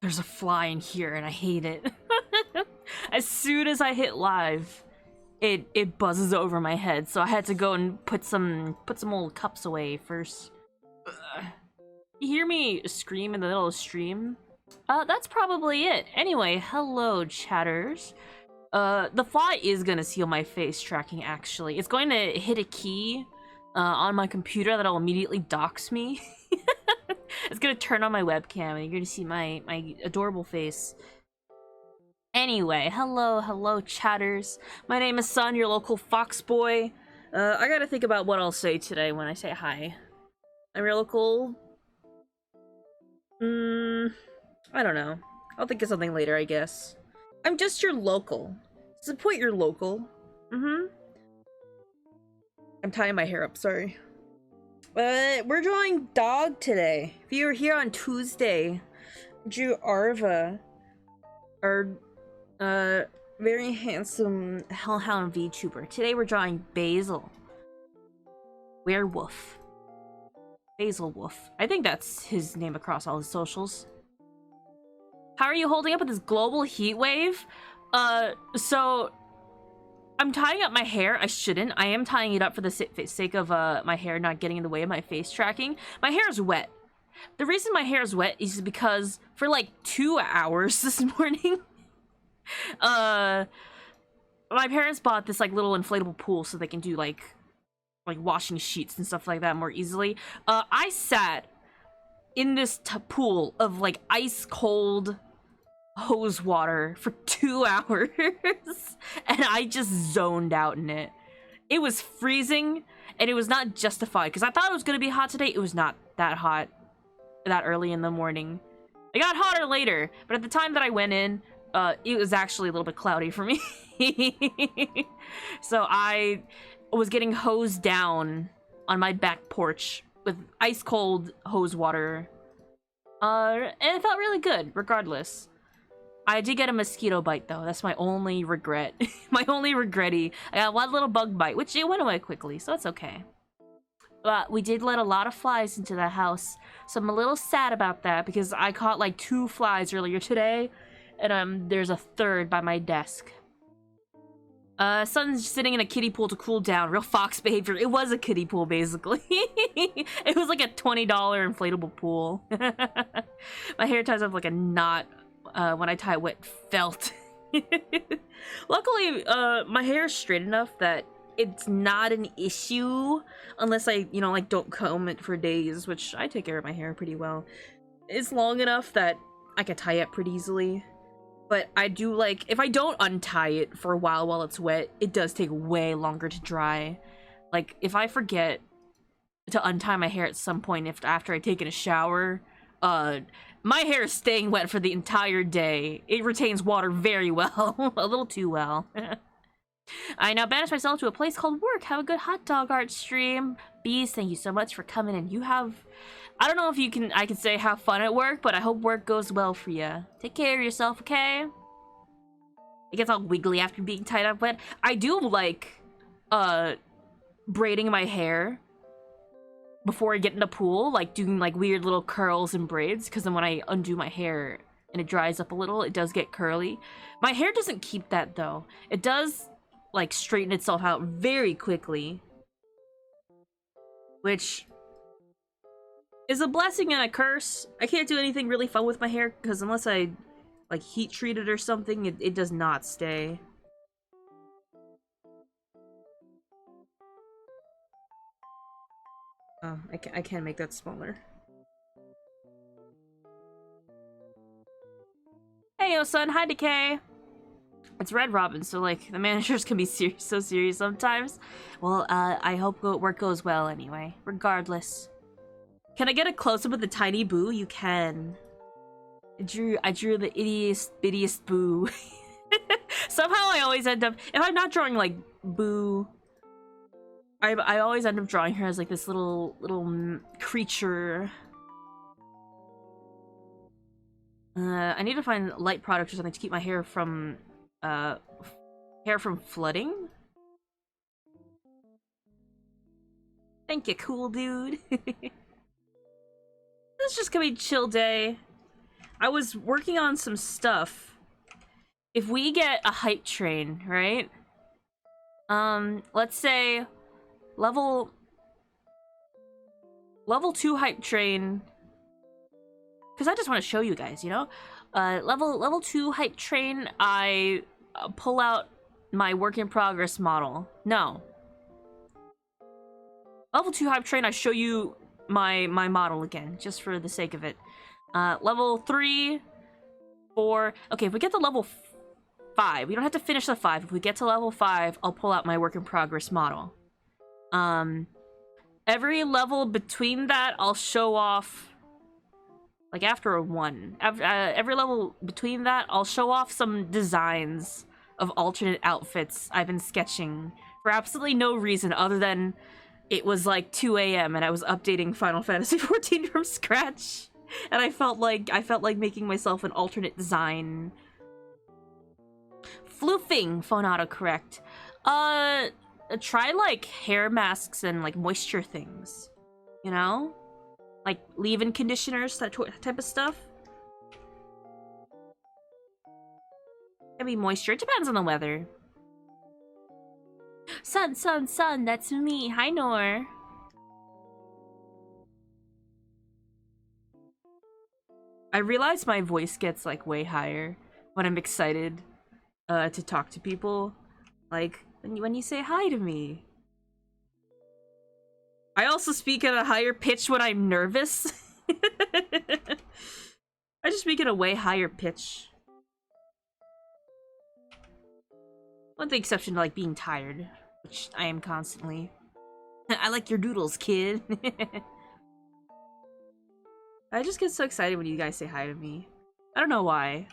There's a fly in here and I hate it. As soon as I hit live, it buzzes over my head, so I had to go and put some old cups away first. Ugh. You hear me scream in the middle of the stream? That's probably it. Anyway, hello chatters. The fly is gonna steal my face tracking, actually. It's going to hit a key on my computer that'll immediately dox me. It's gonna turn on my webcam and you're gonna see my adorable face. Anyway, hello chatters. My name is Sun, your local fox boy. I gotta think about what I'll say today when I say hi. I'm your local... I don't know. I'll think of something later, I guess. I'm just your local. Support your local. I'm tying my hair up, sorry. We're drawing dog today. If you were here on Tuesday, drew Arva, our very handsome Hellhound VTuber. Today we're drawing Basil. Werewolf. Basil Wolf. I think that's his name across all his socials. How are you holding up with this global heat wave? So I'm tying up my hair. I shouldn't. I am tying it up for the sake of my hair not getting in the way of my face tracking. My hair is wet. The reason my hair is wet is because for like 2 hours this morning, my parents bought this like little inflatable pool so they can do like washing sheets and stuff like that more easily. I sat in this pool of like ice cold hose water for 2 hours and I just zoned out in it. It was freezing and it was not justified because I thought it was gonna be hot today. It was not that hot that early in the morning. It got hotter later, but at the time that I went in, it was actually a little bit cloudy for me. So I was getting hosed down on my back porch with ice cold hose water. And it felt really good, regardless. I did get a mosquito bite though. That's my only regret. My only regretty. I got one little bug bite, which it went away quickly, so it's okay. But we did let a lot of flies into the house, so I'm a little sad about that because I caught like 2 flies earlier today, and there's a third by my desk. Sun's sitting in a kiddie pool to cool down. Real fox behavior. It was a kiddie pool, basically. It was like a $20 inflatable pool. My hair ties up like a knot when I tie wet felt. Luckily, my hair is straight enough that it's not an issue unless I, like don't comb it for days, which I take care of my hair pretty well. It's long enough that I can tie it pretty easily. But I do like, if I don't untie it for a while it's wet, it does take way longer to dry. Like, if I forget to untie my hair at some point after I've taken a shower, my hair is staying wet for the entire day. It retains water very well. A little too well. I now banish myself to a place called work. Have a good hot dog art stream. Bees, thank you so much for coming in. You have... I don't know if I can say have fun at work, but I hope work goes well for you. Take care of yourself, okay? It gets all wiggly after being tied up wet. I do like, braiding my hair before I get in the pool, like doing like weird little curls and braids, because then when I undo my hair and it dries up a little, it does get curly. My hair doesn't keep that though. It does like straighten itself out very quickly, which is a blessing and a curse. I can't do anything really fun with my hair because unless I like heat treat it or something, it does not stay. Oh, I can make that smaller. Hey, yo, son. Hi, Decay. It's Red Robin, so, like, the managers can be so serious sometimes. Well, I hope work goes well anyway, regardless. Can I get a close-up of the tiny Boo? You can. I drew the bittiest Boo. Somehow I always end up... If I'm not drawing, like, Boo... I always end up drawing her as, like, this little creature. I need to find light product or something to keep my hair from flooding. Thank you, cool dude. This is just gonna be a chill day. I was working on some stuff. If we get a hype train, right? Let's say level 2 hype train, because I just want to show you guys, you know? Level 2 hype train, I pull out my work in progress model. No. Level 2 hype train, I show you my model again, just for the sake of it. Level 3, 4. Okay, if we get to level 5, we don't have to finish the 5. If we get to level 5, I'll pull out my work in progress model. Every level between that, I'll show off, like after a 1. Every level between that, I'll show off some designs of alternate outfits I've been sketching for absolutely no reason other than it was like 2 a.m. and I was updating Final Fantasy XIV from scratch, and I felt like making myself an alternate design. Floofing, phone autocorrect. Try like hair masks and like moisture things, you know, like leave-in conditioners, that type of stuff. Maybe moisture. It depends on the weather. Sun, that's me. Hi, Nor. I realize my voice gets like way higher when I'm excited to talk to people. Like when you say hi to me. I also speak at a higher pitch when I'm nervous. I just speak at a way higher pitch. With the exception to like being tired, which I am constantly. I like your doodles, kid. I just get so excited when you guys say hi to me. I don't know why.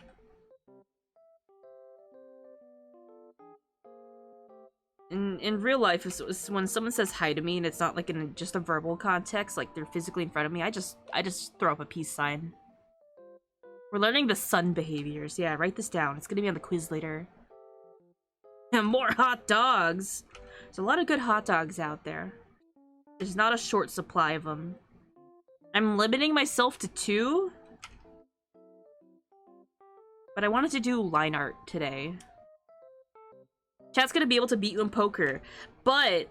In real life, when someone says hi to me and it's not like in just a verbal context, like they're physically in front of me, I just throw up a peace sign. We're learning the sun behaviors. Yeah, write this down. It's gonna be on the quiz later. And more hot dogs. There's a lot of good hot dogs out there. There's not a short supply of them. I'm limiting myself to 2. But I wanted to do line art today. Chat's gonna be able to beat you in poker. But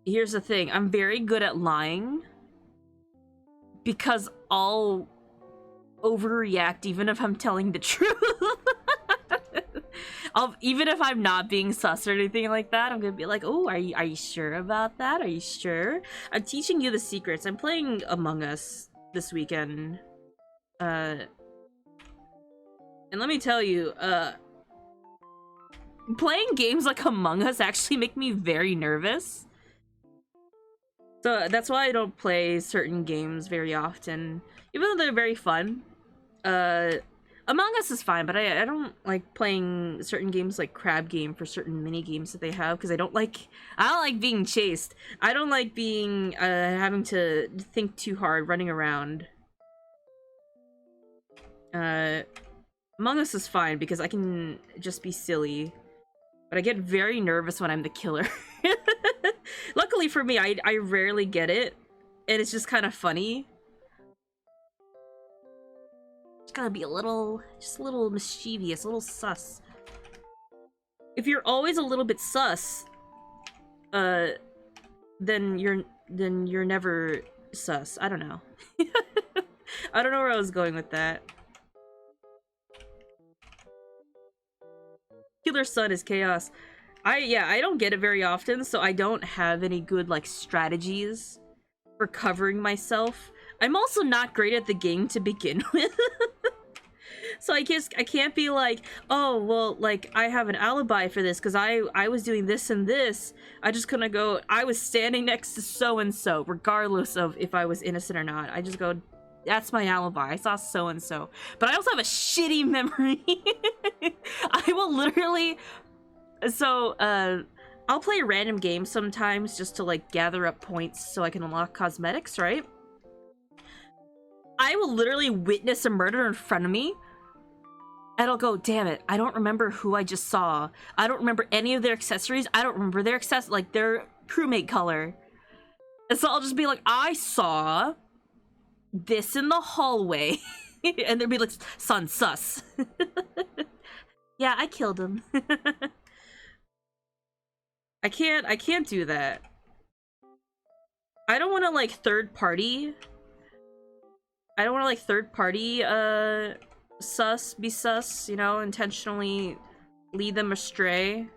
here's the thing. I'm very good at lying. Because I'll overreact even if I'm telling the truth. Even if I'm not being sus or anything like that, I'm gonna be like, oh, are you sure about that? Are you sure? I'm teaching you the secrets. I'm playing Among Us this weekend. And let me tell you, playing games like Among Us actually make me very nervous. So that's why I don't play certain games very often. Even though they're very fun. Among Us is fine, but I don't like playing certain games like Crab Game for certain mini games that they have, because I don't like being chased. I don't like being having to think too hard running around. Among Us is fine because I can just be silly, but I get very nervous when I'm the killer. Luckily for me, I rarely get it, and it's just kind of funny. Gotta be just a little mischievous, a little sus. If you're always a little bit sus, then you're never sus. I don't know. I don't know where I was going with that. Killer Sun is chaos. I don't get it very often, so I don't have any good like strategies for covering myself. I'm also not great at the game to begin with. So I can't be like, oh, well, like, I have an alibi for this because I was doing this and this. I just couldn't go, I was standing next to so-and-so, regardless of if I was innocent or not. I just go, that's my alibi. I saw so-and-so. But I also have a shitty memory. I will literally... So, I'll play random games sometimes just to, like, gather up points so I can unlock cosmetics, right? I will literally witness a murder in front of me, and I'll go, damn it, I don't remember who I just saw. I don't remember any of their accessories. I don't remember their their crewmate color. And so I'll just be like, I saw this in the hallway. And they'd be like, son, sus. Yeah, I killed him. I can't do that. I don't want to like third party, be sus, you know, intentionally lead them astray.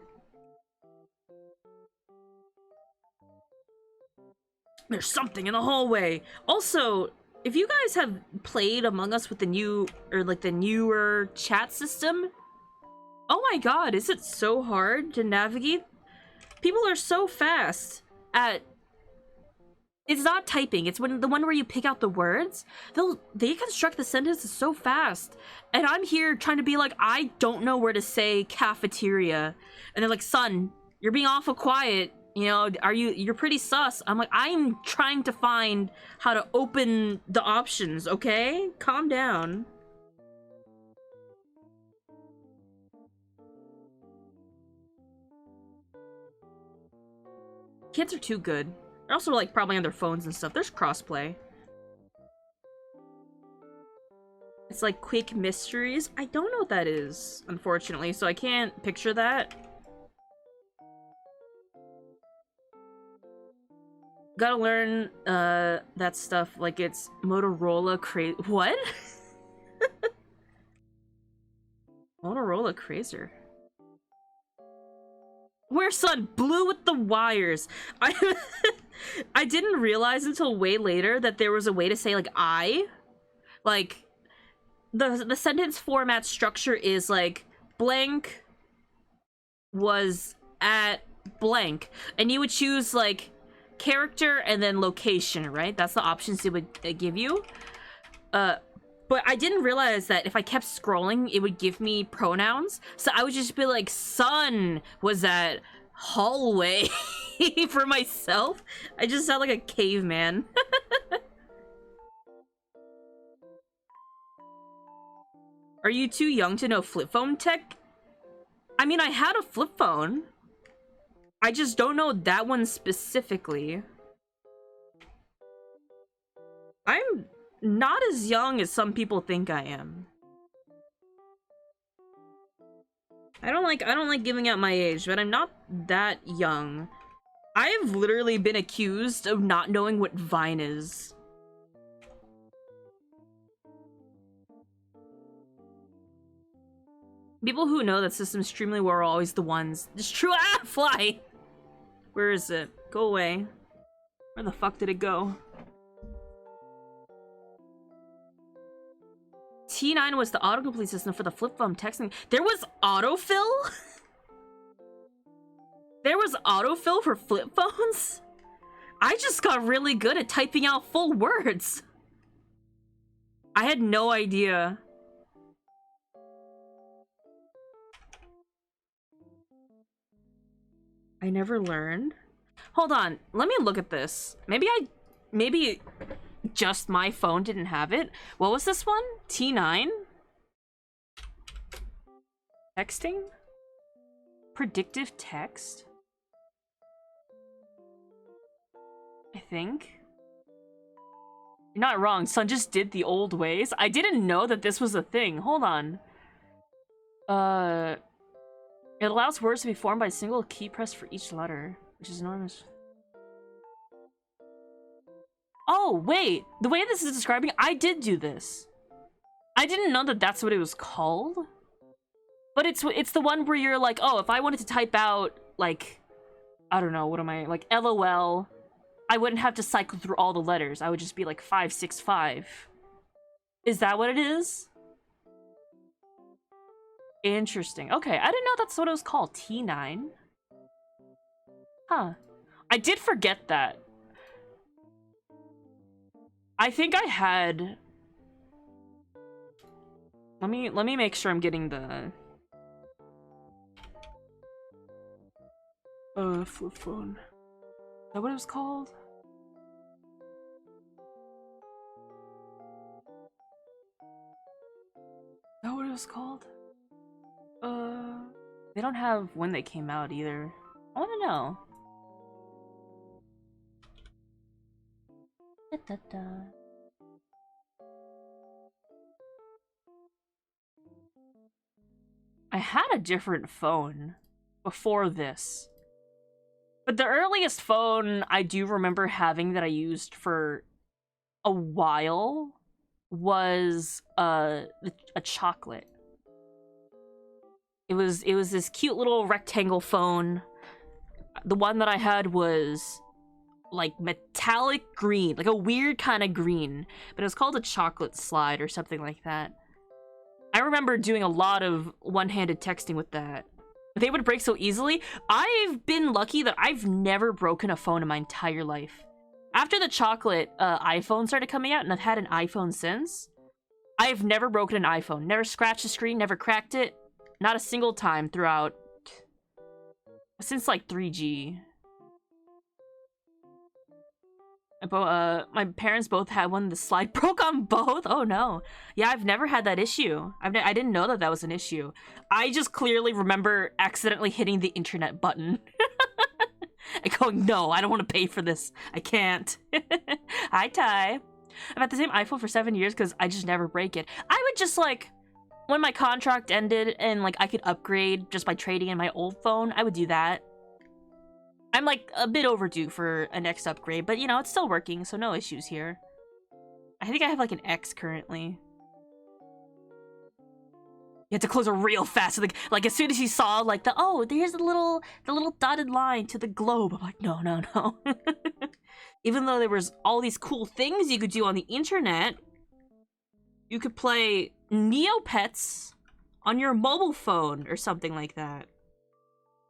There's something in the hallway. Also, if you guys have played Among Us with the new, or like the newer chat system, oh my god, is it so hard to navigate? People are so fast at, it's not typing, it's when the one where you pick out the words. They construct the sentences so fast, and I'm here trying to be like, I don't know where to say cafeteria, and they're like, son, you're being awful quiet, you know, you're pretty sus. I'm like, I'm trying to find how to open the options, okay? Calm down. Kids are too good. They're also like probably on their phones and stuff. There's crossplay. It's like Quick Mysteries. I don't know what that is, unfortunately, so I can't picture that. Gotta learn that stuff like it's Motorola what? Motorola Crazer. Where, son? Blue with the wires. I didn't realize until way later that there was a way to say like I. Like the sentence format structure is like blank was at blank, and you would choose like character and then location, right? That's the options it would give you. But I didn't realize that if I kept scrolling, it would give me pronouns. So I would just be like, son was at hallway for myself. I just sound like a caveman. Are you too young to know flip phone tech? I mean, I had a flip phone. I just don't know that one specifically. I'm not as young as some people think I am. I don't like giving out my age, but I'm not that young. I've literally been accused of not knowing what Vine is. People who know that system extremely well are always the ones. It's true. Ah, fly! Where is it? Go away. Where the fuck did it go? T9 was the autocomplete system for the flip phone texting. There was autofill? There was autofill for flip phones? I just got really good at typing out full words. I had no idea. I never learned. Hold on, let me look at this. Maybe just my phone didn't have it. What was this one? T9? Texting? Predictive text? I think. You're not wrong, son just did the old ways. I didn't know that this was a thing. Hold on. It allows words to be formed by a single key press for each letter, which is enormous. Oh, wait! The way this is describing, I did do this. I didn't know that that's what it was called. But it's the one where you're like, oh, if I wanted to type out, like, I don't know, what am I, like, LOL, I wouldn't have to cycle through all the letters. I would just be like 565. Is that what it is? Interesting. Okay, I didn't know that's what it was called. T9? Huh. I did forget that. I think I had... Let me make sure I'm getting the... flip phone. Is that what it was called? Is that what it was called? They don't have when they came out either. I want to know. Da, da, da. I had a different phone before this. But the earliest phone I do remember having that I used for a while was a chocolate. It was this cute little rectangle phone. The one that I had was like metallic green, like a weird kind of green, but it was called a chocolate slide or something like that. I remember doing a lot of one-handed texting with that. They would break so easily. I've been lucky that I've never broken a phone in my entire life. After the chocolate iPhone started coming out, and I've had an iPhone since, I've never broken an iPhone. Never scratched the screen, never cracked it. Not a single time throughout... since, like, 3G. My parents both had one. The slide broke on both. Oh no. Yeah, I've never had that issue. I didn't know that was an issue. I just clearly remember accidentally hitting the internet button. And going, no, I don't want to pay for this. I can't. Hi, Ty. I've had the same iPhone for 7 years because I just never break it. I would just, like, when my contract ended and, like, I could upgrade just by trading in my old phone, I would do that. I'm, like, a bit overdue for a next upgrade, but, you know, it's still working, so no issues here. I think I have, like, an X currently. You had to close it real fast. Like as soon as he saw, like, there's the little dotted line to the globe. I'm like, no, no, no. Even though there was all these cool things you could do on the internet, you could play Neopets on your mobile phone or something like that.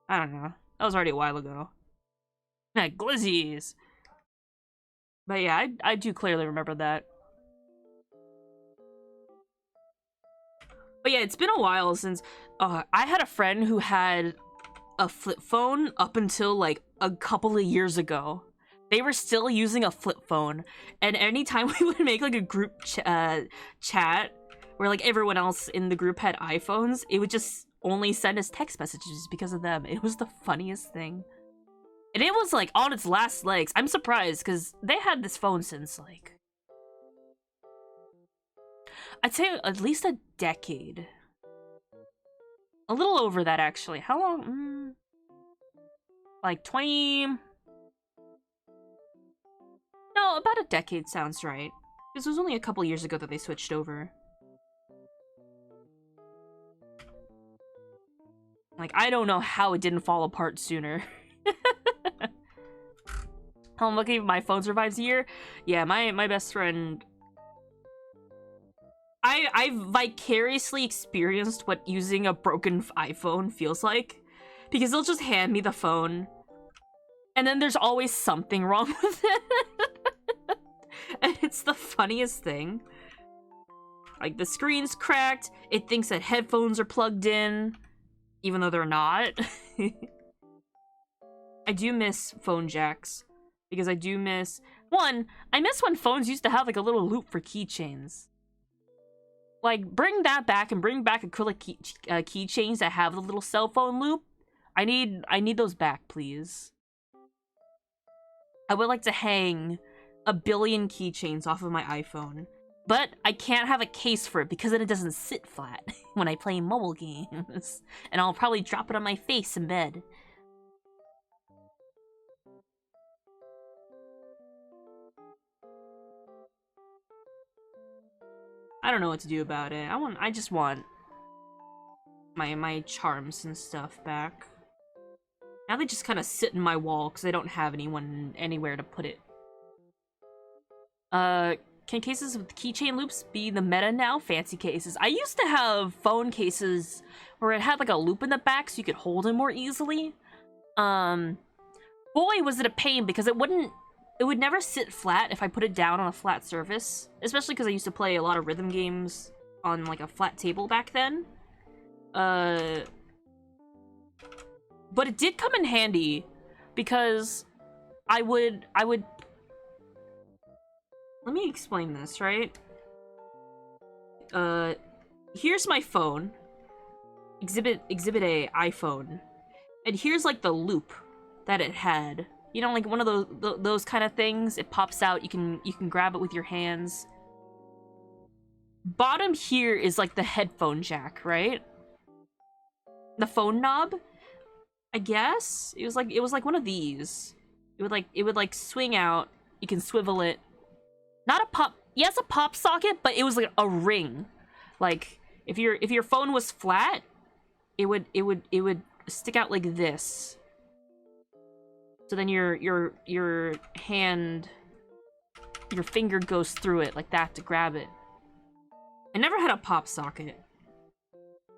I don't know. That was already a while ago. Glizzies. But yeah, I do clearly remember that. But yeah, it's been a while since I had a friend who had a flip phone up until like a couple of years ago. They were still using a flip phone, and anytime we would make like a group chat where like everyone else in the group had iPhones, it would just only send us text messages because of them. It was the funniest thing. And it was like on its last legs. I'm surprised because they had this phone since like, I'd say at least a decade. A little over that, actually. How long? Like 20... No, about a decade sounds right. Because it was only a couple years ago that they switched over. Like, I don't know how it didn't fall apart sooner. I'm lucky my phone survives a year. Yeah, my best friend... I've vicariously experienced what using a broken iPhone feels like. Because they'll just hand me the phone. And then there's always something wrong with it. And it's the funniest thing. Like, the screen's cracked. It thinks that headphones are plugged in. Even though they're not. I do miss phone jacks. Because I do miss... One, I miss when phones used to have, like, a little loop for keychains. Like, bring that back and bring back acrylic keychains that have the little cell phone loop. I need those back, please. I would like to hang a billion keychains off of my iPhone. But I can't have a case for it because then it doesn't sit flat when I play mobile games. And I'll probably drop it on my face in bed. I don't know what to do about it. I just want my charms and stuff back. Now they just kind of sit in my wall because I don't have anywhere to put it. Can cases with keychain loops be the meta now? Fancy cases. I used to have phone cases where it had like a loop in the back so you could hold it more easily. Boy, was it a pain because it would never sit flat if I put it down on a flat surface. Especially because I used to play a lot of rhythm games on like a flat table back then. But it did come in handy because I would... Let me explain this, right? Here's my phone. Exhibit A, iPhone. And here's like the loop that it had. You know, like one of those kind of things. It pops out. You can grab it with your hands. Bottom here is like the headphone jack, right? the phone knob, I guess. It was like one of these. It would like swing out. You can swivel it. Not a pop. Yes, a pop socket, but it was like a ring. Like if your phone was flat, it would stick out like this. So then your hand, your finger goes through it like that to grab it. I never had a pop socket.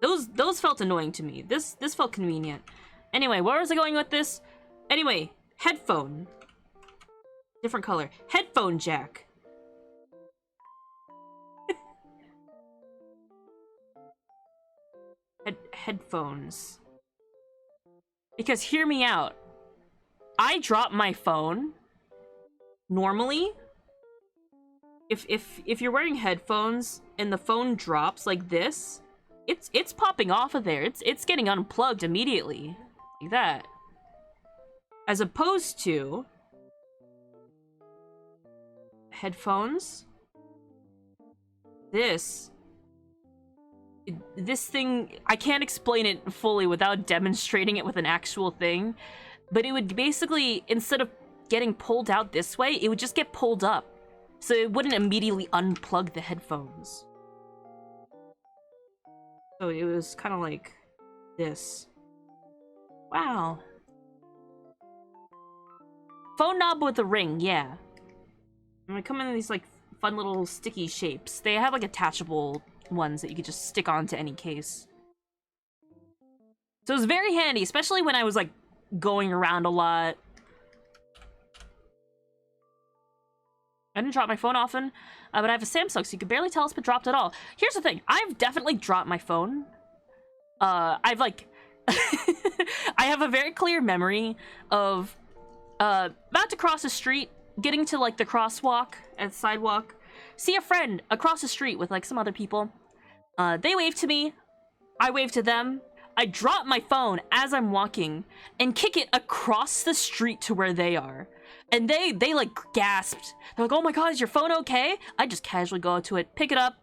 Those felt annoying to me. This felt convenient. Anyway, where was I going with this? Anyway, headphone. Different color. Headphone jack. Headphones. Because hear me out. I drop my phone. Normally, if you're wearing headphones and the phone drops like this, it's popping off of there. It's getting unplugged immediately. Like that. As opposed to headphones. This thing, I can't explain it fully without demonstrating it with an actual thing, but it would basically, instead of getting pulled out this way, it would just get pulled up. So it wouldn't immediately unplug the headphones. So it was kind of like this. Wow. Phone knob with a ring, yeah. And they come in these like fun little sticky shapes. They have like attachable ones that you could just stick onto any case. So it was very handy, especially when I was like going around a lot. I didn't drop my phone often, but I have a Samsung, so you could barely tell it's been dropped at all. Here's the thing. I've definitely dropped my phone. I've like... I have a very clear memory of about to cross the street, getting to like the crosswalk and sidewalk, see a friend across the street with like some other people. They wave to me, I wave to them. I drop my phone as I'm walking and kick it across the street to where they are. And they like gasped. They're like, oh my god, is your phone okay? I just casually go to it, pick it up,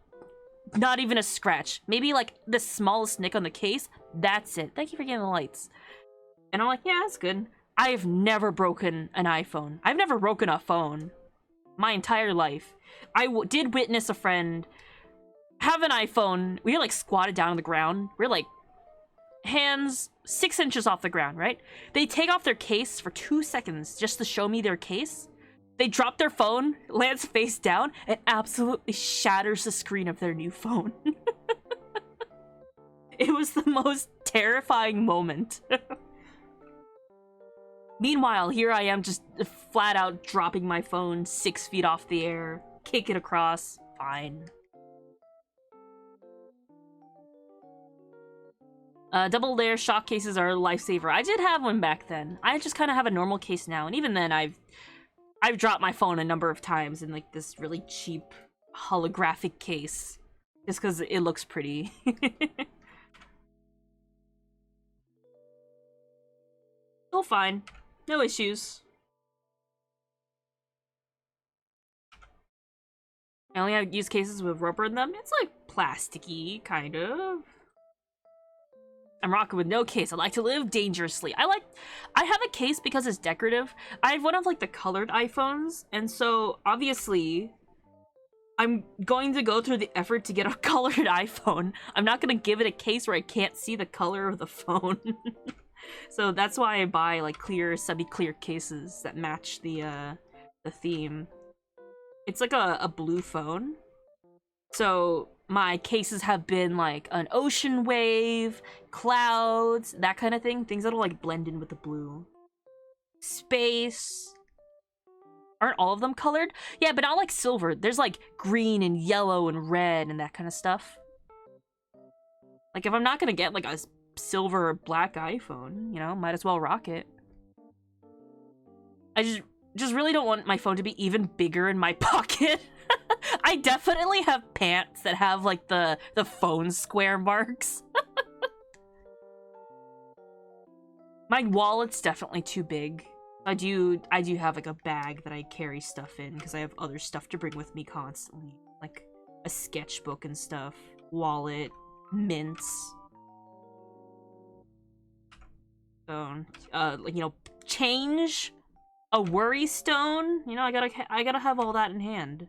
not even a scratch. Maybe like the smallest nick on the case. That's it. Thank you for getting the lights. And I'm like, yeah, that's good. I've never broken an iPhone. I've never broken a phone my entire life. I did witness a friend have an iPhone. We were like squatted down on the ground. We're like hands 6 inches off the ground, right? They take off their case for 2 seconds just to show me their case. They drop their phone, lands face down, and absolutely shatters the screen of their new phone. It was the most terrifying moment. Meanwhile, here I am just flat out dropping my phone 6 feet off the air, kick it across, fine. Double layer shock cases are a lifesaver. I did have one back then. I just kind of have a normal case now, and even then I've dropped my phone a number of times in like this really cheap holographic case just because it looks pretty. Still fine. No issues. I only have use cases with rubber in them. It's like plasticky, kind of. I'm rocking with no case. I like to live dangerously. I have a case because it's decorative. I have one of like the colored iPhones, and so obviously I'm going to go through the effort to get a colored iPhone. I'm not gonna give it a case where I can't see the color of the phone. So that's why I buy like clear, semi-clear cases that match the theme. It's like a blue phone. So my cases have been like an ocean wave, clouds, that kind of thing. Things that'll like blend in with the blue. Space. Aren't all of them colored? Yeah, but not like silver. There's like green and yellow and red and that kind of stuff. Like if I'm not gonna get like a silver or black iPhone, you know, might as well rock it. I just really don't want my phone to be even bigger in my pocket. I definitely have pants that have like the phone square marks. My wallet's definitely too big. I do have like a bag that I carry stuff in because I have other stuff to bring with me constantly, like a sketchbook and stuff, wallet, mints. stone. You know, change, a worry stone. You know, I gotta have all that in hand.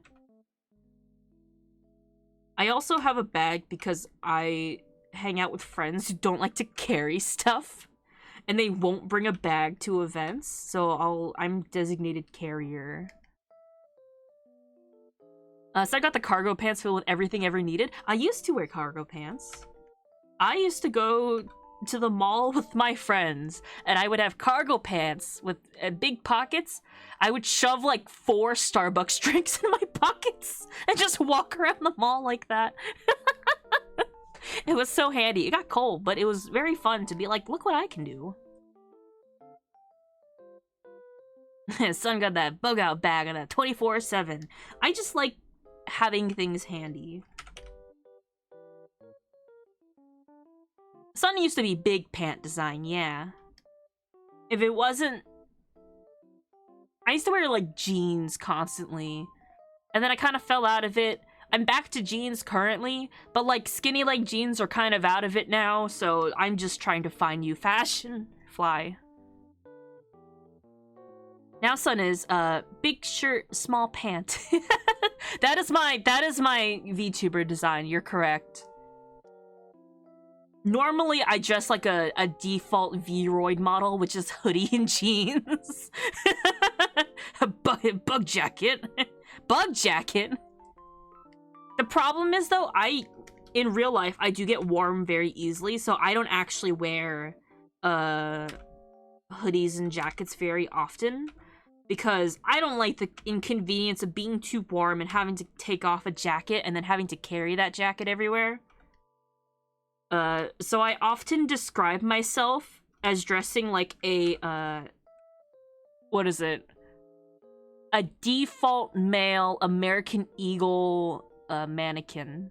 I also have a bag because I hang out with friends who don't like to carry stuff, and they won't bring a bag to events, so I'm designated carrier. So I got the cargo pants filled with everything ever needed. I used to wear cargo pants. I used to go to the mall with my friends, and I would have cargo pants with big pockets. I would shove like 4 Starbucks drinks in my pockets and just walk around the mall like that. It was so handy. It got cold, but it was very fun to be like, look what I can do. Son got that bug out bag on a 24/7. I just like having things handy. Son used to be big pant design, yeah. If it wasn't... I used to wear, like, jeans constantly. And then I kind of fell out of it. I'm back to jeans currently, but, like, skinny leg jeans are kind of out of it now, so I'm just trying to find new fashion. Fly. Now Son is, big shirt, small pant. That is my VTuber design, you're correct. Normally, I dress like a default V-Roid model, which is hoodie and jeans. Bug jacket. Bug jacket. The problem is, though, in real life, I do get warm very easily, so I don't actually wear hoodies and jackets very often, because I don't like the inconvenience of being too warm and having to take off a jacket and then having to carry that jacket everywhere. So I often describe myself as dressing like a, what is it? A default male American Eagle, mannequin.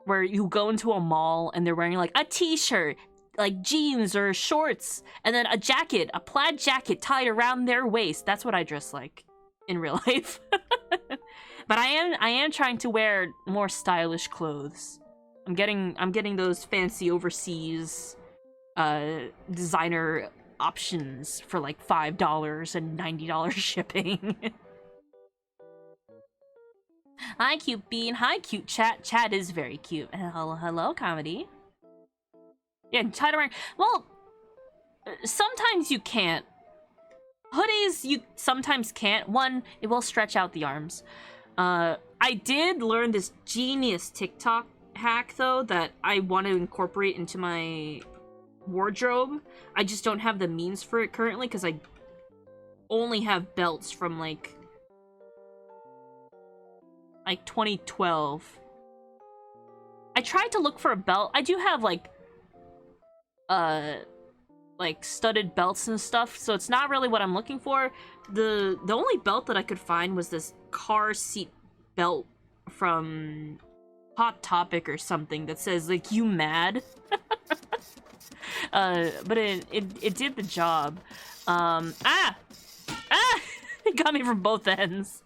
Where you go into a mall and they're wearing like a t-shirt, like jeans or shorts, and then a jacket, a plaid jacket tied around their waist. That's what I dress like in real life. But I am trying to wear more stylish clothes. I'm getting those fancy overseas designer options for like $5 and $90 shipping. Hi, cute bean. Hi, cute chat. Chat is very cute. Hello, comedy. Yeah, tied around. Well, sometimes you can't. Hoodies, you sometimes can't. One, it will stretch out the arms. I did learn this genius TikTok hack, though, that I want to incorporate into my wardrobe. I just don't have the means for it currently, because I only have belts from, like 2012. I tried to look for a belt. I do have, like studded belts and stuff, so it's not really what I'm looking for. The only belt that I could find was this car seat belt from Hot Topic or something that says, like, you mad? But it did the job. It got me from both ends.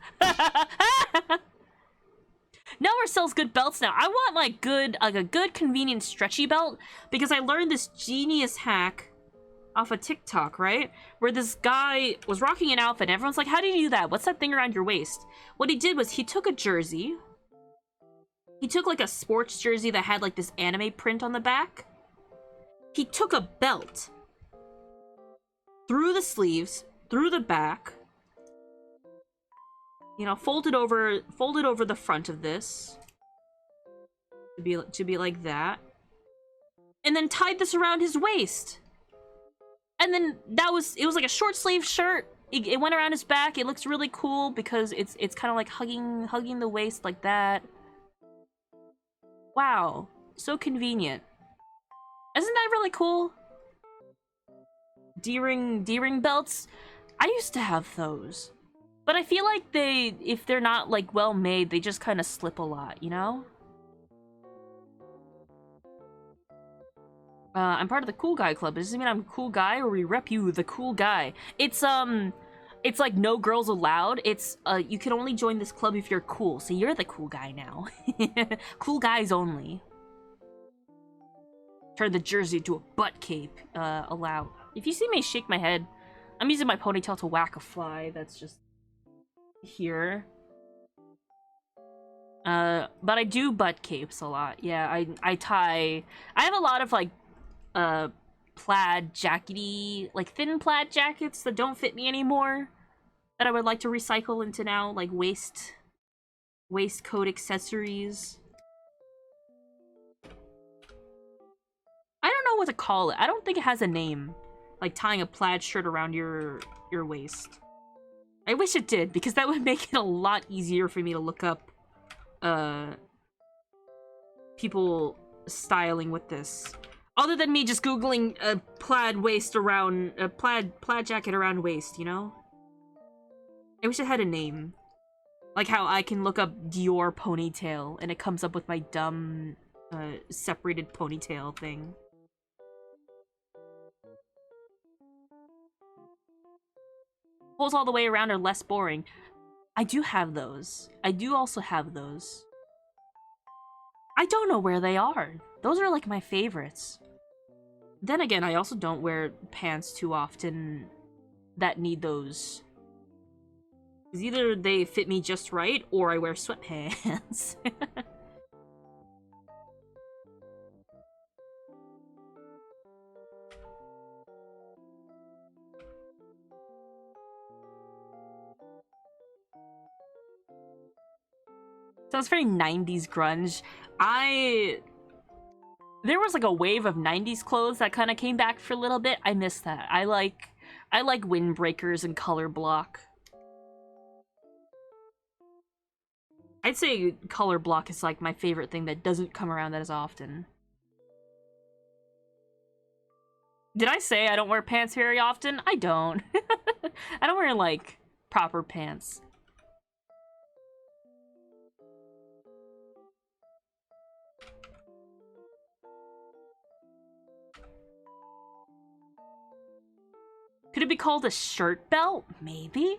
Nowhere sells good belts now. I want like a good convenient stretchy belt, because I learned this genius hack off of TikTok, right? Where this guy was rocking an outfit and everyone's like, how do you do that? What's that thing around your waist? What he did was he took a jersey. He took like a sports jersey that had like this anime print on the back. He took a belt through the sleeves, through the back, you know, folded over the front of this to be like that, and then tied this around his waist. And then it was like a short sleeve shirt. It went around his back. It looks really cool because it's kind of like hugging the waist like that. Wow, so convenient. Isn't that really cool? D-ring belts. I used to have those, but I feel like if they're not like well made, they just kind of slip a lot, you know? I'm part of the cool guy club. Does this mean I'm a cool guy, or we rep you, the cool guy? It's like no girls allowed. It's you can only join this club if you're cool. So you're the cool guy now. Cool guys only. Turn the jersey to a butt cape. Allow. If you see me shake my head, I'm using my ponytail to whack a fly that's just here. But I do butt capes a lot. Yeah, I tie... I have a lot of, like, plaid jackety, like, thin plaid jackets that don't fit me anymore that I would like to recycle into now, like, waistcoat accessories. I don't know what to call it. I don't think it has a name. Like tying a plaid shirt around your waist. I wish it did, because that would make it a lot easier for me to look up people styling with this. Other than me just googling a plaid waist around a plaid jacket around waist, you know? I wish it had a name. Like how I can look up Dior ponytail and it comes up with my dumb separated ponytail thing. Holes all the way around are less boring. I do have those. I do also have those. I don't know where they are. Those are like my favorites. Then again, I also don't wear pants too often that need those. Because either they fit me just right, or I wear sweatpants. Sounds very 90s grunge. There was like a wave of 90s clothes that kind of came back for a little bit. I miss that. I like windbreakers and color block. I'd say color block is like my favorite thing that doesn't come around that as often. Did I say I don't wear pants very often? I don't. I don't wear like proper pants. Could it be called a shirt belt? Maybe?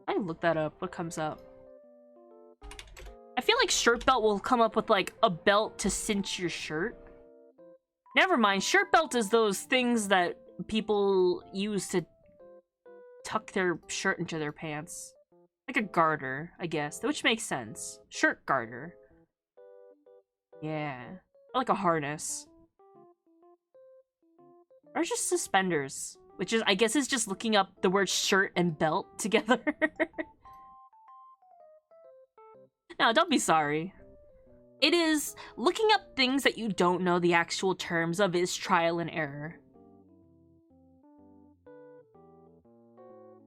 I can look that up. What comes up? I feel like shirt belt will come up with like a belt to cinch your shirt. Never mind. Shirt belt is those things that people use to tuck their shirt into their pants. Like a garter, I guess. Which makes sense. Shirt garter. Yeah. Or like a harness. Or just suspenders, which is, I guess, is just looking up the word shirt and belt together. No, don't be sorry. It is, looking up things that you don't know the actual terms of is trial and error.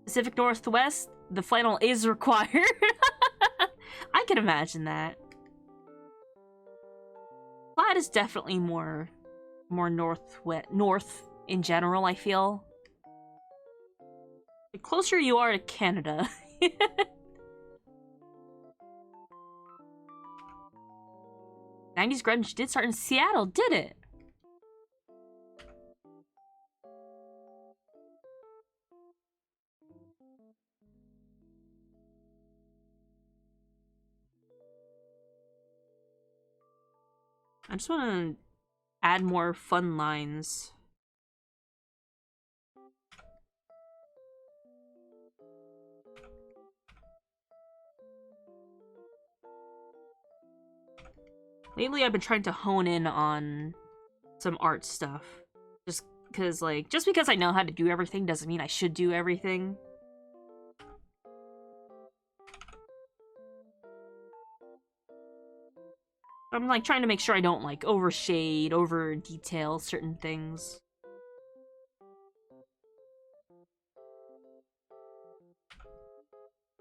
Pacific Northwest, the flannel is required. I can imagine that. Plaid is definitely more north in general, I feel. The closer you are to Canada. 90s grunge did start in Seattle, did it? I just want to add more fun lines. Lately, I've been trying to hone in on some art stuff. Just because I know how to do everything doesn't mean I should do everything. I'm like trying to make sure I don't like overshade, over detail certain things.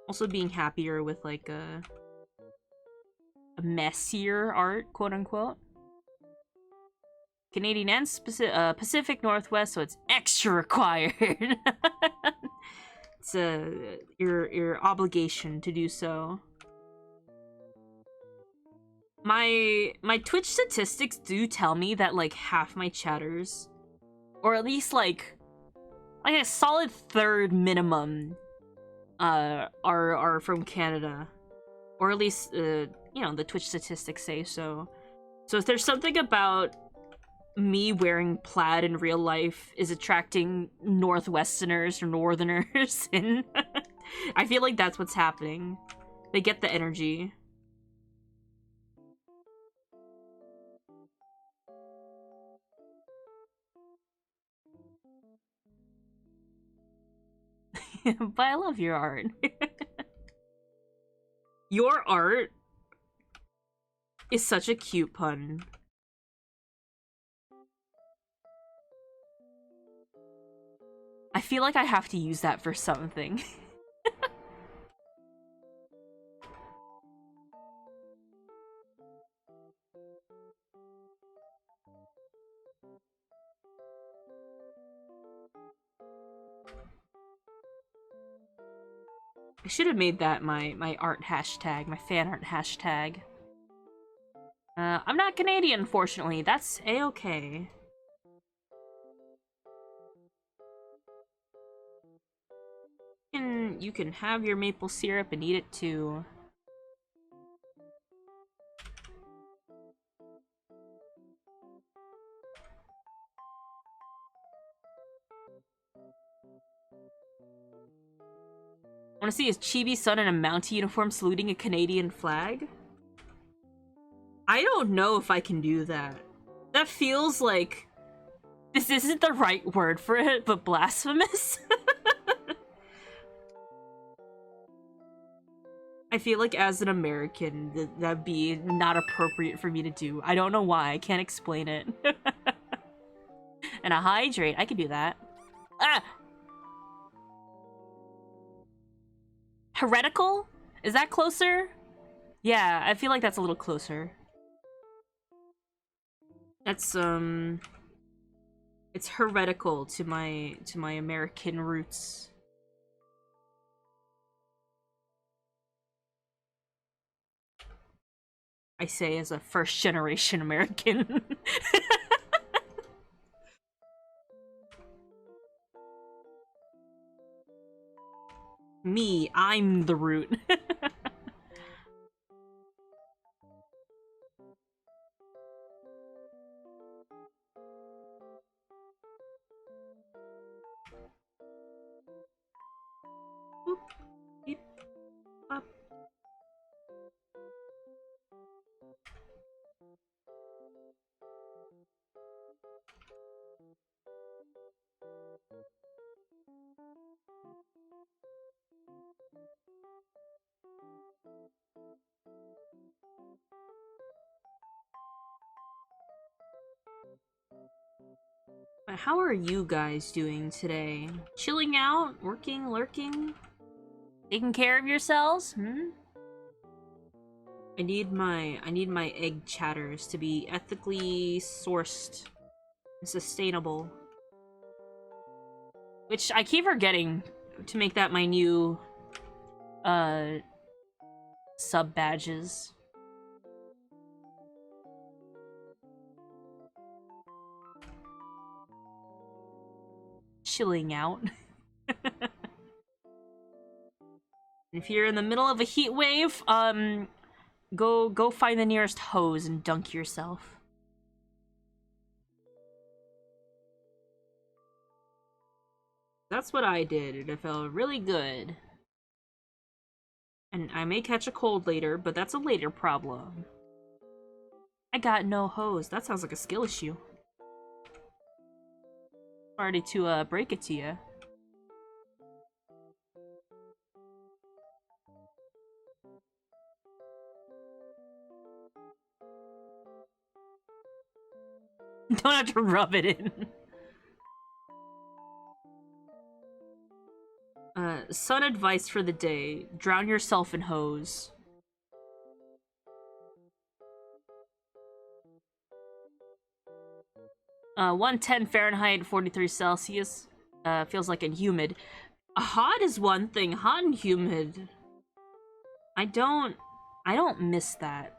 Also being happier with like a messier art, quote unquote. Canadian and Pacific Northwest, so it's extra required. It's your obligation to do so. My Twitch statistics do tell me that like half my chatters, or at least like a solid third minimum, are from Canada, or at least you know, the Twitch statistics say so. So if there's something about me wearing plaid in real life is attracting Northwesterners or Northerners, and I feel like that's what's happening. They get the energy. But I love your art. Your art is such a cute pun. I feel like I have to use that for something. I should have made that my art hashtag, my fan art hashtag. I'm not Canadian, unfortunately. That's a-okay. You can have your maple syrup and eat it too. Want to see his chibi son in a Mountie uniform saluting a Canadian flag? I don't know if I can do that. That feels like... This isn't the right word for it, but blasphemous? I feel like as an American, that'd be not appropriate for me to do. I don't know why. I can't explain it. And a hydrate. I could do that. Ah! Heretical? Is that closer? Yeah, I feel like that's a little closer. That's, it's heretical to my American roots. I say as a first-generation American. Me, I'm the root. Boop, beep, up. How are you guys doing today? Chilling out? Working? Lurking? Taking care of yourselves? Hmm? I need my egg chatters to be ethically sourced and sustainable. Which I keep forgetting to make that my new sub badges. Chilling out. If you're in the middle of a heat wave, go find the nearest hose and dunk yourself. That's what I did, and it felt really good. And I may catch a cold later, but that's a later problem. I got no hose. That sounds like a skill issue. Sorry to break it to you. Don't have to rub it in. Sun advice for the day. Drown yourself in hose. Uh, 110 Fahrenheit, 43 Celsius. Feels like and humid. Hot is one thing. Hot and humid. I don't miss that.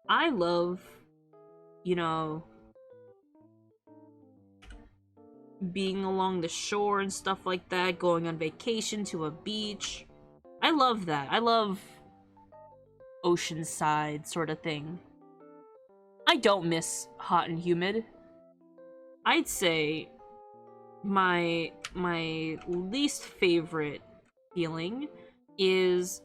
I love, you know, being along the shore and stuff like that, going on vacation to a beach. I love that. I love oceanside sort of thing. I don't miss hot and humid. I'd say my least favorite feeling is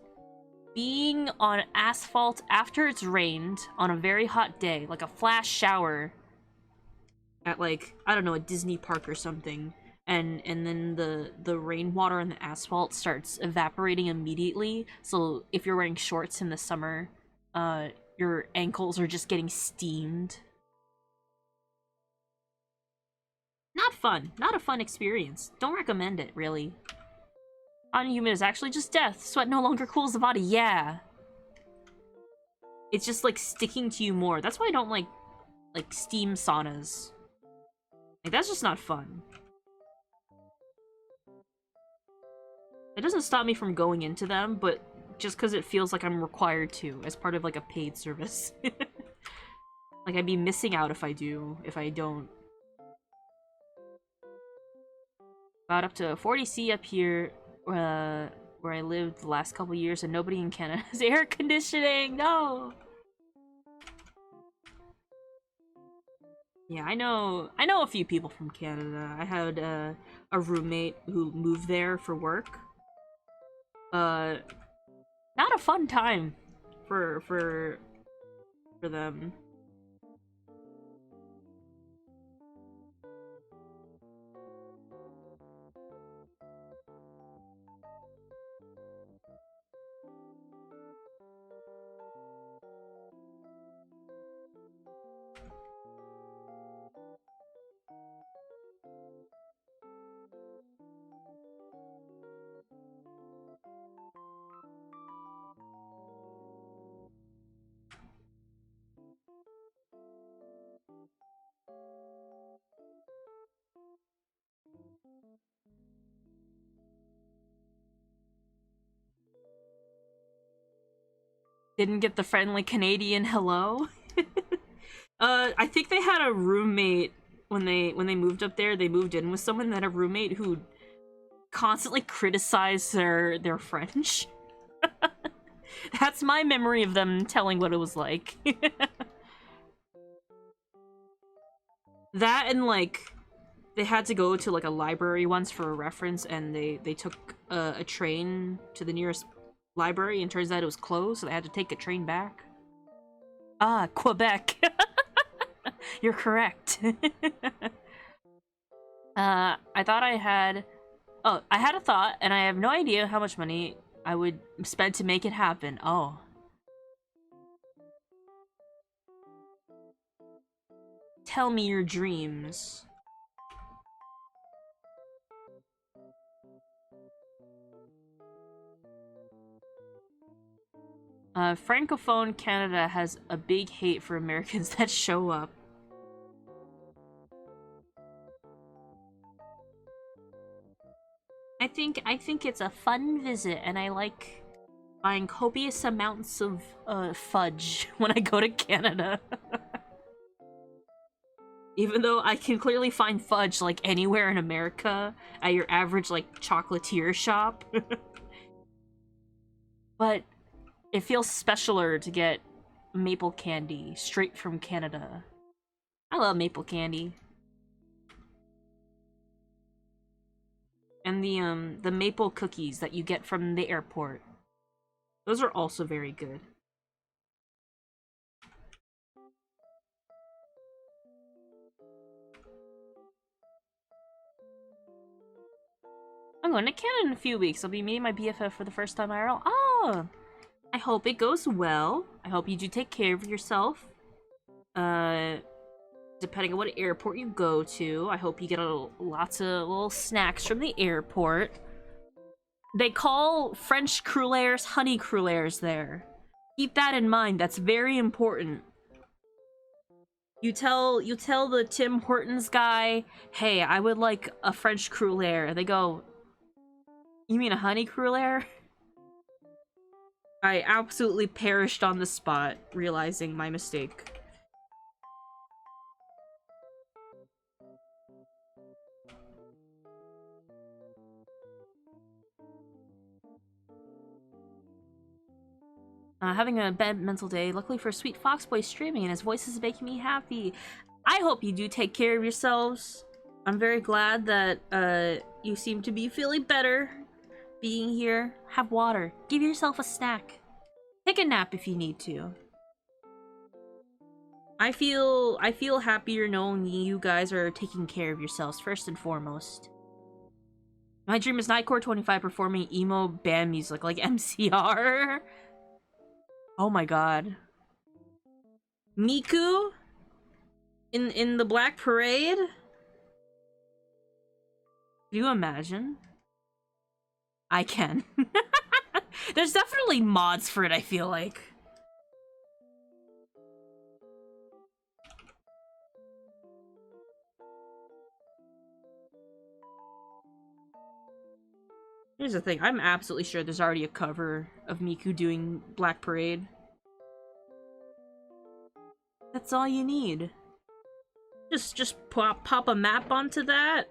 being on asphalt after it's rained on a very hot day, like a flash shower at, like, I don't know, a Disney park or something, and then the rainwater on the asphalt starts evaporating immediately. So if you're wearing shorts in the summer, your ankles are just getting steamed. Not fun. Not a fun experience. Don't recommend it, really. Hot and humid is actually just death. Sweat no longer cools the body. Yeah. It's just, like, sticking to you more. That's why I don't like steam saunas. Like, that's just not fun. It doesn't stop me from going into them, but just because it feels like I'm required to, as part of, like, a paid service. Like, I'd be missing out if I don't. Got up to 40°C up here, where I lived the last couple years, and nobody in Canada has air conditioning. No. Yeah, I know a few people from Canada. I had a roommate who moved there for work. Not a fun time for them. Didn't get the friendly Canadian hello. I think they had a roommate when they moved up there. They moved in with someone that had a roommate who constantly criticized their French. That's my memory of them telling what it was like. That, and, like, they had to go to, like, a library once for a reference, and they took a train to the nearest library, and turns out it was closed, so they had to take a train back. Ah, Quebec. You're correct. I thought I had... Oh, I had a thought, and I have no idea how much money I would spend to make it happen. Oh. Tell me your dreams. Francophone Canada has a big hate for Americans that show up. I think it's a fun visit, and I like buying copious amounts of fudge when I go to Canada. Even though I can clearly find fudge, like, anywhere in America at your average, like, chocolatier shop. But it feels specialer to get maple candy straight from Canada. I love maple candy. And the maple cookies that you get from the airport. Those are also very good. I'm going to Canada in a few weeks. I'll be meeting my BFF for the first time IRL. Oh! I hope it goes well. I hope you do take care of yourself. Depending on what airport you go to, I hope you get lots of little snacks from the airport. They call French croulières honey croulières there. Keep that in mind. That's very important. You tell the Tim Hortons guy, hey, I would like a French croulière. They go, you mean a honey croulière? I absolutely perished on the spot, realizing my mistake. Having a bad mental day. Luckily for Sweet Foxboy streaming, and his voice is making me happy. I hope you do take care of yourselves. I'm very glad that you seem to be feeling better being here. Have water. Give yourself a snack. Take a nap if you need to. I feel happier knowing you guys are taking care of yourselves first and foremost. My dream is Nightcore 25 performing emo band music like MCR. Oh my god. Miku in the Black Parade? Can you imagine? I can. There's definitely mods for it, I feel like. Here's the thing, I'm absolutely sure there's already a cover of Miku doing Black Parade. That's all you need. Just pop a map onto that,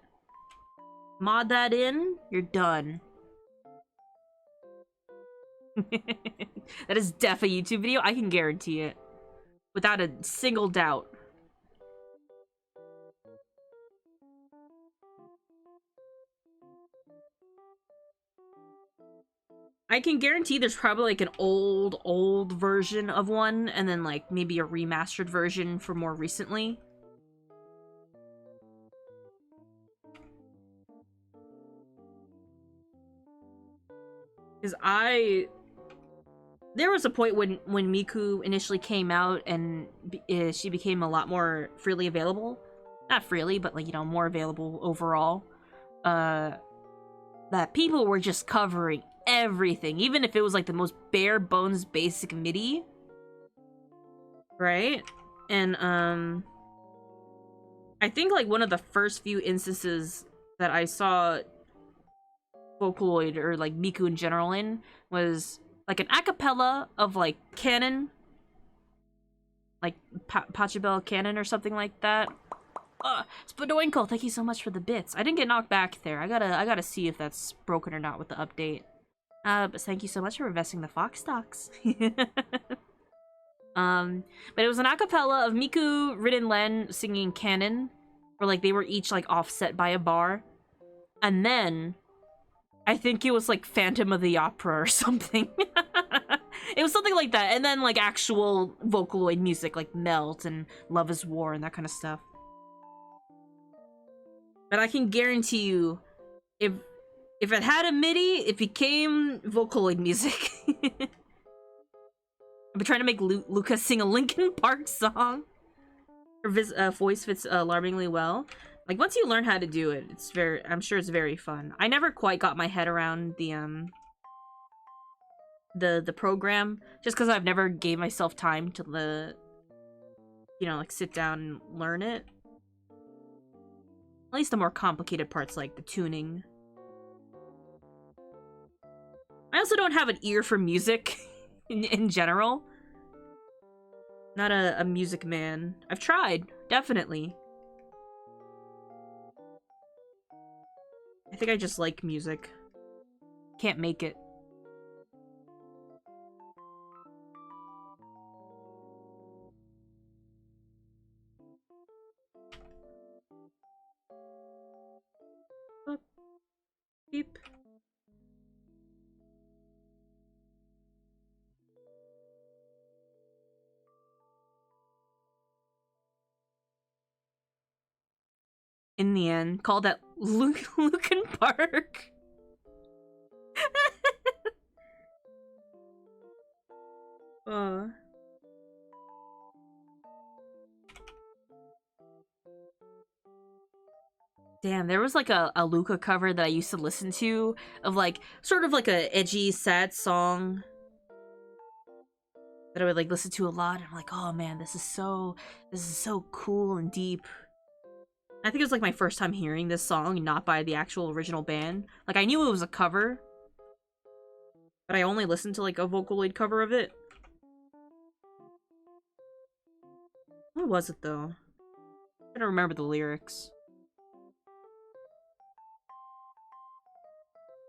mod that in, you're done. That is def a YouTube video, I can guarantee it. Without a single doubt. I can guarantee there's probably like an old version of one, and then like maybe a remastered version for more recently. Because there was a point when Miku initially came out and she became a lot more freely available. Not freely, but like, you know, more available overall. That people were just covering everything, even if it was like the most bare bones basic MIDI. Right? And I think like one of the first few instances that I saw Vocaloid or like Miku in general in was like an acapella of like Canon, like Pachelbel Canon or something like that. Spadoinkle, thank you so much for the bits. I didn't get knocked back there. I gotta see if that's broken or not with the update. But thank you so much for investing the Fox stocks. But it was an acapella of Miku, Rin, and Len singing Canon, where like they were each like offset by a bar, and then I think it was like Phantom of the Opera or something. It was something like that, and then like actual Vocaloid music like Melt and Love is War and that kind of stuff. But I can guarantee you, if it had a MIDI, it became Vocaloid music. I've been trying to make Luca sing a Linkin Park song. Her voice fits alarmingly well. Like, once you learn how to do it, I'm sure it's very fun. I never quite got my head around the program, just because I've never gave myself time to you know, like sit down and learn it. At least the more complicated parts, like the tuning. I also don't have an ear for music in general. Not a music man. I've tried, definitely. I think I just like music. Can't make it. Beep. In the end, call that Lucan Park. Damn, there was like a Luca cover that I used to listen to of like sort of like a edgy, sad song that I would like listen to a lot. I'm like, oh man, this is so cool and deep. I think it was like my first time hearing this song, not by the actual original band. Like, I knew it was a cover, but I only listened to like a Vocaloid cover of it. What was it though? I don't remember the lyrics.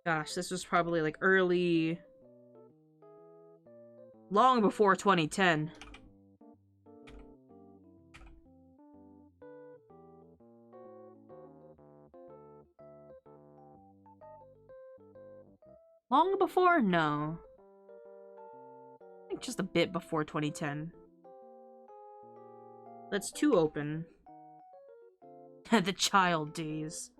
Gosh, this was probably like early Long before 2010. Long before? No. I think just a bit before 2010. That's too open. The child days.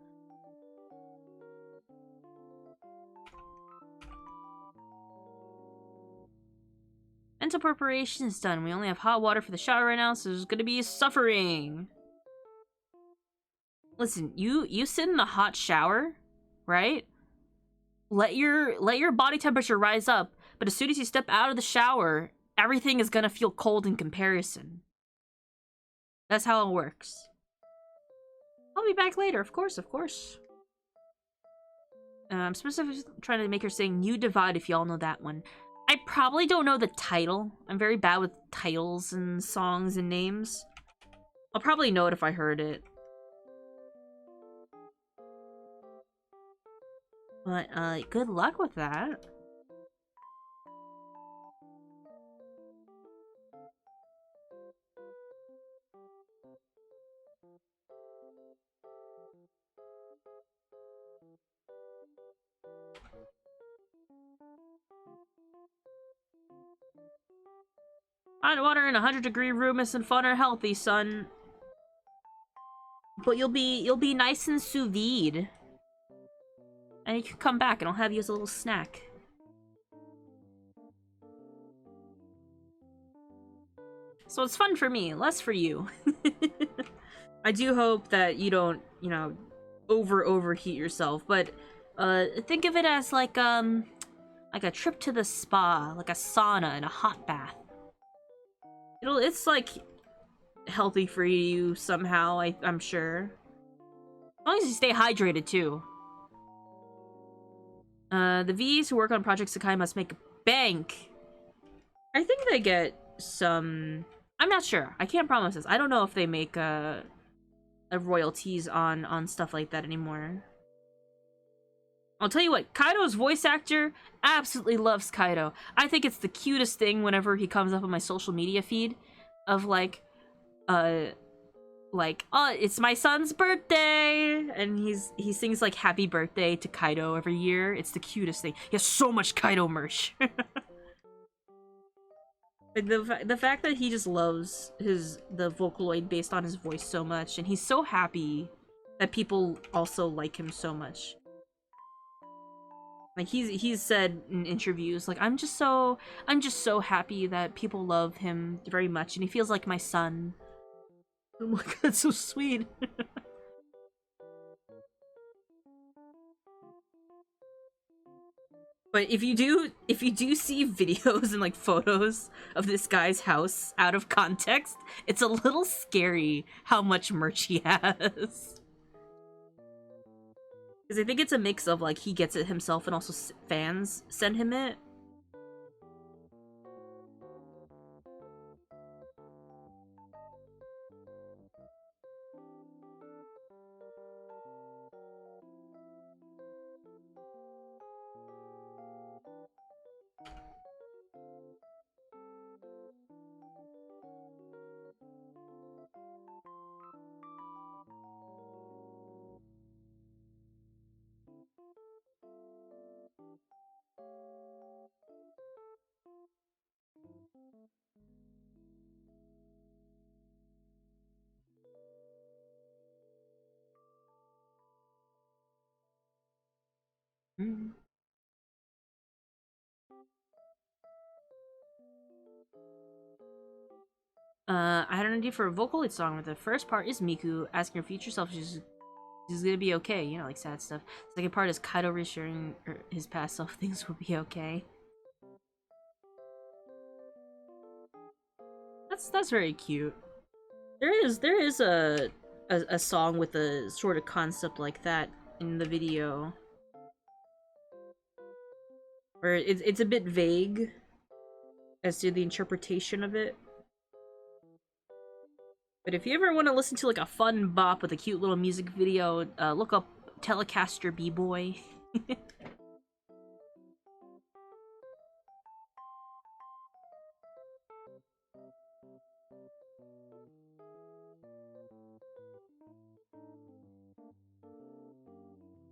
Mental preparation is done. We only have hot water for the shower right now, so there's gonna be suffering. Listen, you sit in the hot shower, right? Let your body temperature rise up, but as soon as you step out of the shower, everything is gonna feel cold in comparison. That's how it works. I'll be back later, of course, of course. I'm specifically trying to make her sing New Divide if y'all know that one. I probably don't know the title. I'm very bad with titles and songs and names. I'll probably know it if I heard it. But, good luck with that. Hot water in a 100-degree room isn't fun or healthy, son. But you'll be nice and sous vide. And you can come back and I'll have you as a little snack. So it's fun for me, less for you. I do hope that you don't, you know, overheat yourself, but think of it as like a trip to the spa, like a sauna and a hot bath. It's like healthy for you somehow, I'm sure. As long as you stay hydrated too. The V's who work on Project Sakai must make bank. I think they get some... I'm not sure. I can't promise this. I don't know if they make royalties on stuff like that anymore. I'll tell you what, Kaido's voice actor absolutely loves Kaido. I think it's the cutest thing whenever he comes up on my social media feed of like, oh, it's my son's birthday, and he sings like happy birthday to Kaido every year. It's the cutest thing. He has so much Kaido merch. Like the fact that he just loves the Vocaloid based on his voice so much, and he's so happy that people also like him so much. Like he's said in interviews, like I'm just so happy that people love him very much, and he feels like my son. Oh my god, that's so sweet. But if you do see videos and like photos of this guy's house out of context, it's a little scary how much merch he has. Because I think it's a mix of like he gets it himself and also fans send him it. Mm. I had an idea for a Vocaloid song where the first part is Miku asking her future self if she's gonna be okay, you know, like sad stuff. The second part is Kaido reassuring his past self things will be okay. That's very cute. There is a song with a sort of concept like that in the video. Where it's a bit vague as to the interpretation of it. But if you ever want to listen to like a fun bop with a cute little music video, look up Telecaster B-Boy.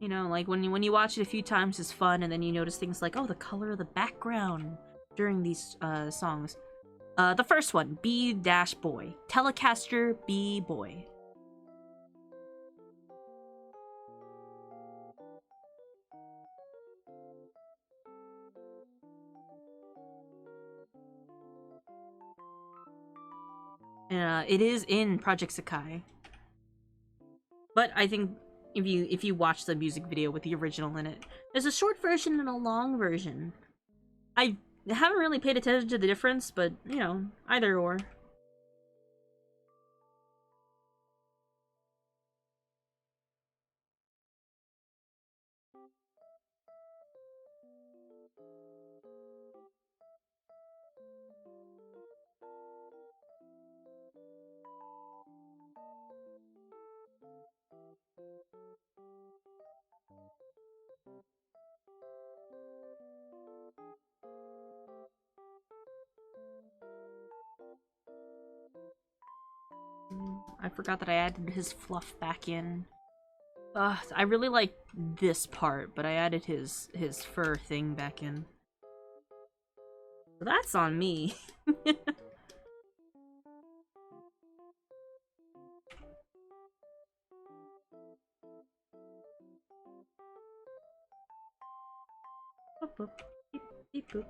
You know, like when you watch it a few times, it's fun, and then you notice things like, oh, the color of the background during these songs. The first one, B dash boy, Telecaster B boy. It is in Project Sakai, but I think if you watch the music video with the original in it, there's a short version and a long version. I haven't really paid attention to the difference, but you know, either or. I forgot that I added his fluff back in. I really like this part, but I added his fur thing back in. So that's on me. Boop, boop. Beep, beep, boop.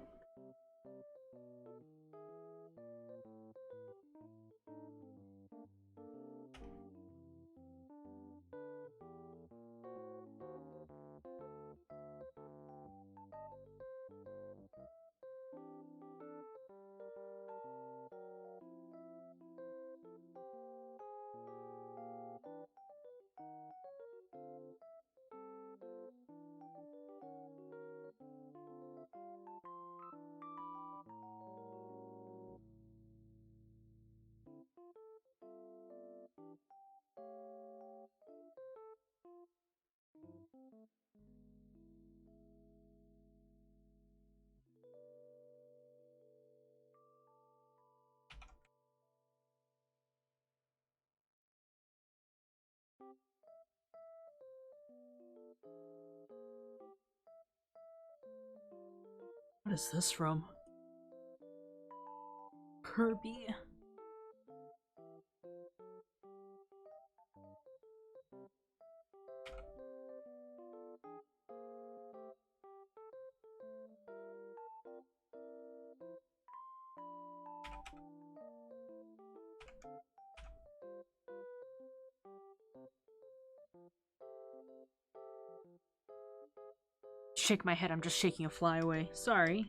What is this from? Kirby. Shake my head, I'm just shaking a fly away. Sorry.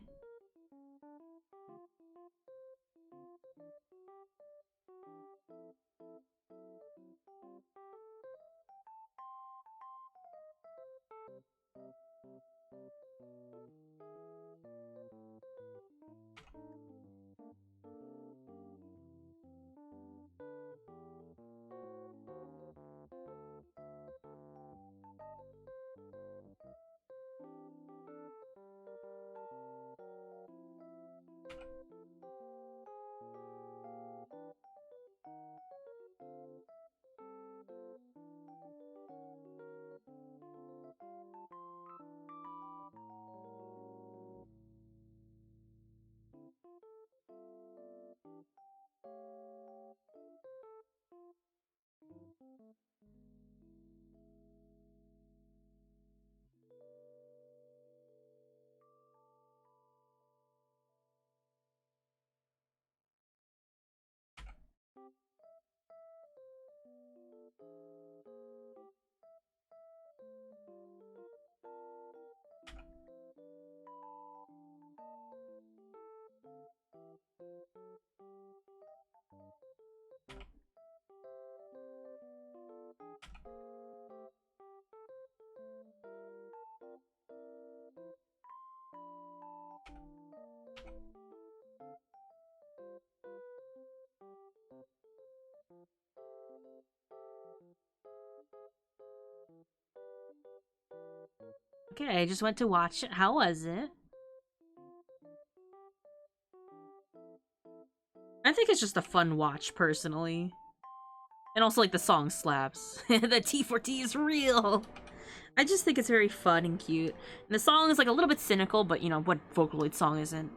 Okay, I just went to watch it. How was it? I think it's just a fun watch, personally. And also, like, the song slaps. The T4T is real! I just think it's very fun and cute. And the song is like a little bit cynical, but you know, what Vocaloid song isn't?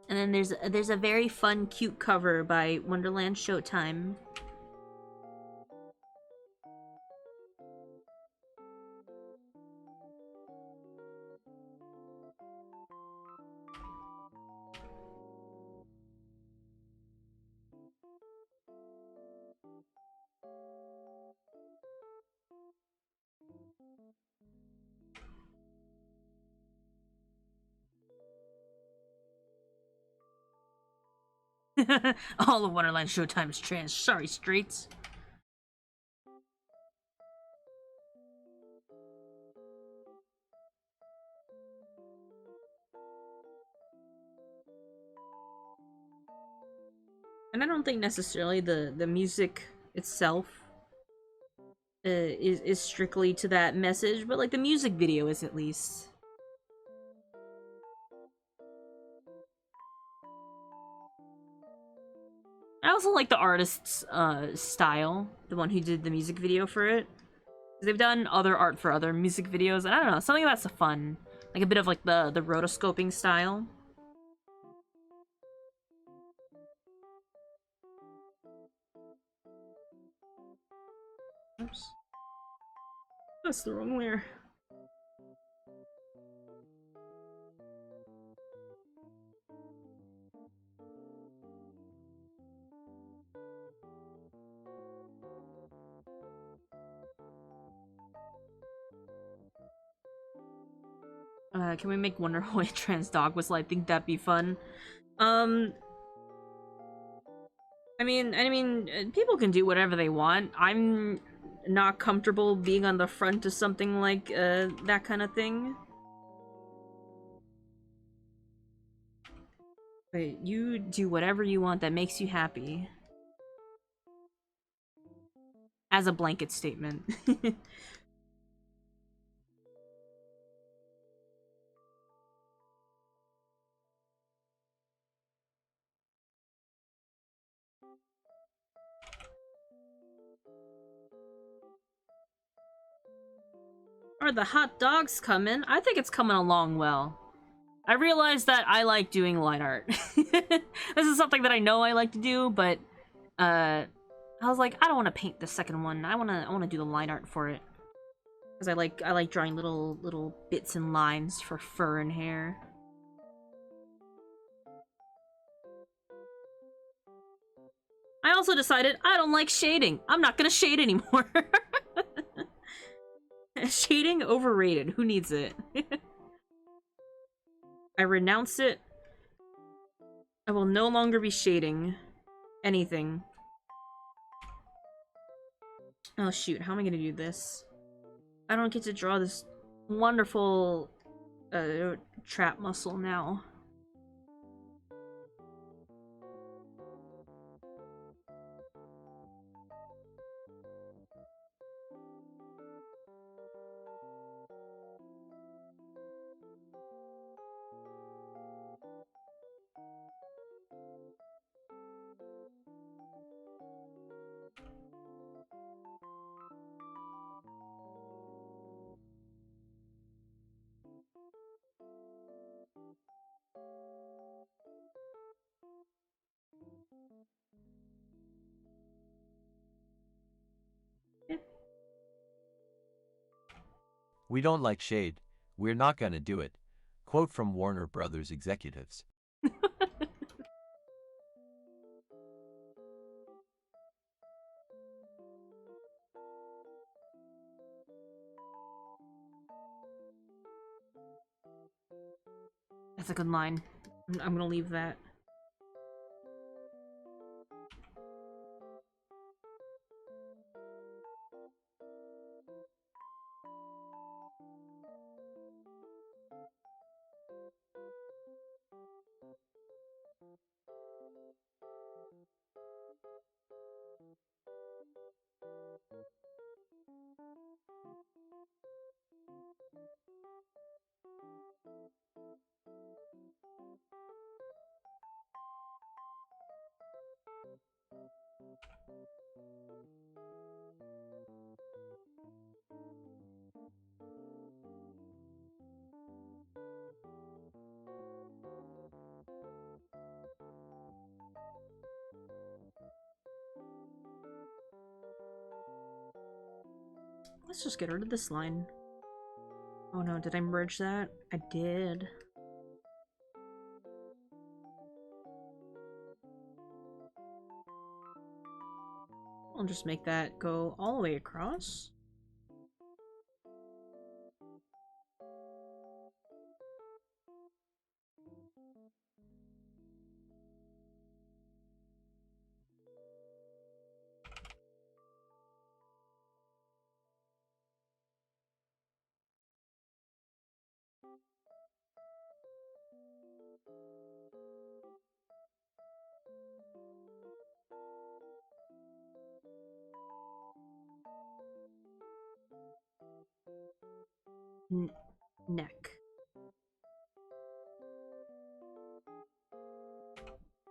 And then there's a very fun, cute cover by Wonderland Showtime. All of Wonderland Showtime is trans. Sorry, streets. And I don't think necessarily the music itself is strictly to that message, but like the music video is at least. I also like the artist's style, the one who did the music video for it. They've done other art for other music videos, and I don't know, something that's fun. Like a bit of like the rotoscoping style. Oops. That's the wrong layer. Can we make Wonder Boy a trans dog whistle? I think that'd be fun. People can do whatever they want. I'm not comfortable being on the front of something like that kind of thing. But you do whatever you want that makes you happy. As a blanket statement. Are the hot dogs coming? I think it's coming along well. I realized that I like doing line art. This is something that I know I like to do, but I was like, I don't want to paint the second one. I wanna do the line art for it. Because I like drawing little bits and lines for fur and hair. I also decided I don't like shading. I'm not gonna shade anymore. Shading overrated. Who needs it? I renounce it. I will no longer be shading anything. Oh shoot, how am I gonna do this? I don't get to draw this wonderful trap muscle now. We don't like shade. We're not gonna do it. Quote from Warner Brothers executives. That's a good line. I'm gonna leave that. Let's just get rid of this line. Oh no, did I merge that? I did. I'll just make that go all the way across. Neck.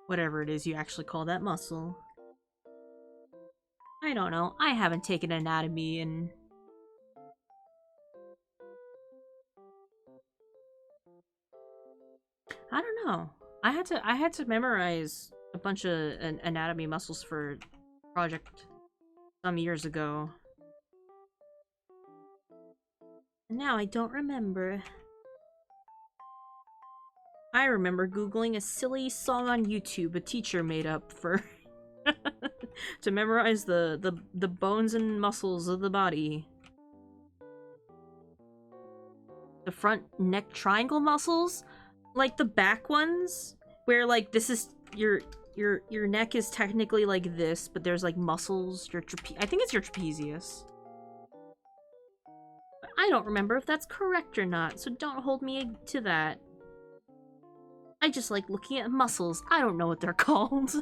Whatever it is you actually call that muscle. I don't know. I haven't taken anatomy in... I don't know. I had to memorize a bunch of anatomy muscles for project some years ago. Now I don't remember. I remember Googling a silly song on YouTube a teacher made up for to memorize the bones and muscles of the body. The front neck triangle muscles? Like the back ones? Where like this is your neck is technically like this, but there's like muscles, I think it's your trapezius. But I don't remember if that's correct or not, so don't hold me to that. I just like looking at muscles. I don't know what they're called.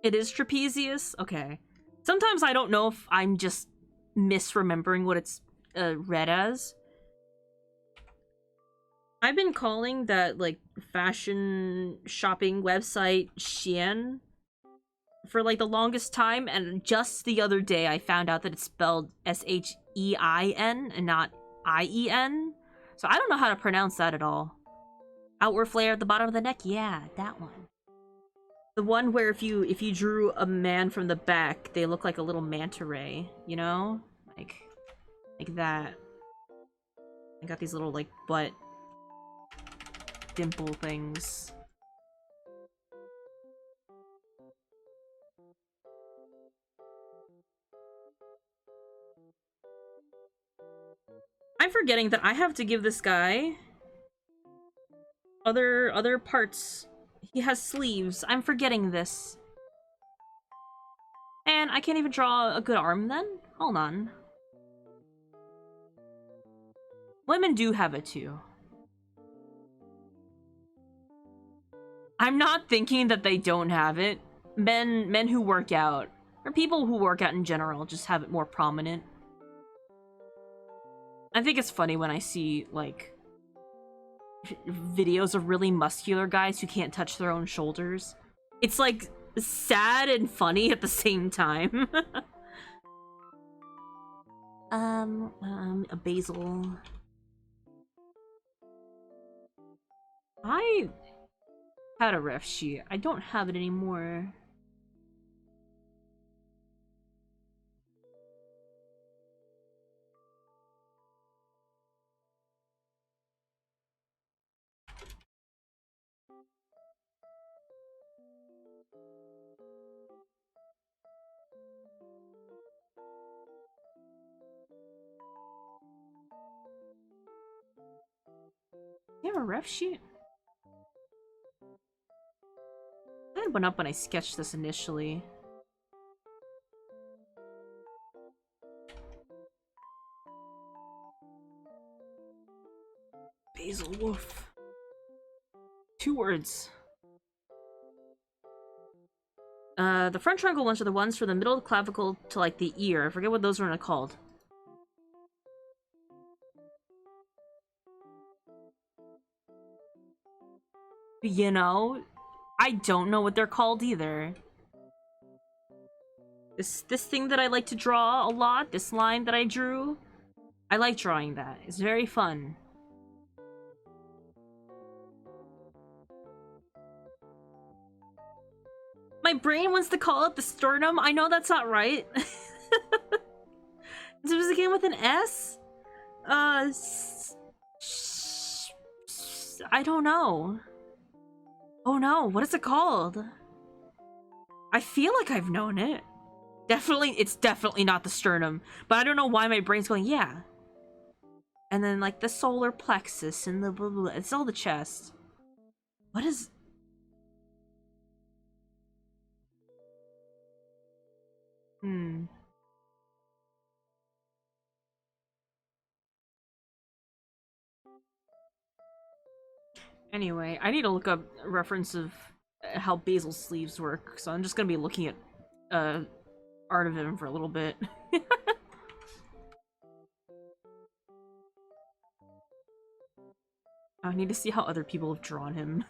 It is trapezius? Okay. Sometimes I don't know if I'm just misremembering what it's read as. I've been calling that, like, fashion shopping website Shein for, like, the longest time, and just the other day I found out that it's spelled S-H-E-I-N and not I-E-N. So I don't know how to pronounce that at all. Outward flare at the bottom of the neck? Yeah, that one. The one where if you drew a man from the back, they look like a little manta ray, you know? Like that. I got these little, like, butt dimple things. I'm forgetting that I have to give this guy other parts. He has sleeves. I'm forgetting this. And I can't even draw a good arm then? Hold on. Women do have it too. I'm not thinking that they don't have it. Men who work out, or people who work out in general, just have it more prominent. I think it's funny when I see, like, videos of really muscular guys who can't touch their own shoulders. It's, like, sad and funny at the same time. A basil. I had a ref sheet. I don't have it anymore. You have a ref sheet? I had one up when I sketched this initially. Basil wolf. 2 words. The front triangle ones are the ones from the middle of the clavicle to, like, the ear. I forget what those were called. You know? I don't know what they're called either. This thing that I like to draw a lot, this line that I drew, I like drawing that. It's very fun. My brain wants to call it the sternum. I know that's not right. Does it begin with an S? I don't know. Oh no, what is it called? I feel like I've known it. It's definitely not the sternum. But I don't know why my brain's going, yeah. And then, like, the solar plexus and the blah, blah, blah. It's all the chest. What is... Hmm. Anyway, I need to look up a reference of how Basil's sleeves work, so I'm just gonna be looking at art of him for a little bit. I need to see how other people have drawn him.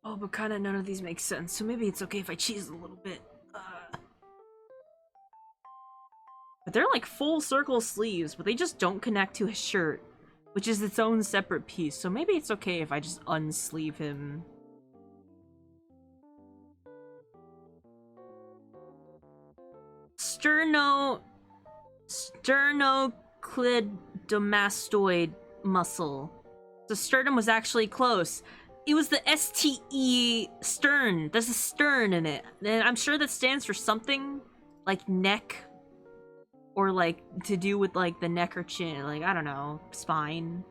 Oh, but kinda none of these make sense, so maybe it's okay if I cheese a little bit. But they're like full circle sleeves, but they just don't connect to his shirt, which is its own separate piece, so maybe it's okay if I just unsleeve him. Sternocleidomastoid muscle. The sternum was actually close. It was the STE stern. There's a stern in it. And I'm sure that stands for something like neck, or like to do with like the neck or chin, like I don't know, spine.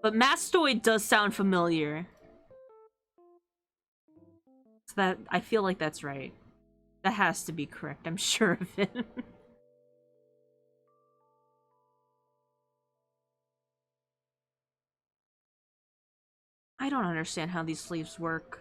But mastoid does sound familiar. So that I feel like that's right. That has to be correct, I'm sure of it. I don't understand how these sleeves work.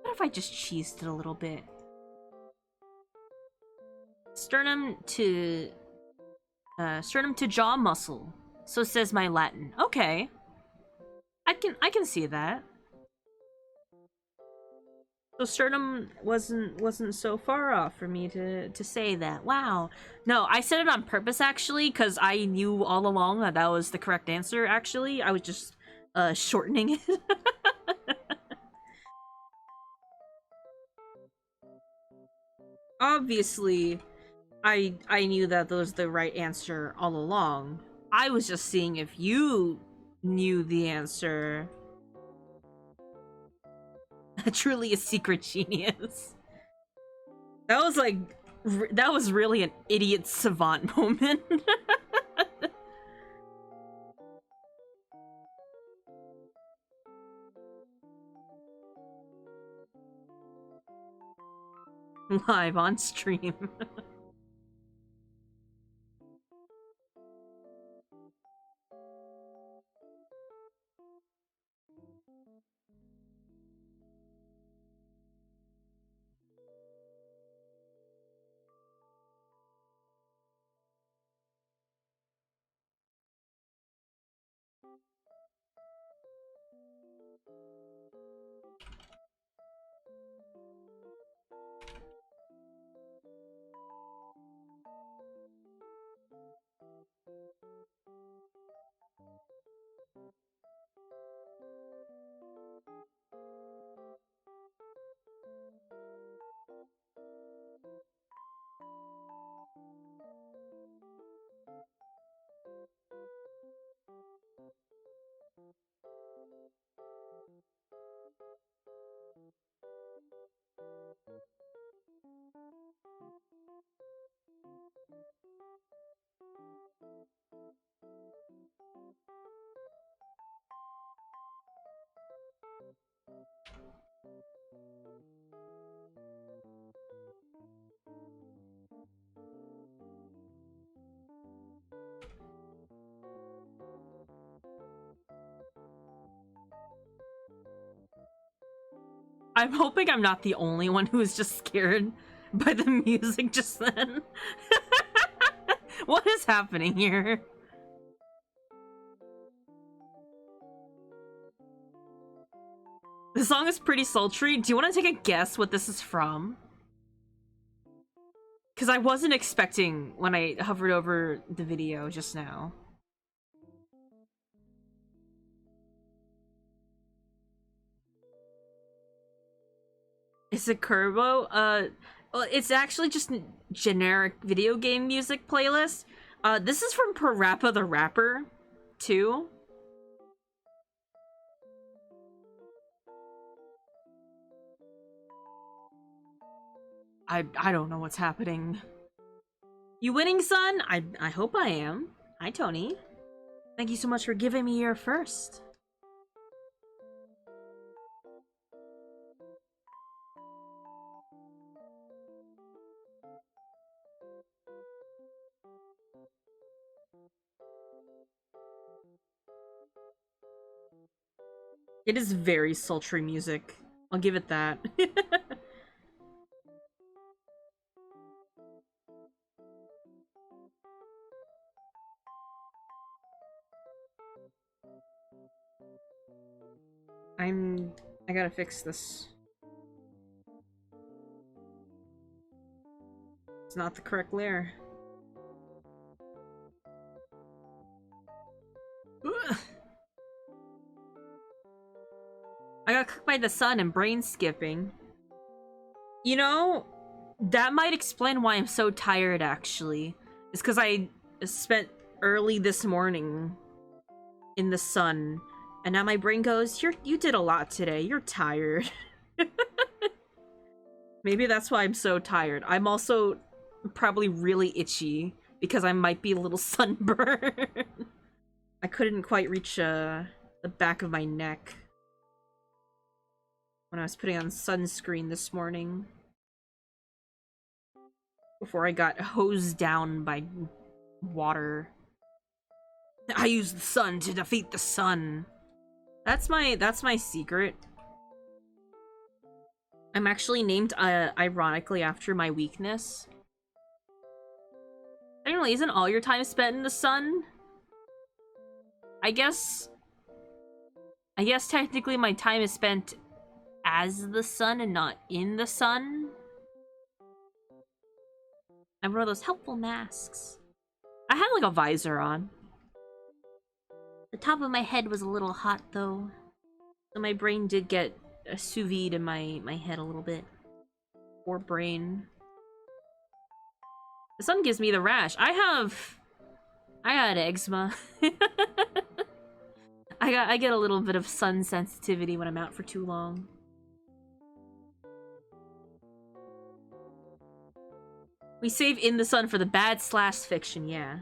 What if I just cheesed it a little bit? Sternum to jaw muscle. So says my Latin. Okay. I can see that. So sternum wasn't so far off for me to say that. Wow. No, I said it on purpose actually, because I knew all along that that was the correct answer. Actually, I was just shortening it. Obviously, I knew that was the right answer all along. I was just seeing if you knew the answer. Truly a secret genius. That was like, that was really an idiot savant moment. Live on stream. I'm hoping I'm not the only one who was just scared by the music just then. What is happening here? The song is pretty sultry. Do you want to take a guess what this is from? Because I wasn't expecting when I hovered over the video just now. Is it Kurbo? Well, it's actually just a generic video game music playlist. This is from Parappa the Rapper, too. I don't know what's happening. You winning, son? I hope I am. Hi, Tony. Thank you so much for giving me your first. It is very sultry music. I'll give it that. I gotta fix this. It's not the correct layer. Ugh. I got cooked by the sun and brain skipping. You know, that might explain why I'm so tired, actually. It's because I spent early this morning in the sun, and now my brain goes, you did a lot today. You're tired. Maybe that's why I'm so tired. I'm also probably really itchy because I might be a little sunburned. I couldn't quite reach the back of my neck when I was putting on sunscreen this morning. Before I got hosed down by water. I use the sun to defeat the sun. That's my secret. I'm actually named ironically after my weakness. Anyway, isn't all your time spent in the sun? I guess technically my time is spent as the sun and not in the sun. I wore those helpful masks. I had like a visor on. The top of my head was a little hot though. So my brain did get sous vide in my head a little bit. Poor brain. The sun gives me the rash. I got eczema. I get a little bit of sun sensitivity when I'm out for too long. We save in the sun for the bad / fiction, yeah.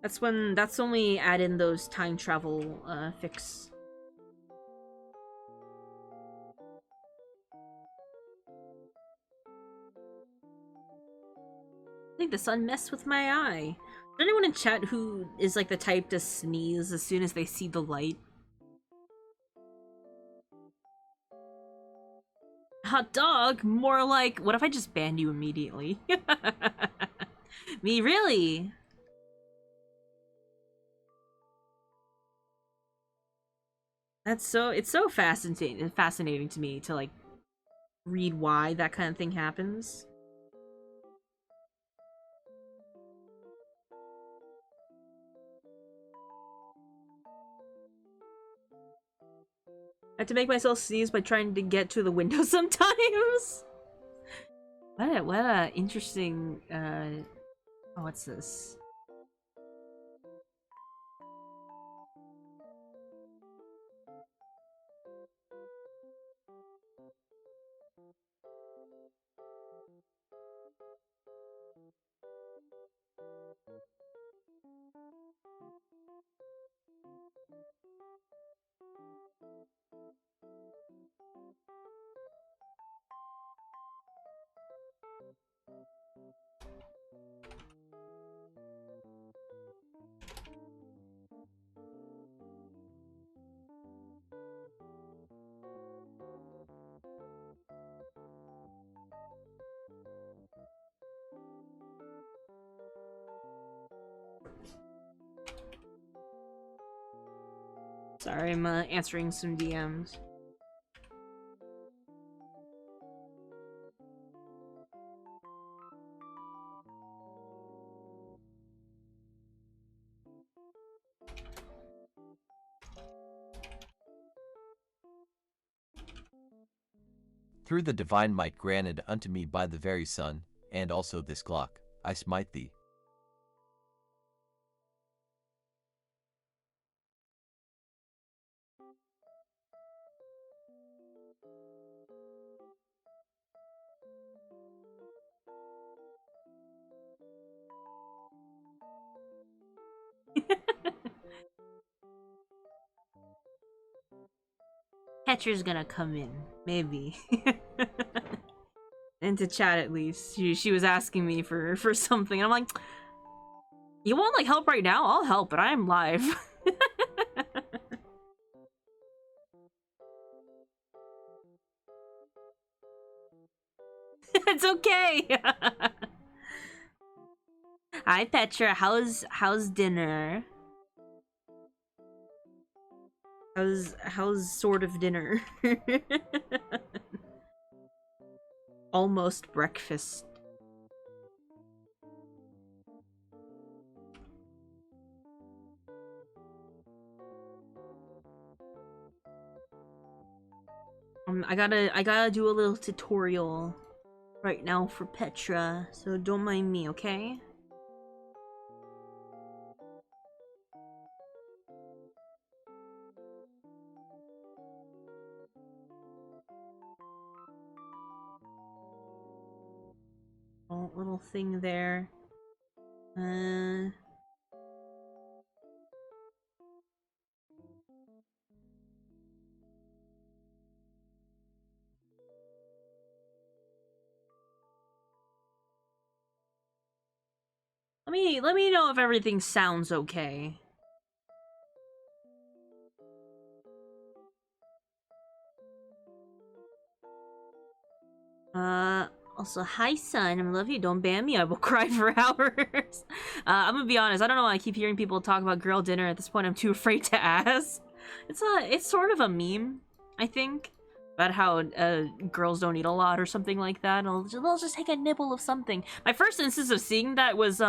That's when we add in those time travel fics. I think the sun messed with my eye. Is there anyone in chat who is like the type to sneeze as soon as they see the light? Hot dog? More like, what if I just ban you immediately? Me, really? It's so fascinating to me to like read why that kind of thing happens. I have to make myself sneeze by trying to get to the window sometimes. What a interesting oh, what's this? Sorry, I'm answering some DMs. Through the divine might granted unto me by the very Son, and also this Glock, I smite thee. Petra's gonna come in, maybe. Into chat at least. She was asking me for something, and I'm like, you want like help right now? I'll help, but I am live. It's okay. Hi Petra, how's dinner? How's sort of dinner? Almost breakfast. I gotta do a little tutorial right now for Petra, so don't mind me, okay? Oh, little thing there. Let me know if everything sounds okay. Also, hi, son. I love you. Don't ban me. I will cry for hours. I'm gonna be honest. I don't know why I keep hearing people talk about girl dinner. At this point, I'm too afraid to ask. It's sort of a meme, I think, about how girls don't eat a lot or something like that. They'll just take a nibble of something. My first instance of seeing that was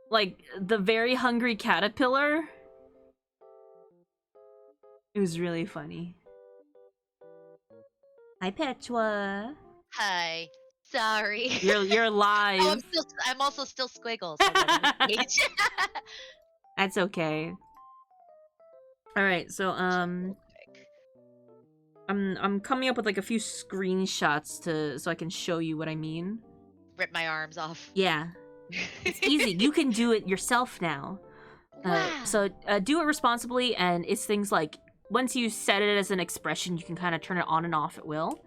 like the very hungry caterpillar. It was really funny. Hi, Petua. Hi. Sorry. You're live. Oh, I'm also still squiggles. Hold on, let me change. That's okay. All right, so I'm coming up with like a few screenshots so I can show you what I mean. Rip my arms off. Yeah, it's easy. You can do it yourself now. Wow. So do it responsibly, and it's things like once you set it as an expression, you can kind of turn it on and off at will.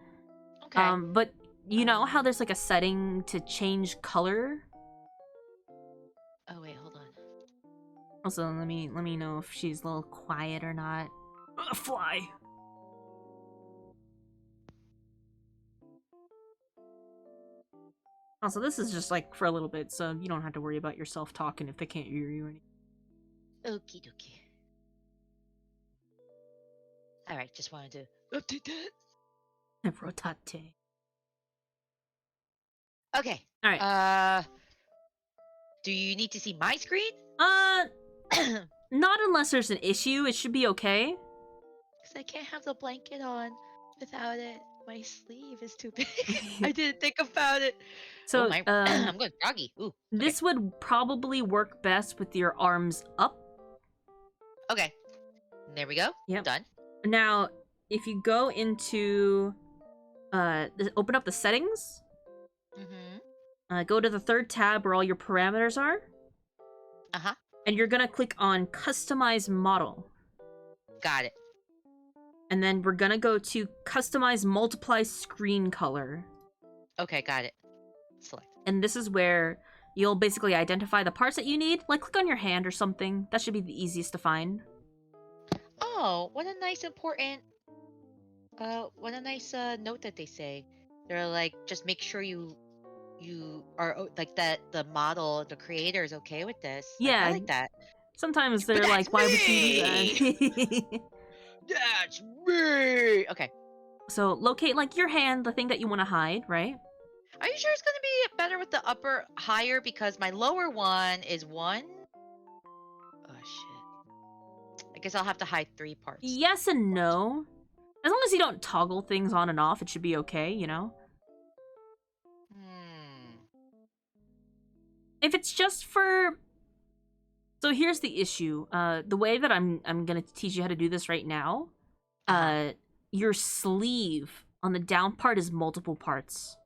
Okay. But you know how there's like a setting to change color? Oh wait, hold on. Also, let me know if she's a little quiet or not. A fly. Also, this is just like for a little bit, so you don't have to worry about yourself talking if they can't hear you or anything. Okie dokie. Alright, just wanted to update that. Rotate. Okay. Alright. Do you need to see my screen? Not unless there's an issue. It should be okay. Because I can't have the blanket on without it. My sleeve is too big. I didn't think about it. So, I'm going doggy. Ooh. Okay. This would probably work best with your arms up. Okay. There we go. Yep. Done. Now, if you go into open up the settings. Mm-hmm. Go to the third tab where all your parameters are. Uh-huh. And you're gonna click on Customize Model. Got it. And then we're gonna go to Customize Multiply Screen Color. Okay, got it. Select. And this is where you'll basically identify the parts that you need. Like, click on your hand or something. That should be the easiest to find. Oh, what a nice important... what a nice note that they say. They're like, just make sure you are like that the model, the creator is okay with this. Yeah, I like that. Sometimes But they're that's like, why would you do that? That's me. Okay. So locate like your hand, the thing that you want to hide, right? Are you sure it's gonna be better with the upper higher because my lower one is 1? Oh shit. I guess I'll have to hide 3 parts. Yes and no. As long as you don't toggle things on and off, it should be okay, you know? Hmm. If it's just for... So here's the issue. The way that I'm gonna teach you how to do this right now, your sleeve on the down part is multiple parts.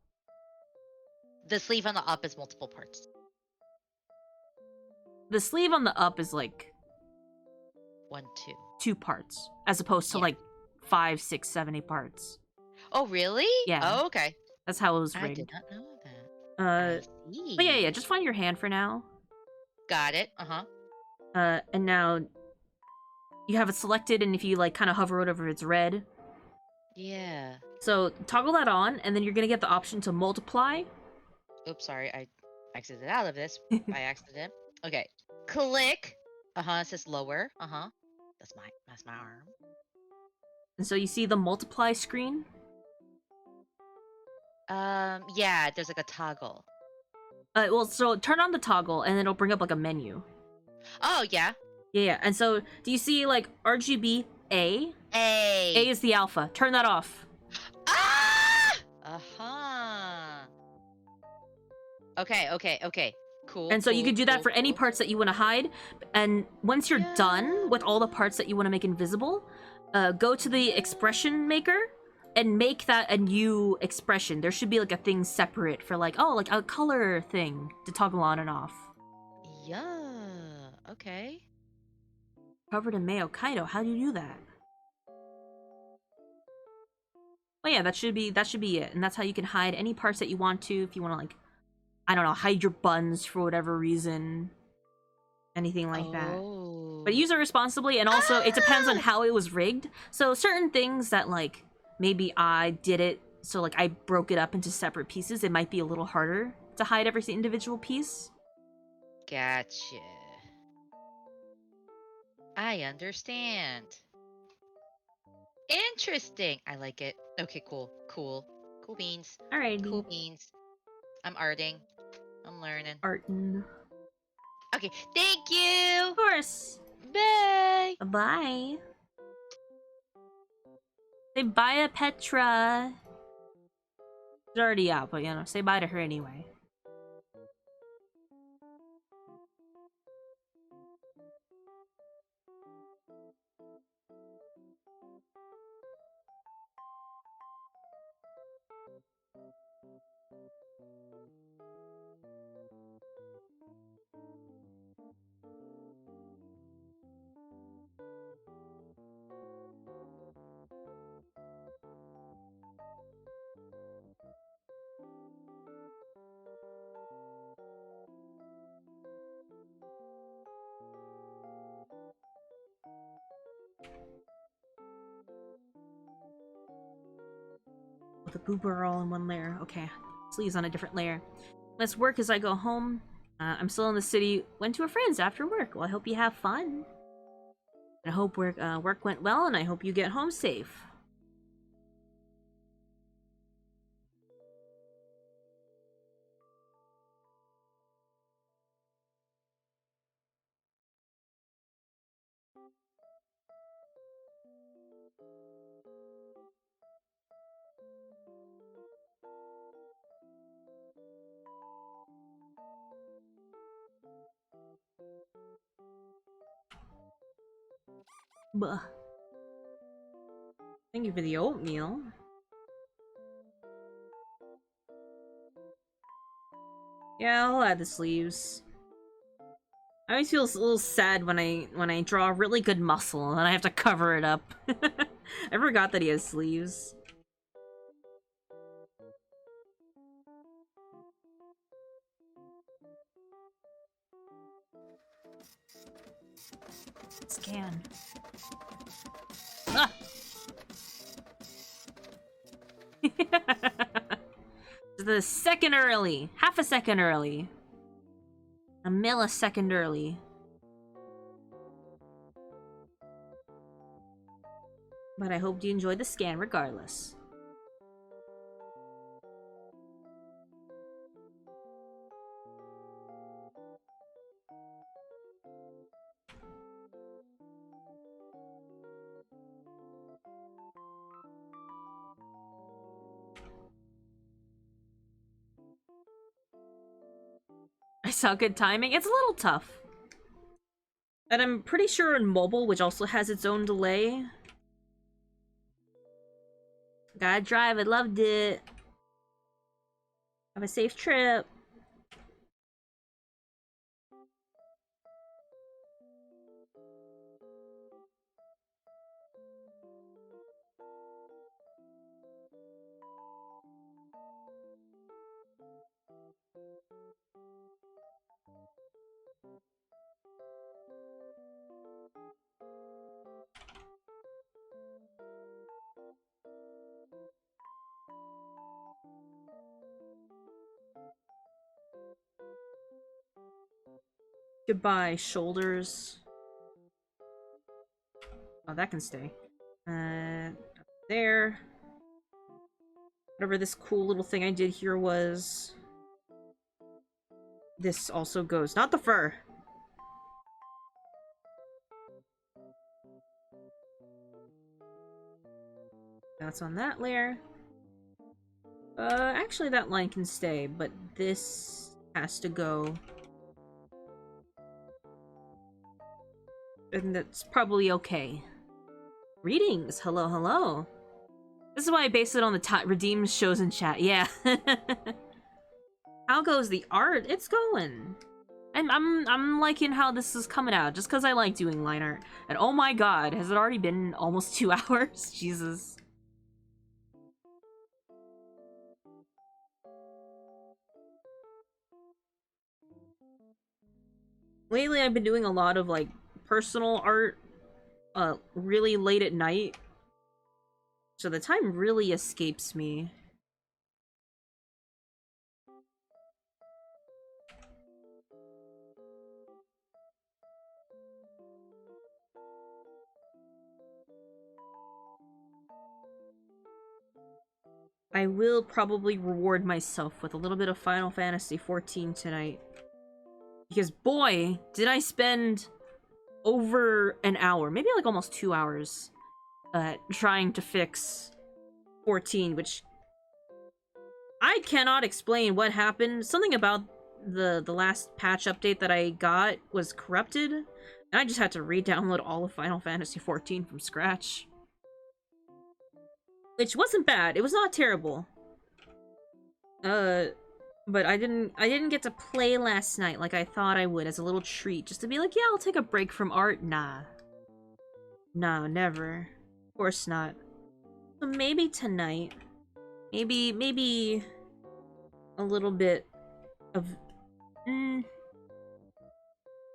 The sleeve on the up is multiple parts. The sleeve on the up is like 1, 2. 2 parts, as opposed to Yeah. like 5, 6, 7, 8 parts. Oh, really? Yeah. Oh, okay. That's how it was I rigged. did not know that. I see. But yeah, just find your hand for now. Got it. Uh-huh. And now you have it selected, and if you like kind of hover it over, it's red. Yeah. So toggle that on, and then you're gonna get the option to multiply. Oops, sorry. I exited out of this by accident. Okay. Click. Uh-huh. It says lower. Uh-huh. That's my arm. And so you see the multiply screen. Yeah, there's like a toggle. Well, so turn on the toggle, and it'll bring up like a menu. Oh, yeah. Yeah. And so do you see like RGB A? A. A is the alpha. Turn that off. Ah! Uh-huh. Okay. Cool. And so you cool, can do that cool, for any cool. parts that you want to hide. And once you're done with all the parts that you want to make invisible, go to the expression maker and make that a new expression. There should be like a thing separate for like, oh, like a color thing to toggle on and off. Yeah. Okay. Covered in mayo. Kaido, how do you do that? Oh yeah, that should be it. And that's how you can hide any parts that you want to. If you want to like, I don't know, hide your buns for whatever reason. Anything like that. But use it responsibly, and also it depends on how it was rigged. So certain things that like, maybe I did it, so like I broke it up into separate pieces, it might be a little harder to hide every individual piece. Gotcha. I understand. Interesting. I like it. Okay, cool. Cool beans. Alrighty. Cool beans. I'm arting. I'm learning. Artin. Okay, thank you. Of course. Bye. Bye. Say bye to Petra. She's already out, but you know, say bye to her anyway. The boober are all in one layer. Okay, sleeves on a different layer. Let's work as I go home. I'm still in the city. Went to a friend's after work. Well, I hope you have fun. I hope work went well, and I hope you get home safe. Buh. Thank you for the oatmeal. Yeah, I'll add the sleeves. I always feel a little sad when I draw a really good muscle and I have to cover it up. I forgot that he has sleeves. Scan. Ah! Just a second early. Half a second early. A millisecond early. But I hope you enjoyed the scan regardless. I saw good timing. It's a little tough. And I'm pretty sure in mobile, which also has its own delay. Gotta drive, I loved it. Have a safe trip. Goodbye, shoulders. Oh, that can stay. There. Whatever this cool little thing I did here was. This also goes. Not the fur. That's on that layer. Actually that line can stay, but this has to go. And that's probably okay. Greetings, hello, hello. This is why I based it on the redeemed shows in chat. Yeah. How goes the art? It's going. And I'm liking how this is coming out, just because I like doing line art. And oh my god, has it already been almost 2 hours? Jesus. Lately I've been doing a lot of like personal art really late at night. So the time really escapes me. I will probably reward myself with a little bit of Final Fantasy XIV tonight. Because boy, did I spend over an hour, maybe like almost 2 hours, trying to fix 14, which I cannot explain what happened. Something about the last patch update that I got was corrupted, and I just had to re-download all of Final Fantasy XIV from scratch. Which wasn't bad. It was not terrible. But I didn't get to play last night like I thought I would as a little treat, just to be like, yeah, I'll take a break from art. Nah. No, never. Of course not. So maybe tonight. Maybe a little bit of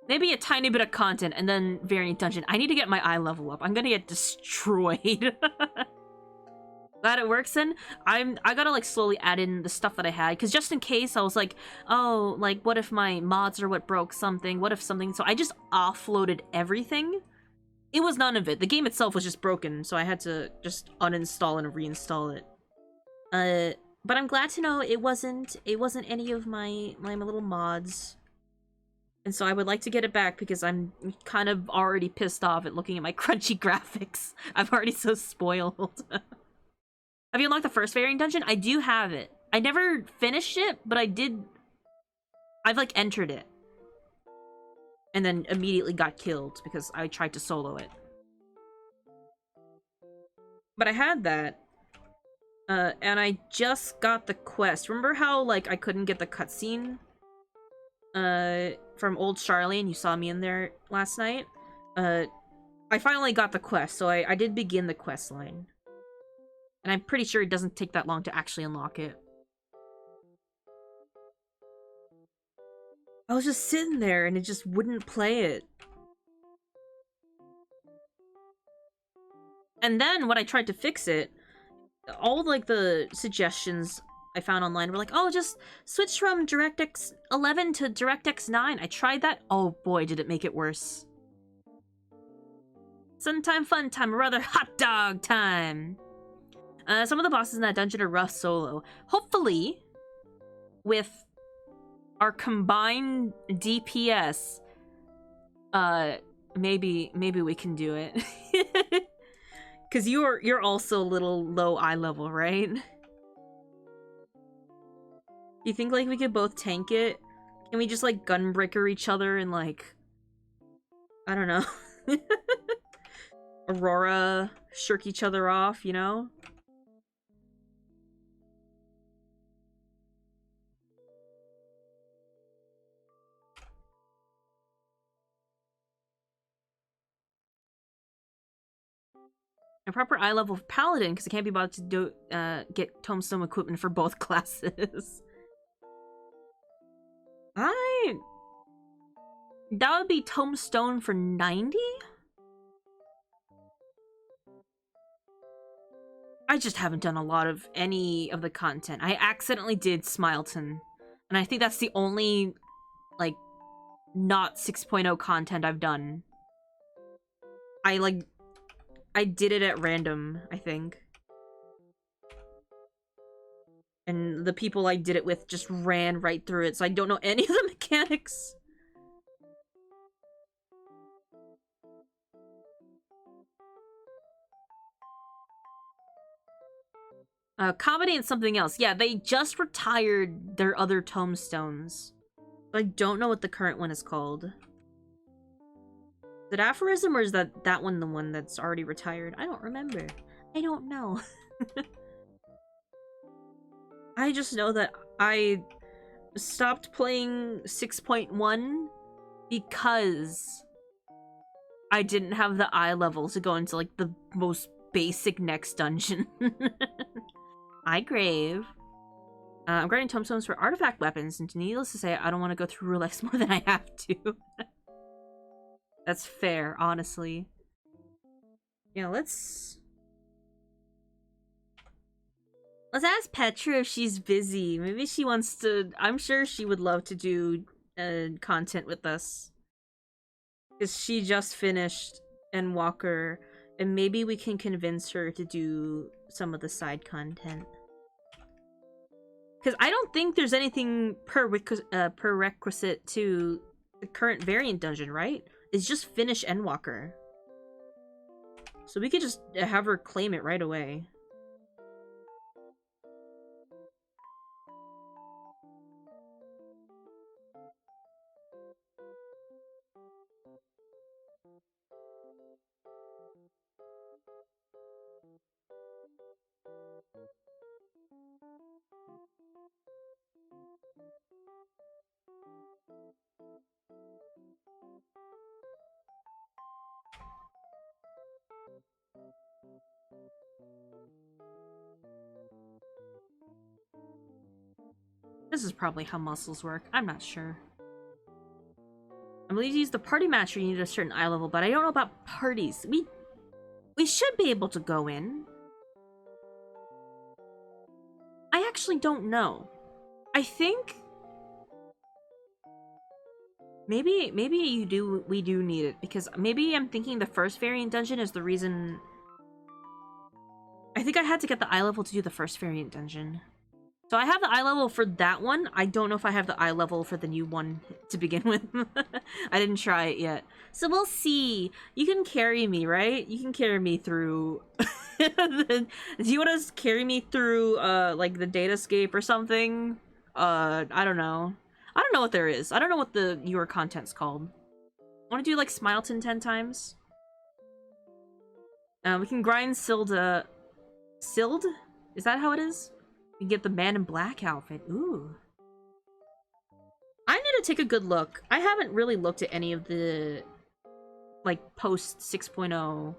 maybe a tiny bit of content and then variant dungeon. I need to get my eye level up. I'm gonna get destroyed. Glad it works then. I gotta like slowly add in the stuff that I had, because just in case I was like, oh, like what if my mods are what broke something, what if something, so I just offloaded everything. It was none of it. The game itself was just broken, so I had to just uninstall and reinstall it. But I'm glad to know it wasn't any of my little mods. And so I would like to get it back because I'm kind of already pissed off at looking at my crunchy graphics. I'm already so spoiled. Have you unlocked the first variant dungeon? I do have it. I never finished it, but I've like entered it. And then immediately got killed because I tried to solo it. But I had that. And I just got the quest. Remember how like I couldn't get the cutscene? From old Charlene, you saw me in there last night. I finally got the quest, so I did begin the quest line. And I'm pretty sure it doesn't take that long to actually unlock it. I was just sitting there and it just wouldn't play it. And then when I tried to fix it, all like the suggestions I found online were like, oh, just switch from DirectX 11 to DirectX 9. I tried that. Oh boy, did it make it worse. Sun time, fun time, or rather hot dog time. Some of the bosses in that dungeon are rough solo. Hopefully, with our combined DPS, maybe we can do it. Cause you're also a little low eye level, right? You think like we could both tank it? Can we just like gunbreaker each other and like, I don't know, Aurora shirk each other off, you know? A proper eye level paladin, because I can't be bothered to do get tombstone equipment for both classes. That would be tombstone for 90? I just haven't done a lot of any of the content. I accidentally did Smileton, and I think that's the only, like, not 6.0 content I've done. I did it at random, I think. And the people I did it with just ran right through it, so I don't know any of the mechanics. Comedy and something else. Yeah, they just retired their other tombstones. I don't know what the current one is called. Is it Aphorism, or is that one the one that's already retired? I don't remember. I don't know. I just know that I stopped playing 6.1 because I didn't have the eye level to go into like the most basic next dungeon. Eye grave. I'm grading tombstones for artifact weapons, and needless to say, I don't want to go through roulette more than I have to. That's fair, honestly. Yeah, let's ask Petra if she's busy. Maybe she wants to. I'm sure she would love to do content with us, because she just finished Endwalker, and maybe we can convince her to do some of the side content. Because I don't think there's anything prerequisite to the current variant dungeon, right? It's just finish Endwalker. So we could just have her claim it right away. This is probably how muscles work. I'm not sure. I believe to use the party matcher you need a certain eye level, but I don't know about parties. We should be able to go in. I actually don't know. I think maybe we do need it, because maybe I'm thinking the first variant dungeon is the reason. I think I had to get the eye level to do the first variant dungeon. So I have the eye level for that one. I don't know if I have the eye level for the new one to begin with. I didn't try it yet. So we'll see. You can carry me, right? You can carry me through... Do you want to carry me through, like, the datascape or something? I don't know. I don't know what there is. I don't know what the your content's called. Want to do, like, Smileton 10 times? We can grind Silda... Sild? Is that how it is? You get the Man in Black outfit. Ooh. I need to take a good look. I haven't really looked at any of the, like, post 6.0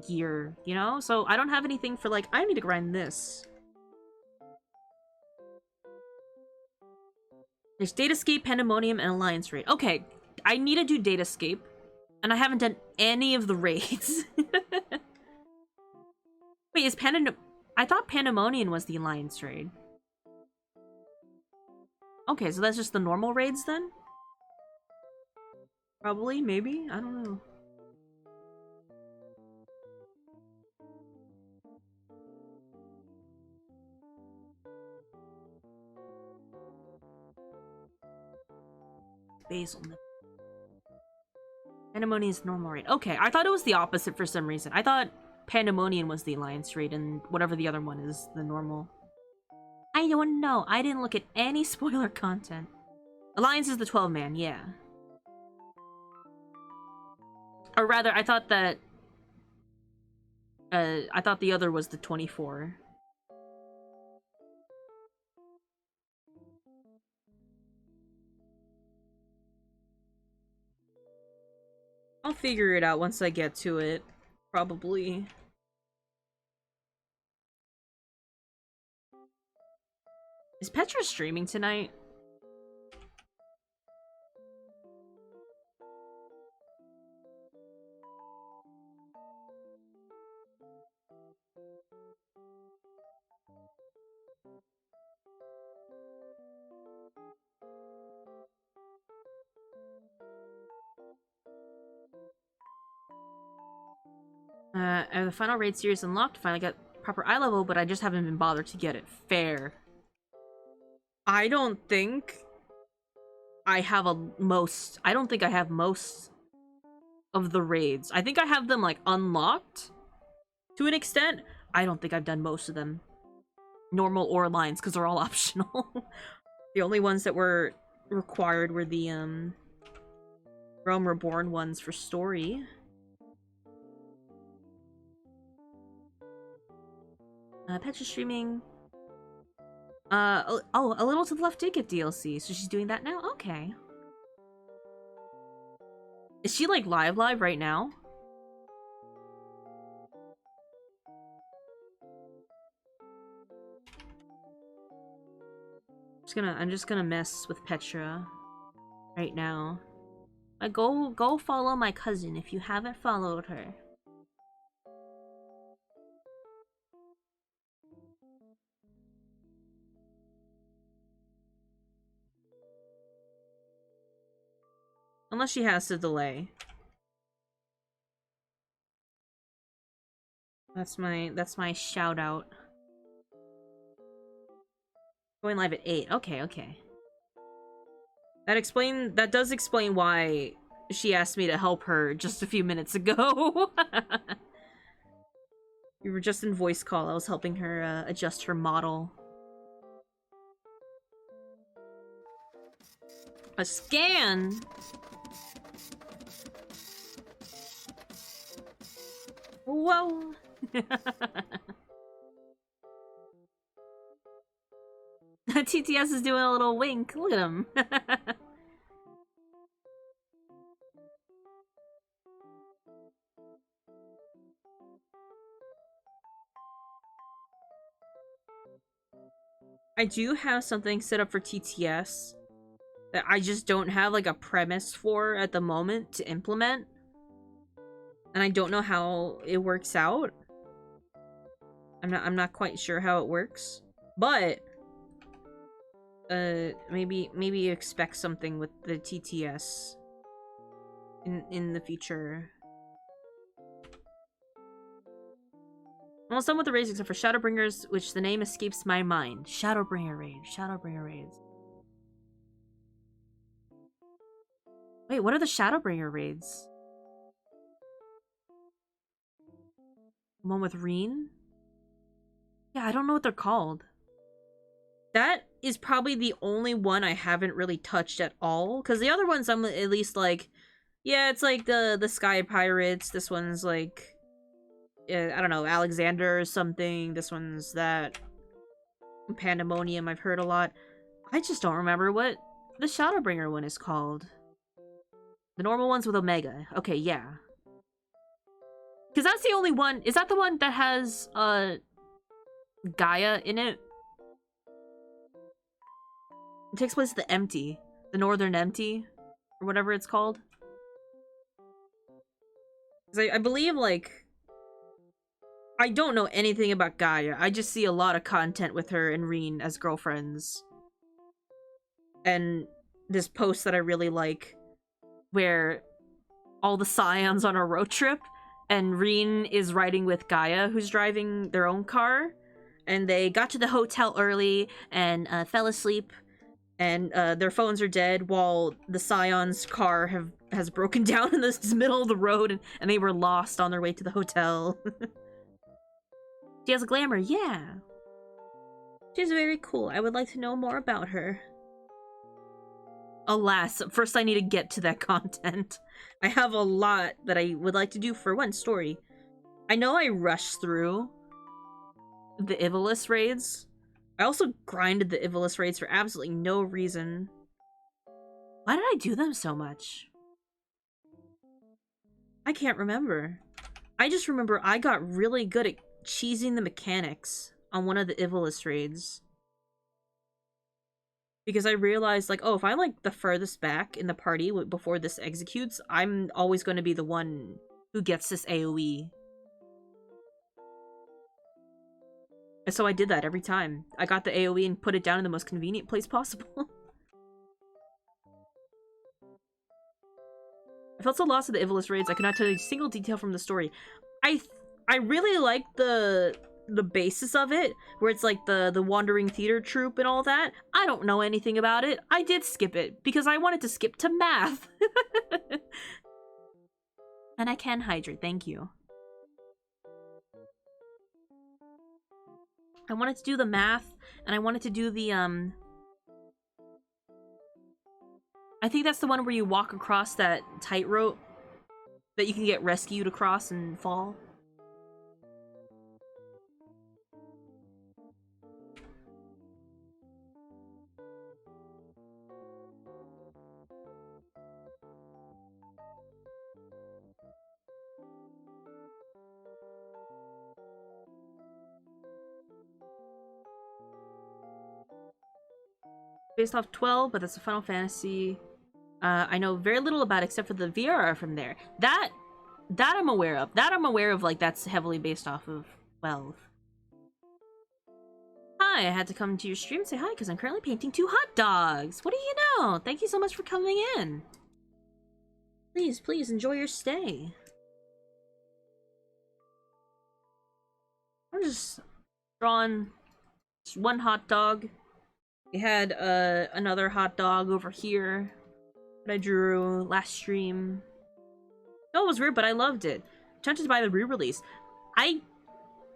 gear, you know? So I don't have anything for, like, I need to grind this. There's Datascape, Pandemonium, and Alliance Raid. Okay, I need to do Datascape, and I haven't done any of the raids. Wait, is I thought Pandemonium was the Alliance raid. Okay, so that's just the normal raids then? Probably, maybe? I don't know. Basil. Pandemonium is normal raid. Okay, I thought it was the opposite for some reason. I thought Pandemonium was the alliance raid and whatever the other one is the normal. I don't know. I didn't look at any spoiler content. Alliance is the 12-man, yeah. Or rather, I thought that... I thought the other was the 24. I'll figure it out once I get to it. Probably. Is Petra streaming tonight? The final raid series unlocked. Finally got proper eye level, but I just haven't been bothered to get it. Fair. I don't think I have most. I don't think I have most of the raids. I think I have them like unlocked to an extent. I don't think I've done most of them, normal or alliance, because they're all optional. The only ones that were required were the Realm Reborn ones for story. Petra streaming. Oh, A Little to the Left did get DLC, so she's doing that now? Okay. Is she, like, live right now? I'm just gonna mess with Petra right now. Go follow my cousin if you haven't followed her. Unless she has to delay. That's my shout out. Going live at 8. Okay. That does explain why she asked me to help her just a few minutes ago. We were just in voice call. I was helping her adjust her model. A scan? Whoa! TTS is doing a little wink. Look at him. I do have something set up for TTS that I just don't have like a premise for at the moment to implement. And I don't know how it works out. I'm not quite sure how it works. But maybe you expect something with the TTS in the future. Almost done with the raids except for Shadowbringers, which the name escapes my mind. Shadowbringer raids. Wait, what are the Shadowbringer raids? One with Reen? Yeah, I don't know what they're called. That is probably the only one I haven't really touched at all. Because the other ones I'm at least like... Yeah, it's like the Sky Pirates. This one's like... I don't know, Alexander or something. This one's that. Pandemonium, I've heard a lot. I just don't remember what the Shadowbringer one is called. The normal ones with Omega. Okay, yeah. Because that's the only one. Is that the one that has, Gaia in it? It takes place at the Empty. The Northern Empty. Or whatever it's called. Because I believe, like... I don't know anything about Gaia. I just see a lot of content with her and Reen as girlfriends. And this post that I really like, where all the Scions on a road trip, and Reen is riding with Gaia, who's driving their own car, and they got to the hotel early and fell asleep and their phones are dead while the Scion's car has broken down in the middle of the road, and they were lost on their way to the hotel. She has a glamour, yeah. She's very cool. I would like to know more about her. Alas, first I need to get to that content. I have a lot that I would like to do for one story. I know I rushed through the Ivalice raids. I also grinded the Ivalice raids for absolutely no reason. Why did I do them so much? I can't remember. I just remember I got really good at cheesing the mechanics on one of the Ivalice raids. Because I realized, like, oh, if I'm, like, the furthest back in the party before this executes, I'm always going to be the one who gets this AoE. And so I did that every time. I got the AoE and put it down in the most convenient place possible. I felt so lost at the Ivalice raids, I could not tell you a single detail from the story. I really like the basis of it, where it's like the wandering theater troupe and all that. I don't know anything about it. I did skip it because I wanted to skip to math. And I can hydrate, thank you. I wanted to do the math, and I wanted to do the I think that's the one where you walk across that tightrope that you can get rescued across and fall. Based off 12, but that's a Final Fantasy. I know very little about except for the VR from there. That I'm aware of. That I'm aware of, like, that's heavily based off of 12. Hi, I had to come to your stream and say hi because I'm currently painting 2 hot dogs. What do you know? Thank you so much for coming in. Please, please enjoy your stay. I'm just drawing just one hot dog. We had another hot dog over here that I drew last stream. No, it was weird, but I loved it. Tempted to buy the re-release. I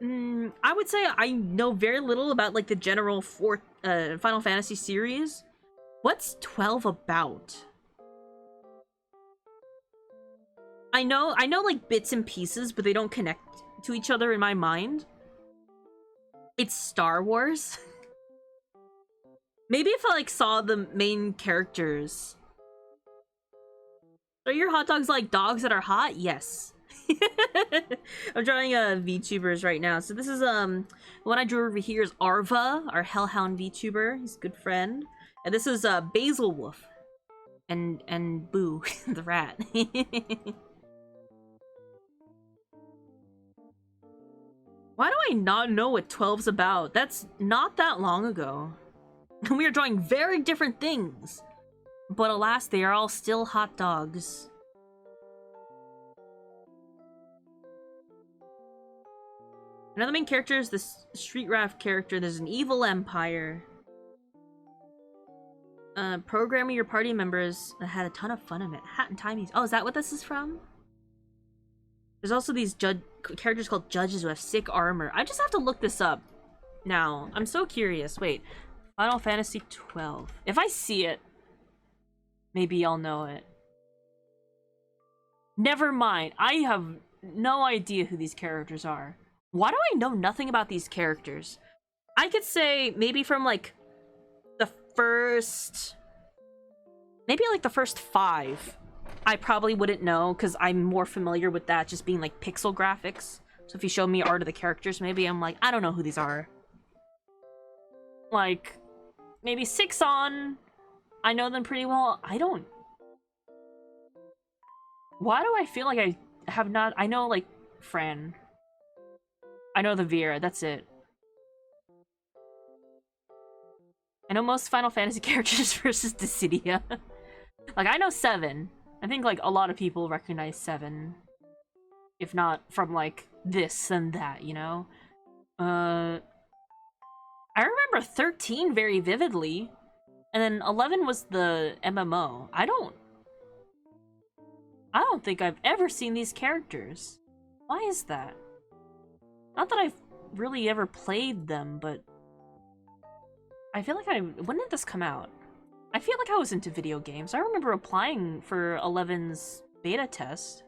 would say I know very little about, like, the general Final Fantasy series. What's 12 about? I know like bits and pieces, but they don't connect to each other in my mind. It's Star Wars. Maybe if I, like, saw the main characters. Are your hot dogs like dogs that are hot? Yes. I'm drawing VTubers right now. So this is the one I drew over here is Arva, our Hellhound VTuber. He's a good friend. And this is Basil Wolf. And Boo, the rat. Why do I not know what 12's about? That's not that long ago. We are drawing very different things. But alas, they are all still hot dogs. Another main character is this Street Raft character. There's an evil empire. Programming your party members had a ton of fun of it. Hat and Timies. Oh, is that what this is from? There's also these characters called judges who have sick armor. I just have to look this up now. I'm so curious. Wait. Final Fantasy 12. If I see it, maybe I'll know it. Never mind. I have no idea who these characters are. Why do I know nothing about these characters? I could say maybe from, like, the first... maybe, like, the first 5. I probably wouldn't know, because I'm more familiar with that just being, like, pixel graphics. So if you show me art of the characters, maybe I'm like, I don't know who these are. Like, maybe 6 on... I know them pretty well. I don't... Why do I feel like I have not... I know, like, Fran. I know the Vera, that's it. I know most Final Fantasy characters versus Dissidia. Like, I know 7. I think, like, a lot of people recognize 7. If not from, like, this and that, you know? I remember 13 very vividly. And then 11 was the MMO. I don't think I've ever seen these characters. Why is that? Not that I've really ever played them, but I feel like when did this come out? I feel like I was into video games. I remember applying for 11's beta test.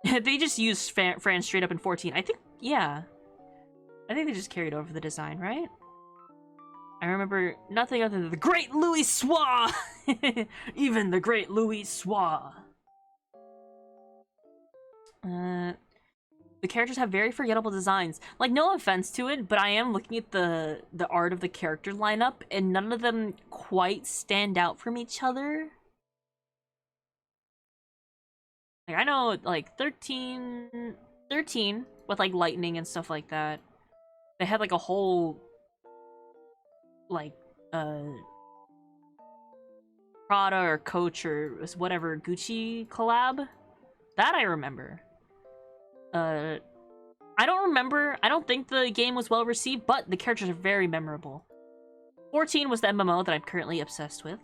They just used Fran straight up in 14. I think, yeah. I think they just carried over the design, right? I remember nothing other than the great Louis Soir! Even the great Louis Soir. The characters have very forgettable designs. Like, no offense to it, but I am looking at the art of the character lineup, and none of them quite stand out from each other. Like, I know, like, 13 with, like, lightning and stuff like that. They had, like, a whole, like, Prada or Coach or whatever Gucci collab. That I remember. I don't think the game was well received, but the characters are very memorable. 14 was the MMO that I'm currently obsessed with.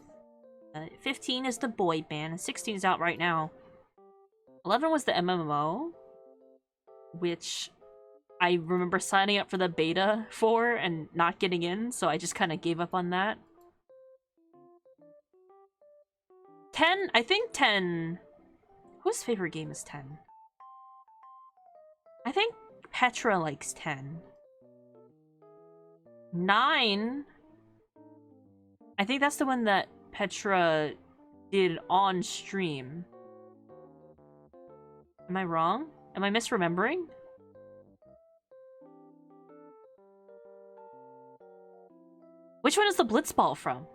15 is the boy band, and 16 is out right now. 11 was the MMO, which I remember signing up for the beta for and not getting in, so I just kind of gave up on that. 10, I think 10... Whose favorite game is 10? I think Petra likes 10. 9... I think that's the one that Petra did on stream. Am I wrong? Am I misremembering? Which one is the Blitzball from?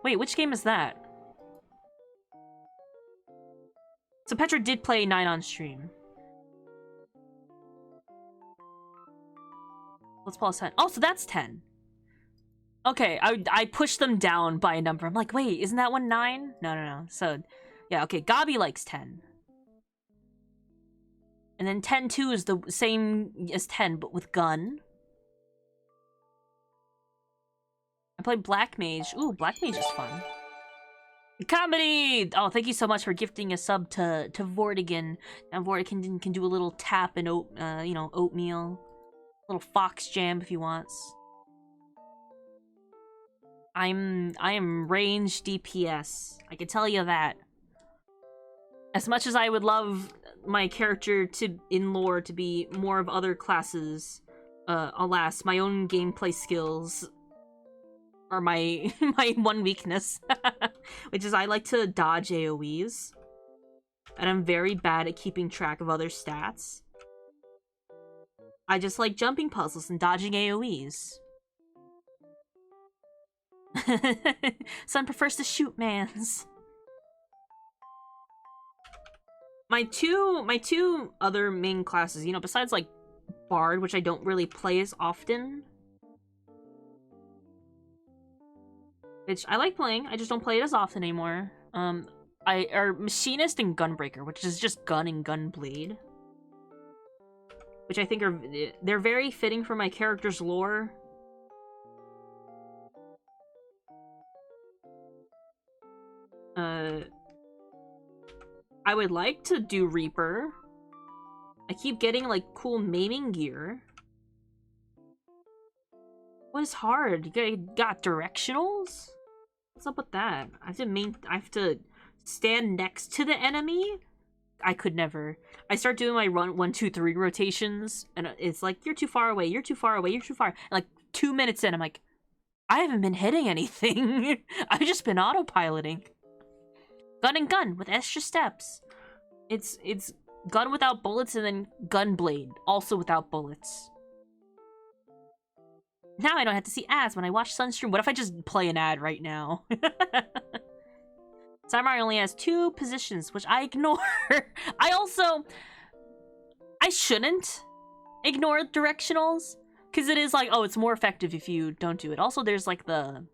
Wait, which game is that? So Petra did play 9 on stream. Blitzball is 10. Oh, so that's 10. Okay, I pushed them down by a number. I'm like, wait, isn't that one 9? No. So, yeah, okay, Gabi likes 10. And then 10-2 is the same as 10, but with gun. I played Black Mage. Ooh, Black Mage is fun. Comedy! Oh, thank you so much for gifting a sub to Vortigan. Now Vortigan can do a little tap and oatmeal. A little fox jam if he wants. I am range DPS. I can tell you that. As much as I would love my character in lore to be more of other classes, alas, my own gameplay skills are my one weakness, which is I like to dodge AoEs, and I'm very bad at keeping track of other stats. I just like jumping puzzles and dodging AoEs. Son prefers to shoot mans. My two other main classes, besides like Bard, which I don't really play as often, which I like playing, I just don't play it as often anymore. Are Machinist and Gunbreaker, which is just gun and gun blade, which I think they're very fitting for my character's lore. I would like to do Reaper. I keep getting, like, cool maiming gear. What is hard? You got directionals? What's up with that? I have to stand next to the enemy? I could never. I start doing my 1, 2, 3 rotations, and it's like, you're too far away, you're too far away, you're too far. And like, 2 minutes in, I'm like, I haven't been hitting anything. I've just been autopiloting. Gun and gun with extra steps. It's gun without bullets and then gun blade, also without bullets. Now I don't have to see ads when I watch Sunstream. What if I just play an ad right now? Samurai only has 2 positions, which I ignore. I shouldn't ignore directionals, because it is like, oh, it's more effective if you don't do it. Also, there's like the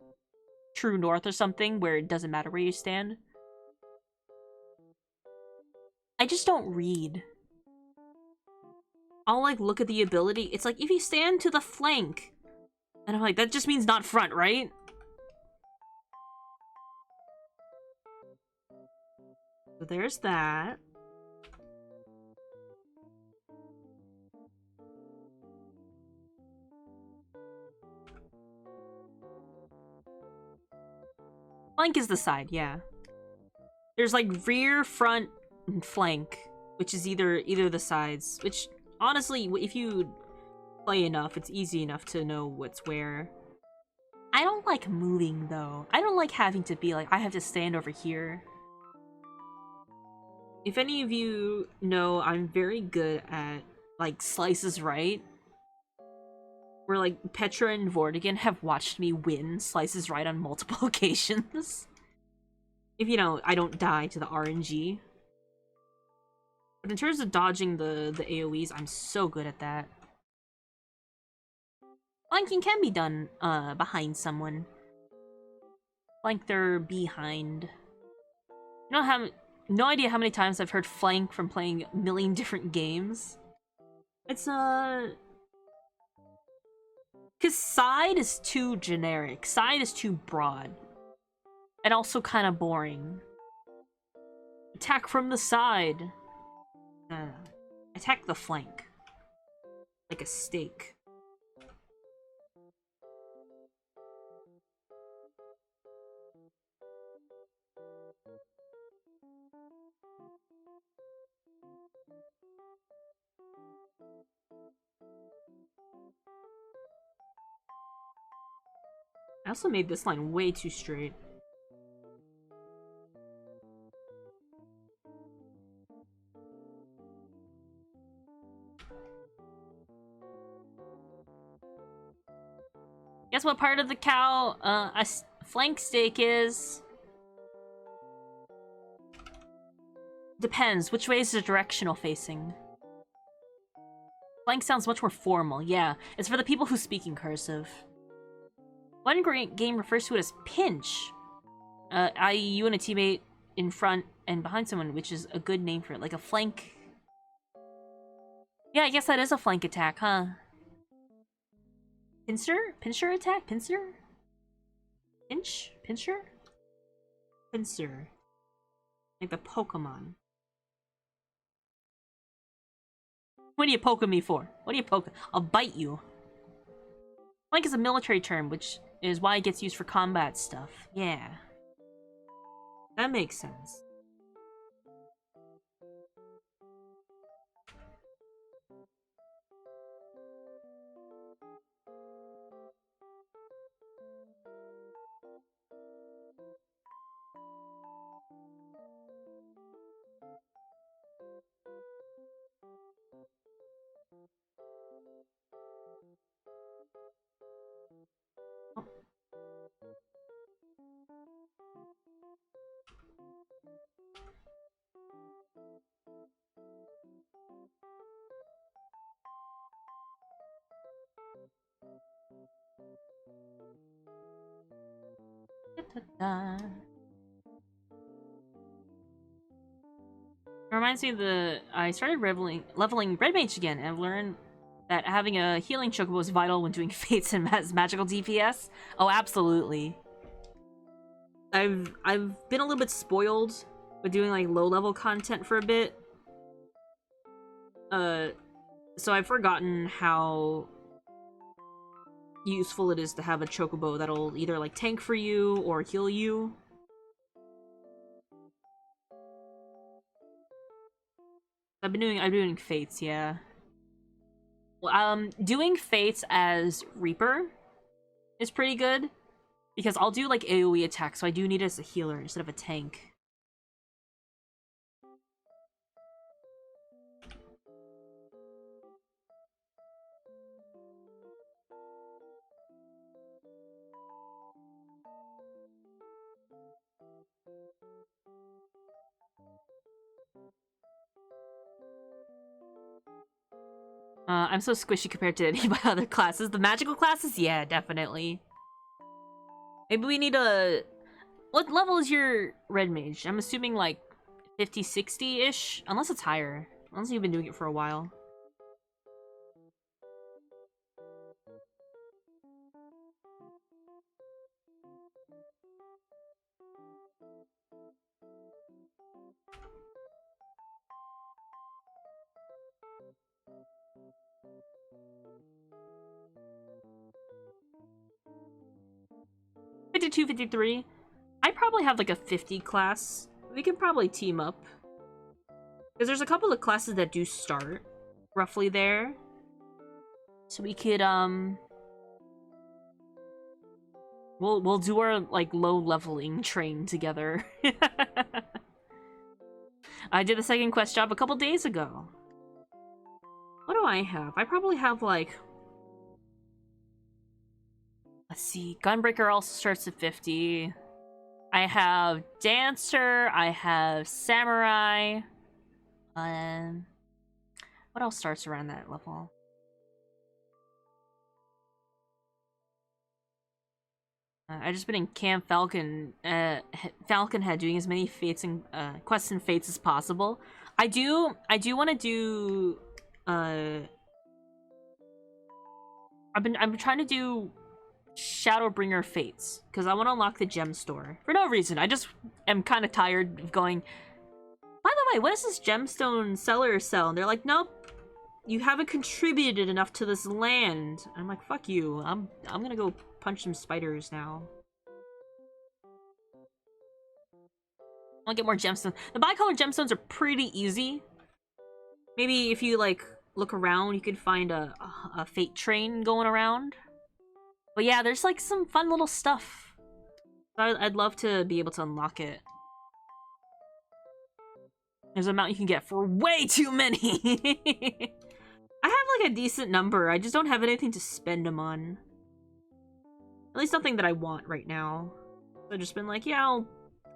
True North or something where it doesn't matter where you stand. I just don't read. I'll like look at the ability. It's like, if you stand to the flank, And I'm like, that just means not front, right? So there's that. Flank is the side, yeah. There's like rear, front, and flank, which is either the sides. Which honestly, if you play enough, it's easy enough to know what's where. I don't like moving though. I don't like having to be like, I have to stand over here. If any of you know, I'm very good at like slices right. Where like Petra and Vortigern have watched me win slices right on multiple occasions. If you know, I don't die to the RNG. But in terms of dodging the AoEs, I'm so good at that. Flanking can be done behind someone. Flank their behind. You know how no idea how many times I've heard flank from playing a million different games. It's cause side is too generic. Side is too broad. And also kind of boring. Attack from the side. Attack the flank. Like a steak. I also made this line way too straight. Guess what part of the cow a flank steak is? Depends. Which way is the directional facing? Flank sounds much more formal. Yeah, it's for the people who speak in cursive. One great game refers to it as pinch. I.e. you and a teammate in front and behind someone, which is a good name for it. Like a flank. Yeah, I guess that is a flank attack, huh? Pincer? Pincer attack? Pincer? Pinch? Pincer? Pincer. Like the Pokemon. What are you poking me for? What are you poking? I'll bite you. Flank is a military term, which is why it gets used for combat stuff. Yeah. That makes sense. It reminds me of I started leveling Red Mage again, and I've learned that having a healing chocobo is vital when doing fates and magical DPS. Oh, absolutely. I've been a little bit spoiled with doing like low level content for a bit. So I've forgotten how useful it is to have a chocobo that'll either like tank for you or heal you. I'm doing fates, yeah. Well, doing fates as Reaper is pretty good because I'll do like AoE attacks, so I do need it as a healer instead of a tank. I'm so squishy compared to any of my other classes. The magical classes? Yeah, definitely. Maybe we need a... What level is your red mage? I'm assuming like 50, 60-ish? Unless it's higher. Unless you've been doing it for a while. 252, 53. I probably have like a 50 class. We can probably team up. Because there's a couple of classes that do start roughly there. So we could, We'll do our, like, low leveling train together. I did the second quest job a couple days ago. What do I have? I probably have, like... Let's see. Gunbreaker also starts at 50. I have Dancer. I have Samurai. What else starts around that level? I just been in Camp Falcon, Falcon Head, doing as many fates and quests and fates as possible. I do want to do. I'm trying to do Shadowbringer fates because I want to unlock the gem store for no reason. I just am kind of tired of going. By the way, what is this gemstone seller sell? And they're like, nope, you haven't contributed enough to this land. And I'm like, fuck you. I'm gonna go punch some spiders now. I'll get more gemstones. The bicolor gemstones are pretty easy. Maybe if you like look around, you could find a fate train going around. But yeah, there's like some fun little stuff. I'd love to be able to unlock it. There's an amount you can get for way too many. I have like a decent number. I just don't have anything to spend them on. At least nothing that I want right now. So I've just been like, yeah,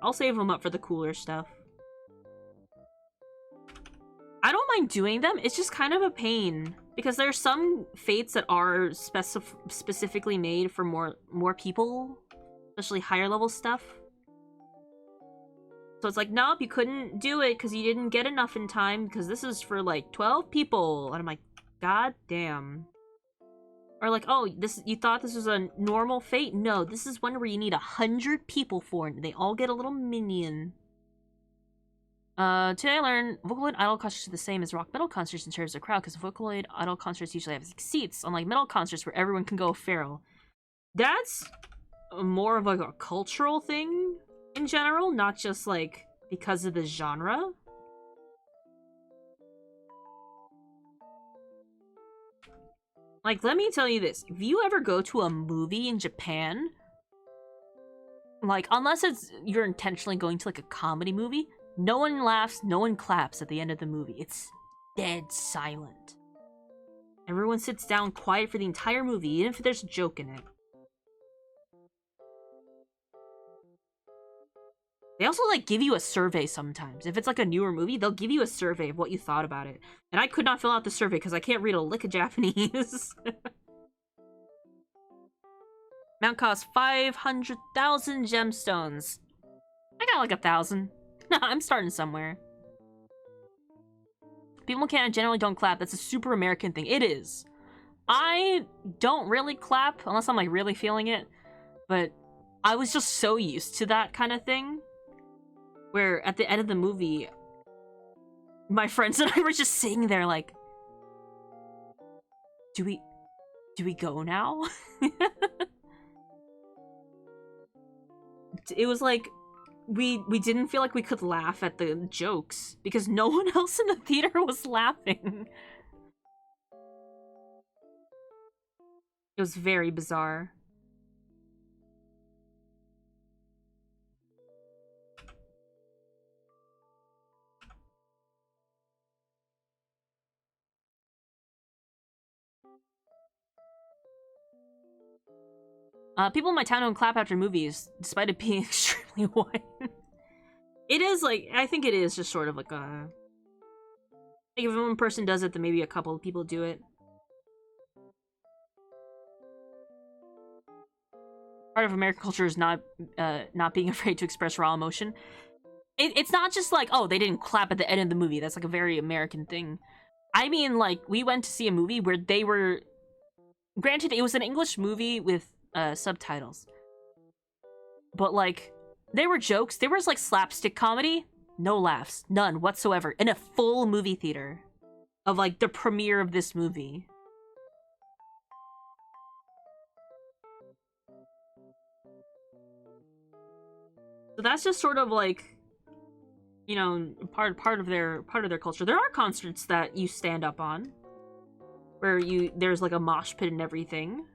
I'll save them up for the cooler stuff. I don't mind doing them. It's just kind of a pain. Because there's some fates that are specifically made for more people. Especially higher level stuff. So it's like, nope, you couldn't do it because you didn't get enough in time. Because this is for like 12 people. And I'm like, god damn. Or like, oh, you thought this was a normal fate? No, this is one where you need 100 people for it. And they all get a little minion. Today I learned Vocaloid idol concerts are the same as rock metal concerts in terms of crowd, because Vocaloid idol concerts usually have 6 seats, unlike metal concerts where everyone can go feral. That's more of like a cultural thing in general, not just like because of the genre. Like, let me tell you this. If you ever go to a movie in Japan, like, unless you're intentionally going to like a comedy movie, no one laughs, no one claps at the end of the movie. It's dead silent. Everyone sits down quiet for the entire movie, even if there's a joke in it. They also, like, give you a survey sometimes. If it's, like, a newer movie, they'll give you a survey of what you thought about it. And I could not fill out the survey because I can't read a lick of Japanese. Mount costs 500,000 gemstones. I got, like, 1,000. I'm starting somewhere. People in Canada generally don't clap. That's a super American thing. It is. I don't really clap unless I'm, like, really feeling it. But I was just so used to that kind of thing. Where at the end of the movie, my friends and I were just sitting there like, do we go now? It was like, we didn't feel like we could laugh at the jokes because no one else in the theater was laughing. It was very bizarre. People in my town don't clap after movies, despite it being extremely white. It is, like, I think it is just sort of like a... Like, if one person does it, then maybe a couple of people do it. Part of American culture is not being afraid to express raw emotion. It's not just like, oh, they didn't clap at the end of the movie. That's, like, a very American thing. I mean, like, we went to see a movie where they were... Granted, it was an English movie with subtitles. But, like, there were jokes. There was, like, slapstick comedy. No laughs. None whatsoever. In a full movie theater. Of, like, the premiere of this movie. So that's just sort of like, you know, part of their culture. There are concerts that you stand up on, where there's like a mosh pit and everything.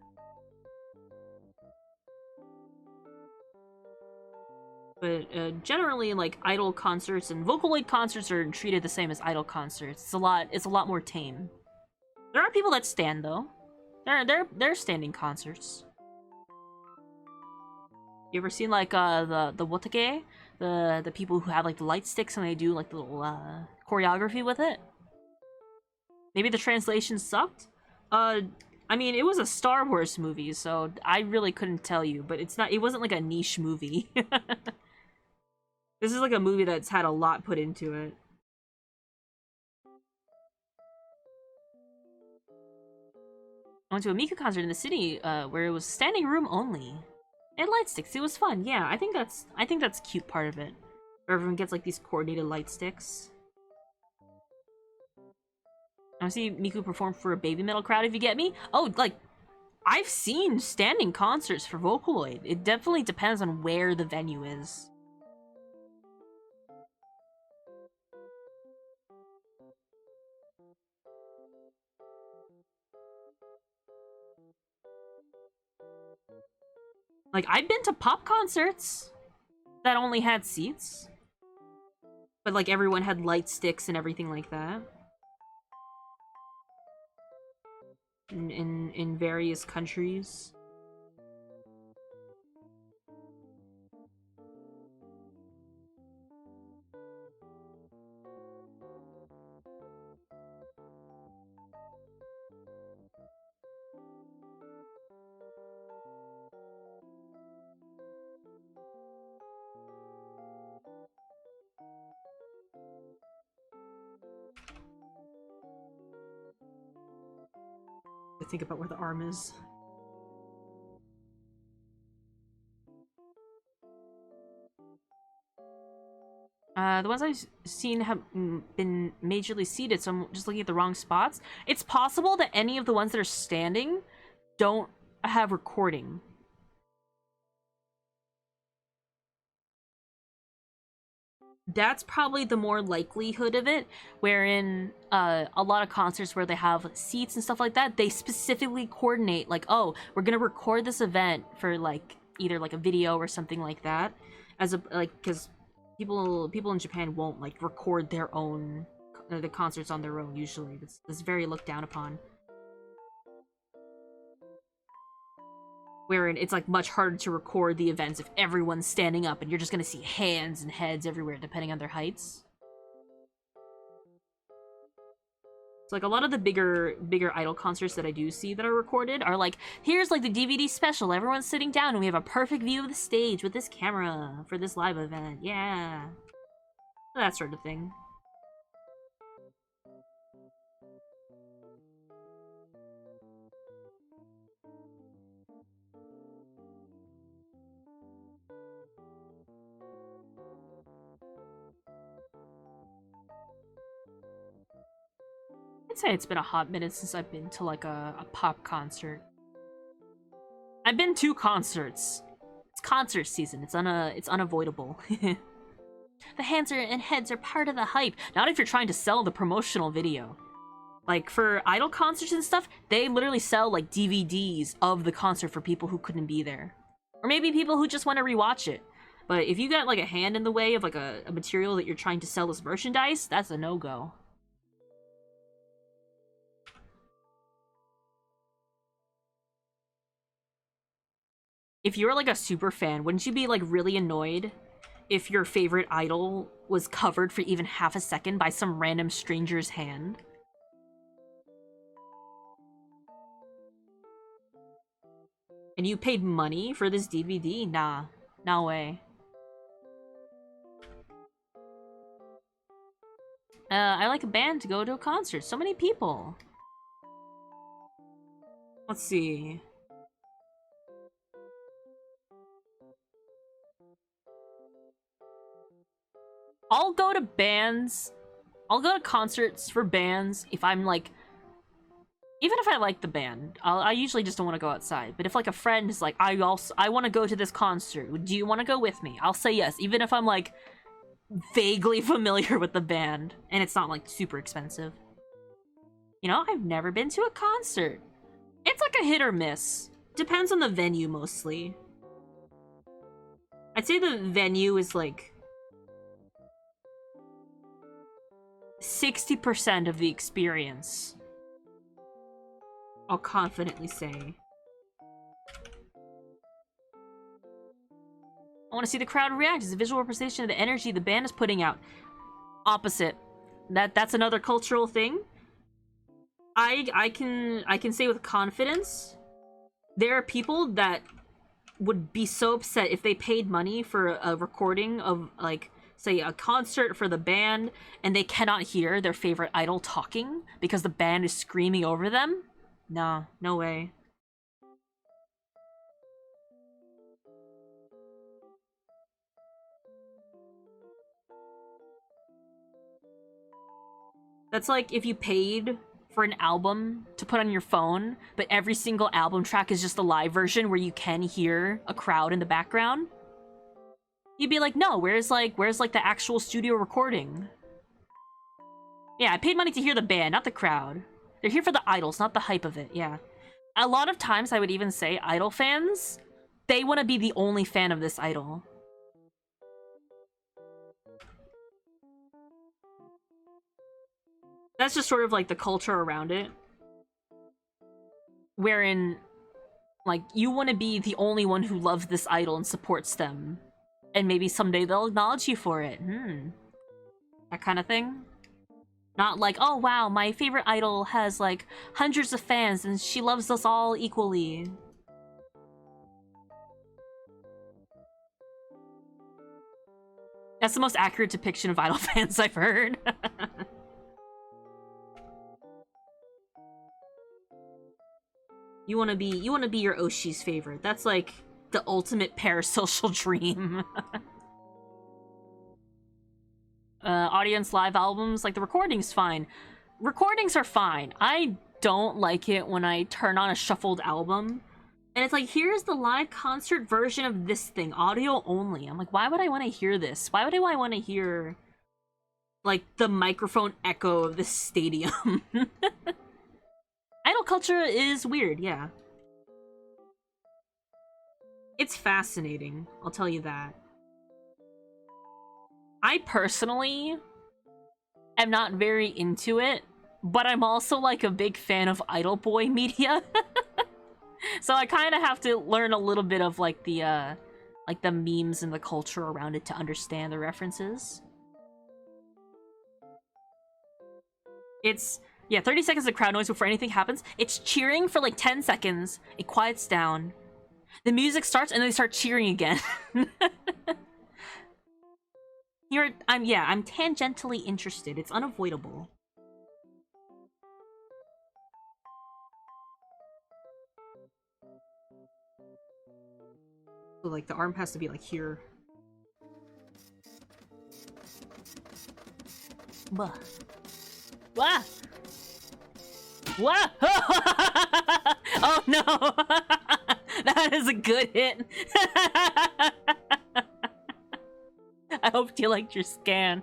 But generally, like idol concerts and Vocaloid concerts are treated the same as idol concerts. It's a lot more tame. There are people that stand though. They're standing concerts. You ever seen like the wotake? The people who have like the light sticks and they do like the little choreography with it? Maybe the translation sucked? I mean, it was a Star Wars movie, so I really couldn't tell you, but it wasn't like a niche movie. This is like a movie that's had a lot put into it. I went to a Miku concert in the city, where it was standing room only. And light sticks. It was fun. Yeah, I think that's a cute part of it, where everyone gets like these coordinated light sticks. I want to see Miku perform for a baby metal crowd. If you get me. Oh, like I've seen standing concerts for Vocaloid. It definitely depends on where the venue is. Like, I've been to pop concerts that only had seats. But, like, everyone had light sticks and everything like that. In various countries. To think about where the arm is. The ones I've seen have been majorly seated, so I'm just looking at the wrong spots. It's possible that any of the ones that are standing don't have recording. That's probably the more likelihood of it, wherein a lot of concerts where they have seats and stuff like that, they specifically coordinate, like, oh, we're gonna record this event for, like, either, like, a video or something like that, as a, like, because people in Japan won't, like, record their own, the concerts on their own, usually. That's very looked down upon. Wherein it's, like, much harder to record the events if everyone's standing up and you're just gonna see hands and heads everywhere depending on their heights. So, like, a lot of the bigger idol concerts that I do see that are recorded are like, here's like the DVD special, everyone's sitting down and we have a perfect view of the stage with this camera for this live event. Yeah. That sort of thing. I'd say it's been a hot minute since I've been to like a pop concert. I've been to concerts. It's concert season. It's unavoidable. The hands and heads are part of the hype. Not if you're trying to sell the promotional video. Like, for idol concerts and stuff, they literally sell, like, DVDs of the concert for people who couldn't be there. Or maybe people who just want to rewatch it. But if you got, like, a hand in the way of, like, a material that you're trying to sell as merchandise, that's a no-go. If you're, like, a super fan, wouldn't you be, like, really annoyed if your favorite idol was covered for even half a second by some random stranger's hand? And you paid money for this DVD? Nah. No way. I like a band to go to a concert. So many people. Let's see. I'll go to bands. I'll go to concerts for bands if I'm like Even if I like the band, I usually just don't want to go outside. But if like a friend is like, I want to go to this concert. Do you want to go with me? I'll say yes, even if I'm like vaguely familiar with the band and it's not like super expensive. You know, I've never been to a concert. It's like a hit or miss. Depends on the venue mostly. I'd say the venue is like 60% of the experience. I'll confidently say. I want to see the crowd react. It's a visual representation of the energy the band is putting out. Opposite. That's another cultural thing. I can say with confidence, there are people that would be so upset if they paid money for a recording of, like, say, a concert for the band, and they cannot hear their favorite idol talking because the band is screaming over them. Nah, no way. That's like if you paid for an album to put on your phone, but every single album track is just a live version where you can hear a crowd in the background. You'd be like, no, where's the actual studio recording? Yeah, I paid money to hear the band, not the crowd. They're here for the idols, not the hype of it, yeah. A lot of times I would even say idol fans, they want to be the only fan of this idol. That's just sort of like the culture around it. Wherein, like, you want to be the only one who loves this idol and supports them. And maybe someday they'll acknowledge you for it. That kind of thing. Not like, oh wow, my favorite idol has like hundreds of fans and she loves us all equally. That's the most accurate depiction of idol fans I've heard. You wanna be your Oshi's favorite. That's like the ultimate parasocial dream. Audience live albums, like the recording's fine. Recordings are fine. I don't like it when I turn on a shuffled album and it's like, here's the live concert version of this thing, audio only. I'm like, why would I want to hear this? Why would I want to hear like the microphone echo of the stadium? Idol culture is weird, yeah. It's fascinating, I'll tell you that. I personally am not very into it, but I'm also like a big fan of Idol Boy media. So I kind of have to learn a little bit of like the memes and the culture around it to understand the references. It's, yeah, 30 seconds of crowd noise before anything happens. It's cheering for like 10 seconds. It quiets down. The music starts and then they start cheering again. I'm tangentially interested. It's unavoidable. So like the arm has to be like here. Bah. Wah! Wah! Oh no! That is a good hit. I hope you liked your scan.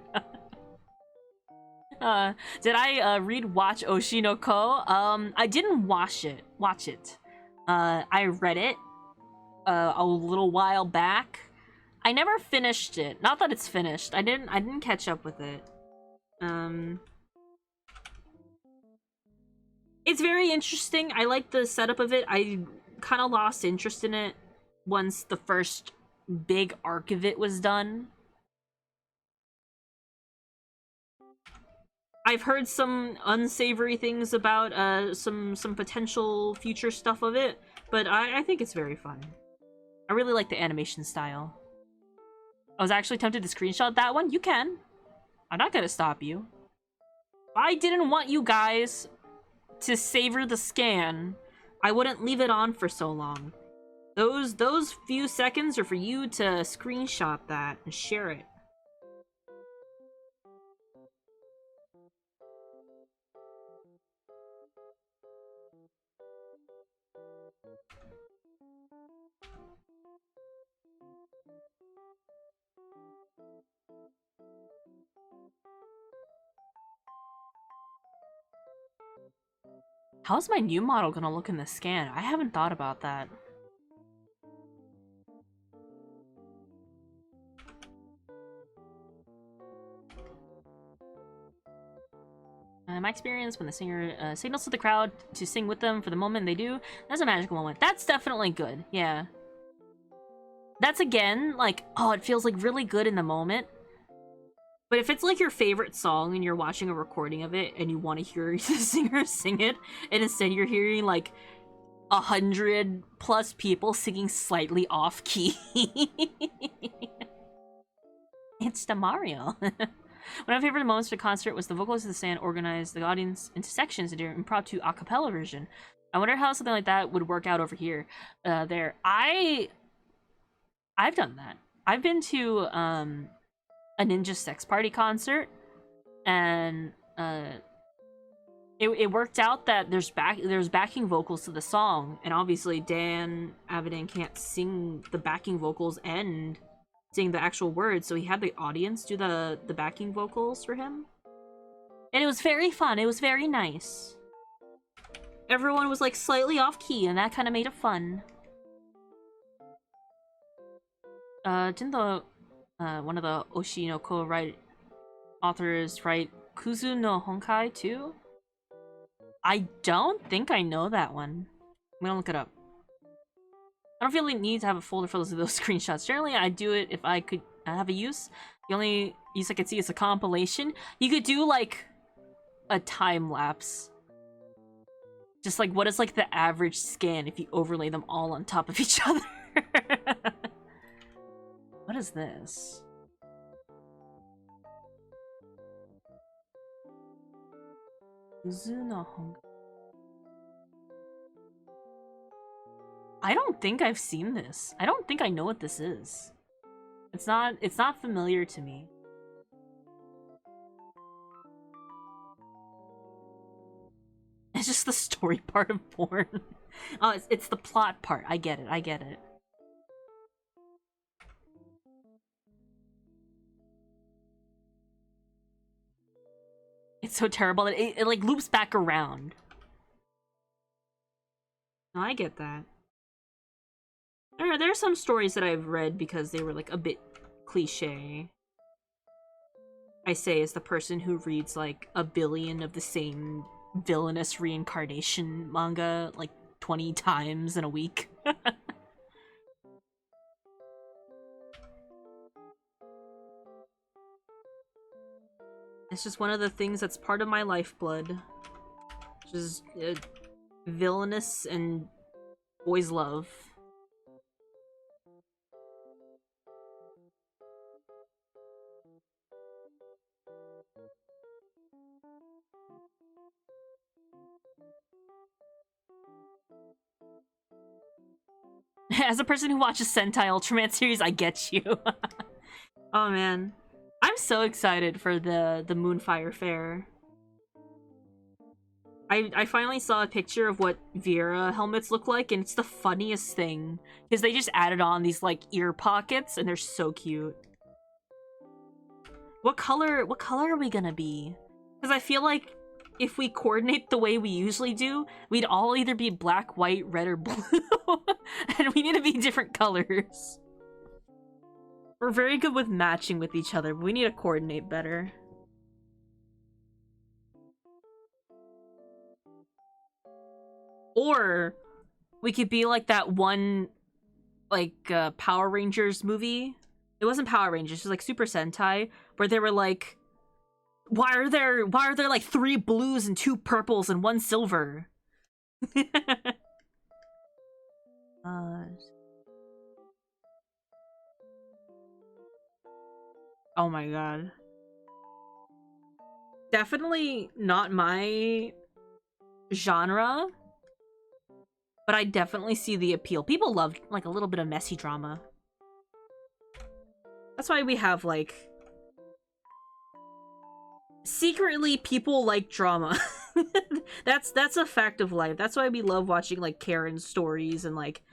Did I read Watch Oshi no Ko? I didn't watch it. I read it a little while back. I never finished it. Not that it's finished. I didn't catch up with it. It's very interesting. I like the setup of it. I kind of lost interest in it once the first big arc of it was done. I've heard some unsavory things about some potential future stuff of it, but I think it's very fun. I really like the animation style. I was actually tempted to screenshot that one. You can. I'm not gonna stop you. I didn't want you guys to savor the scan. I wouldn't leave it on for so long. Those few seconds are for you to screenshot that and share it. How's my new model gonna look in the scan? I haven't thought about that. In my experience, when the singer signals to the crowd to sing with them for the moment they do, that's a magical moment. That's definitely good, yeah. That's again, like, oh, it feels like really good in the moment. But if it's like your favorite song and you're watching a recording of it and you want to hear the singer sing it, and instead you're hearing like 100+ people singing slightly off key. It's the Mario. One of my favorite moments of the concert was the vocalist of the stand organized the audience into sections to do an impromptu a cappella version. I wonder how something like that would work out over here. I've done that. I've been to a Ninja Sex Party concert, and it worked out that there's backing vocals to the song, and obviously Dan Avidan can't sing the backing vocals and sing the actual words, so he had the audience do the backing vocals for him. And it was very fun. It was very nice. Everyone was like slightly off key, and that kind of made it fun. Didn't the one of the Oshi no Ko authors write Kuzu no Honkai too? I don't think I know that one. I'm gonna look it up. I don't feel the need to have a folder full of those screenshots. Generally, I'd do it if I could have a use. The only use I could see is a compilation. You could do, like, a time-lapse. Just, like, what is, like, the average scan if you overlay them all on top of each other? What is this? Uzu no Honkai. I don't think I've seen this. I don't think I know what this is. It's not familiar to me. It's just the story part of porn. Oh, it's the plot part. I get it. I get it. It's so terrible that it like loops back around. No, I get that. There are some stories that I've read because they were like a bit cliche. I say as the person who reads like 1 billion of the same villainous reincarnation manga like 20 times in a week. It's just one of the things that's part of my lifeblood. Just villainous and boys love. As a person who watches Sentai Ultraman series, I get you. Oh man. I'm so excited for the Moonfire Fair. I finally saw a picture of what Viera helmets look like, and it's the funniest thing. Because they just added on these, like, ear pockets, and they're so cute. What color are we gonna be? Because I feel like if we coordinate the way we usually do, we'd all either be black, white, red, or blue. And we need to be different colors. We're very good with matching with each other, but we need to coordinate better. Or we could be like that one, like, Power Rangers movie. It wasn't Power Rangers, it was like Super Sentai, where they were like, why are there like 3 blues and 2 purples and 1 silver? Oh my god. Definitely not my genre, but I definitely see the appeal. People love, like, a little bit of messy drama. That's why we have, like... Secretly, people like drama. That's a fact of life. That's why we love watching, like, Karen stories and, like,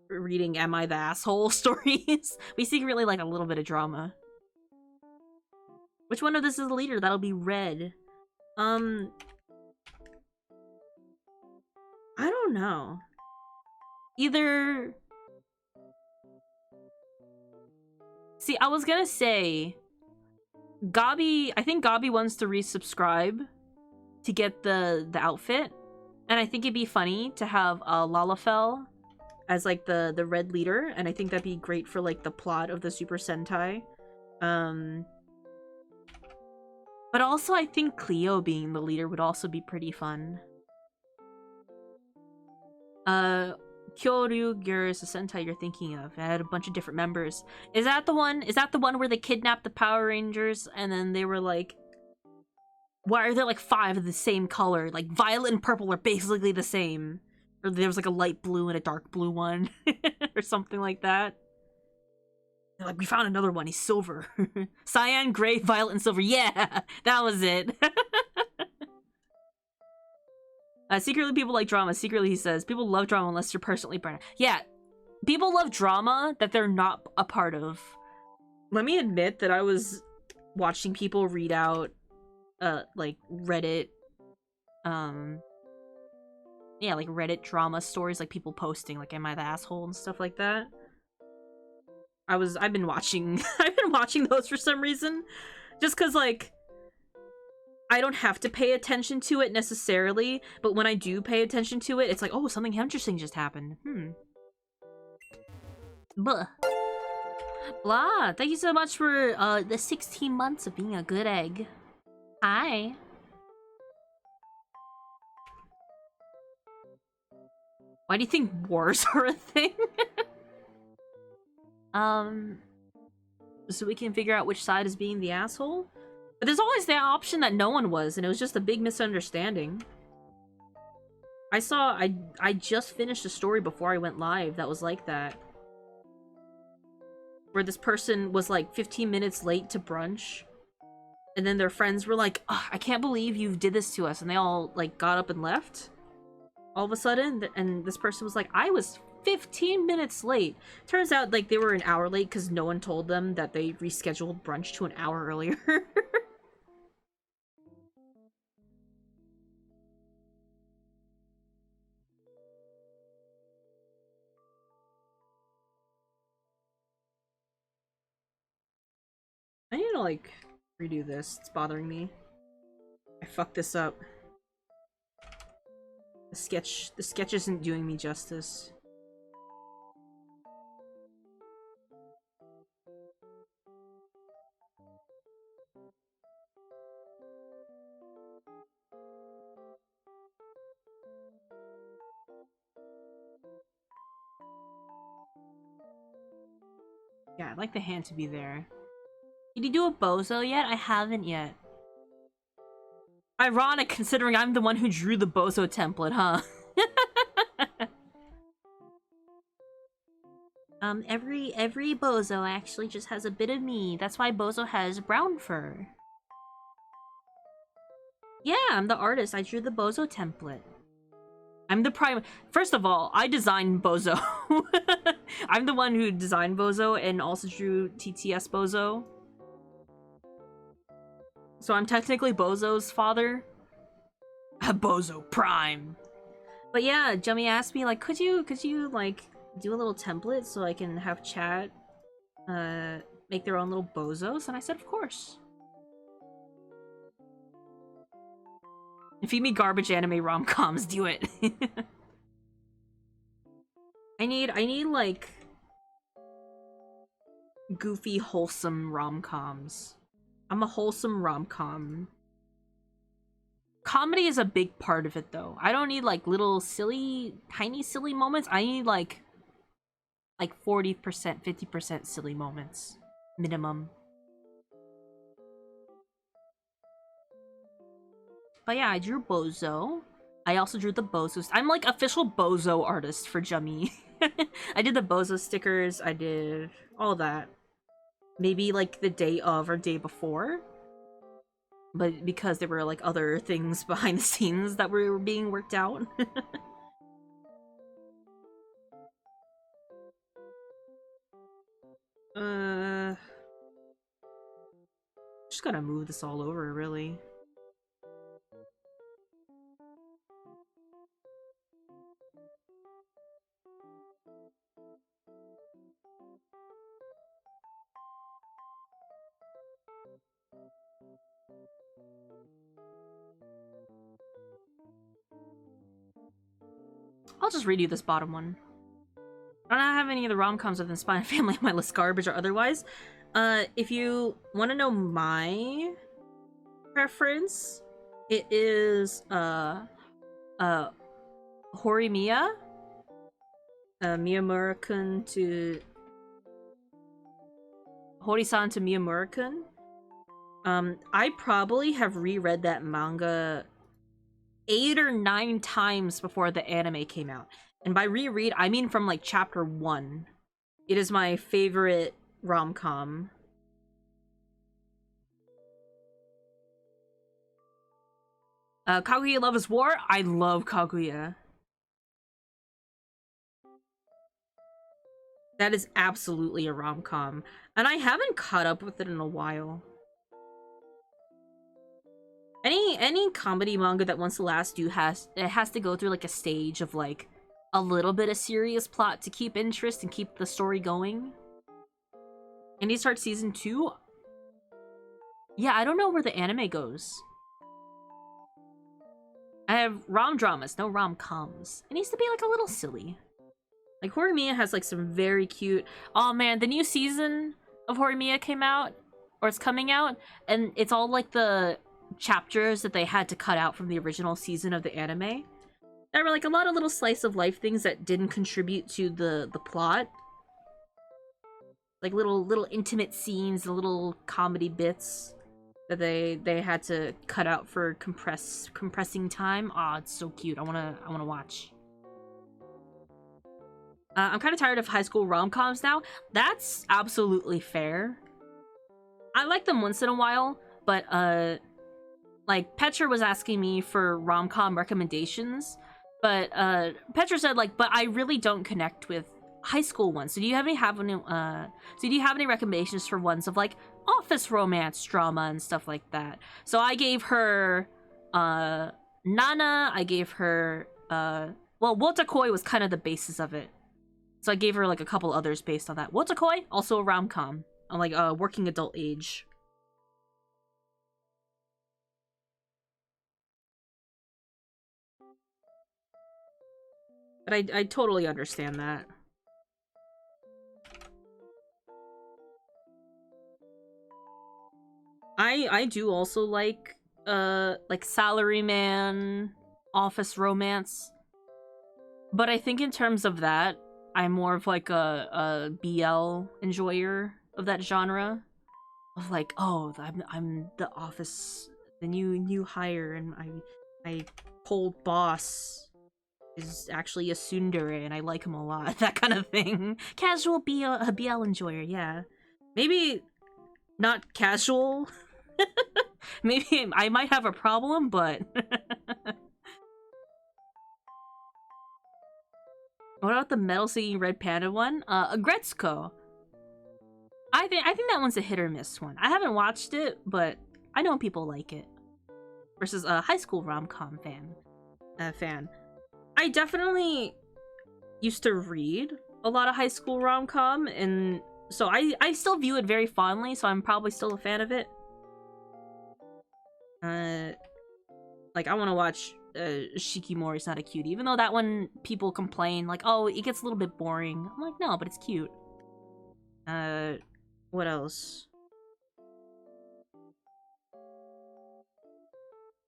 reading Am I the Asshole stories. We secretly like a little bit of drama. Which one of this is the leader? That'll be red. I don't know. Either... See, I was gonna say... Gabi... I think Gabi wants to resubscribe to get the outfit. And I think it'd be funny to have Lalafell as, like, the red leader. And I think that'd be great for, like, the plot of the Super Sentai. But also, I think Cleo being the leader would also be pretty fun. Kyoryu is the Sentai you're thinking of. It had a bunch of different members. Is that the one? Is that the one where they kidnapped the Power Rangers and then they were like, why are there like 5 of the same color? Like violet and purple are basically the same. Or there was like a light blue and a dark blue one. Or something like that. They're like, we found another one, he's silver. Cyan, gray, violet, and silver. Yeah, that was it. Secretly, people like drama. Secretly, he says, people love drama unless you're personally burned. Yeah, people love drama that they're not a part of. Let me admit that I was watching people read out, like, Reddit, yeah, like, Reddit drama stories, like, people posting, like, am I the asshole and stuff like that. I've been watching, I've been watching those for some reason. Just cause, like, I don't have to pay attention to it necessarily, but when I do pay attention to it, it's like, oh, something interesting just happened. Blah. Blah. Thank you so much for the 16 months of being a good egg. Hi. Why do you think wars are a thing? So we can figure out which side is being the asshole? But there's always that option that no one was, and it was just a big misunderstanding. I just finished a story before I went live that was like that. Where this person was like 15 minutes late to brunch. And then their friends were like, oh, I can't believe you did this to us. And they all like got up and left. All of a sudden. And this person was like, I was 15 minutes late. Turns out like they were an hour late because no one told them that they rescheduled brunch to an hour earlier. I need to, like, redo this. It's bothering me. I fucked this up. The sketch isn't doing me justice. Yeah, I'd like the hand to be there. Did you do a bozo yet? I haven't yet. Ironic, considering I'm the one who drew the bozo template, huh? Every bozo actually just has a bit of me. That's why bozo has brown fur. Yeah, I'm the artist. I drew the bozo template. I'm the prime. First of all, I designed Bozo. I'm the one who designed Bozo and also drew TTS Bozo. So I'm technically Bozo's father. Bozo Prime. But yeah, Jummy asked me like, could you like do a little template so I can have chat make their own little bozos? And I said, of course. Feed me garbage anime rom-coms, do it. I need like goofy, wholesome rom-coms. I'm a wholesome rom-com. Comedy is a big part of it though. I don't need like little silly, tiny silly moments. I need like 40%, 50% silly moments. Minimum. But yeah, I drew Bozo. I also drew the Bozo. I'm like official Bozo artist for Jummy. I did the Bozo stickers. I did all that. Maybe like the day of or day before. But because there were like other things behind the scenes that were being worked out. Just gotta move this all over, really. I'll just read you this bottom one. I don't have any of the rom-coms of the Spy and Family on my list, garbage or otherwise. If you want to know my preference, it is Horimiya, Miyamura-kun to Hori-san to Miyamura-kun. I probably have reread that manga 8 or 9 times before the anime came out. And by reread, I mean from like chapter 1. It is my favorite rom-com. Kaguya Love is War? I love Kaguya. That is absolutely a rom-com. And I haven't caught up with it in a while. Any comedy manga that wants to last it has to go through like a stage of like a little bit of serious plot to keep interest and keep the story going. And you start season 2? Yeah, I don't know where the anime goes. I have rom-dramas, no rom-coms. It needs to be like a little silly. Like Horimiya has like some very cute... Oh man, the new season of Horimiya came out, or it's coming out, and it's all like the chapters that they had to cut out from the original season of the anime. There were like a lot of little slice of life things that didn't contribute to the plot. Like little intimate scenes, the little comedy bits that they had to cut out for compressing time. Aw, it's so cute. I wanna watch. I'm kind of tired of high school rom-coms now. That's absolutely fair. I like them once in a while, but like Petra was asking me for rom-com recommendations, but Petra said like, but I really don't connect with high school ones. So do you have any recommendations for ones of like office romance drama and stuff like that? So I gave her Nana, I gave her well, Wotakoi was kind of the basis of it. So I gave her like a couple others based on that. Wotakoi, also a rom-com on like working adult age. But I totally understand that. I do also like salaryman office romance. But I think in terms of that, I'm more of like a BL enjoyer of that genre. Of like, oh, I'm the office, the new hire, and my cold boss is actually a tsundere, and I like him a lot. That kind of thing. Casual BL enjoyer, yeah. Maybe not casual. Maybe I might have a problem, but what about the metal singing red panda one? Agretzko. I think that one's a hit or miss one. I haven't watched it, but I know people like it. Versus a high school rom-com fan. I definitely used to read a lot of high school rom-com, and so I still view it very fondly, so I'm probably still a fan of it. Like I want to watch Shikimori's Not a Cutie, even though that one people complain like, oh, it gets a little bit boring. I'm like, no, but it's cute. What else?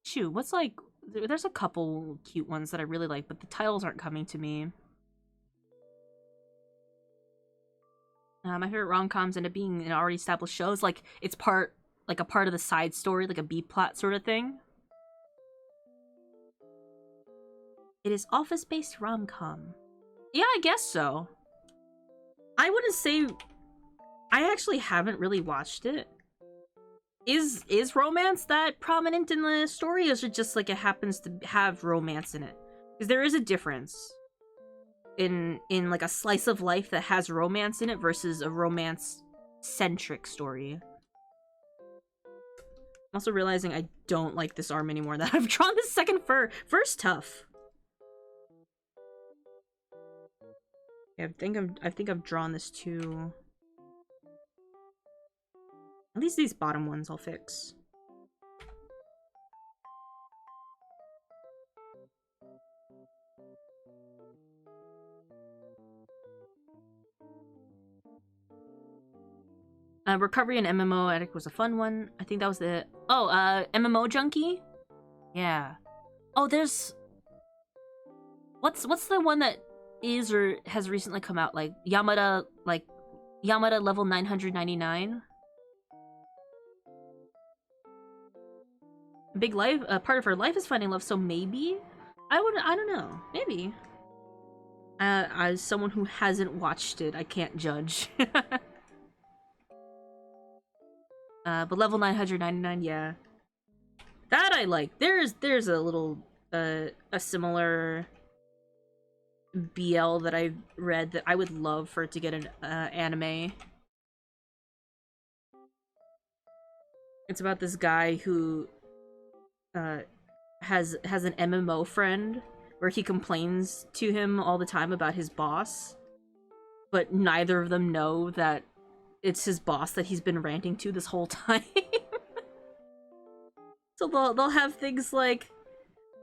Shoot, what's like... There's a couple cute ones that I really like, but the titles aren't coming to me. My favorite rom-coms end up being in already established shows. Like, it's a part of the side story, like a B-plot sort of thing. It is office-based rom-com. Yeah, I guess so. I wouldn't say... I actually haven't really watched it. Is romance that prominent in the story, or is it just like it happens to have romance in it? Because there is a difference in like a slice of life that has romance in it versus a romance-centric story. I'm also realizing I don't like this arm anymore that I've drawn this second fur. Fur's tough. Yeah, I think I've drawn this too. At least these bottom ones I'll fix. Recovery and MMO Addict was a fun one. I think that was the... Oh, MMO Junkie? Yeah. Oh, there's... What's the one that is or has recently come out? Like, Yamada level 999? Big life, part of her life is finding love, so maybe? I don't know. Maybe. As someone who hasn't watched it, I can't judge. But level 999, yeah. That I like. There's a little, a similar BL that I've read that I would love for it to get an, anime. It's about this guy who, has an MMO friend where he complains to him all the time about his boss, but neither of them know that it's his boss that he's been ranting to this whole time. So they'll have things like,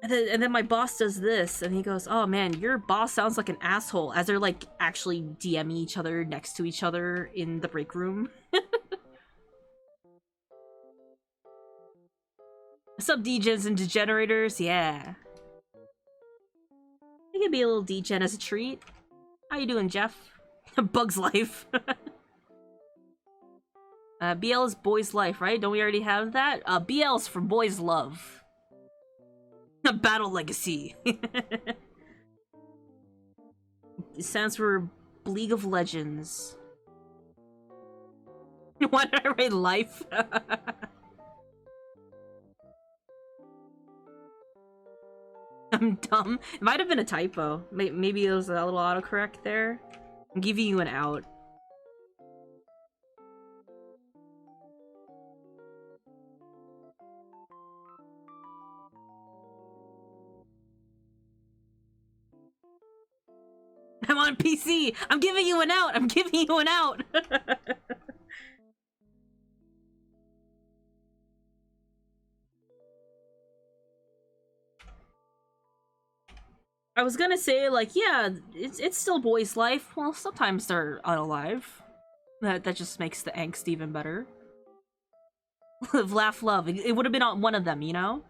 and then my boss does this, and he goes, "Oh man, your boss sounds like an asshole," as they're like actually DMing each other next to each other in the break room. Sub degens and degenerators, yeah. It could be a little degen as a treat. How you doing, Jeff? Bug's life. BL is boy's life, right? Don't we already have that? BL is for boys love. Battle Legacy. It stands for League of Legends. Why did I write life? I'm dumb. It might have been a typo. Maybe it was a little autocorrect there. I'm giving you an out. I'm on PC! I'm giving you an out! I'm giving you an out! I was gonna say, like, yeah, it's still boys' life. Well, sometimes they're unalive. That just makes the angst even better. Live, laugh, love. It would have been on one of them, you know?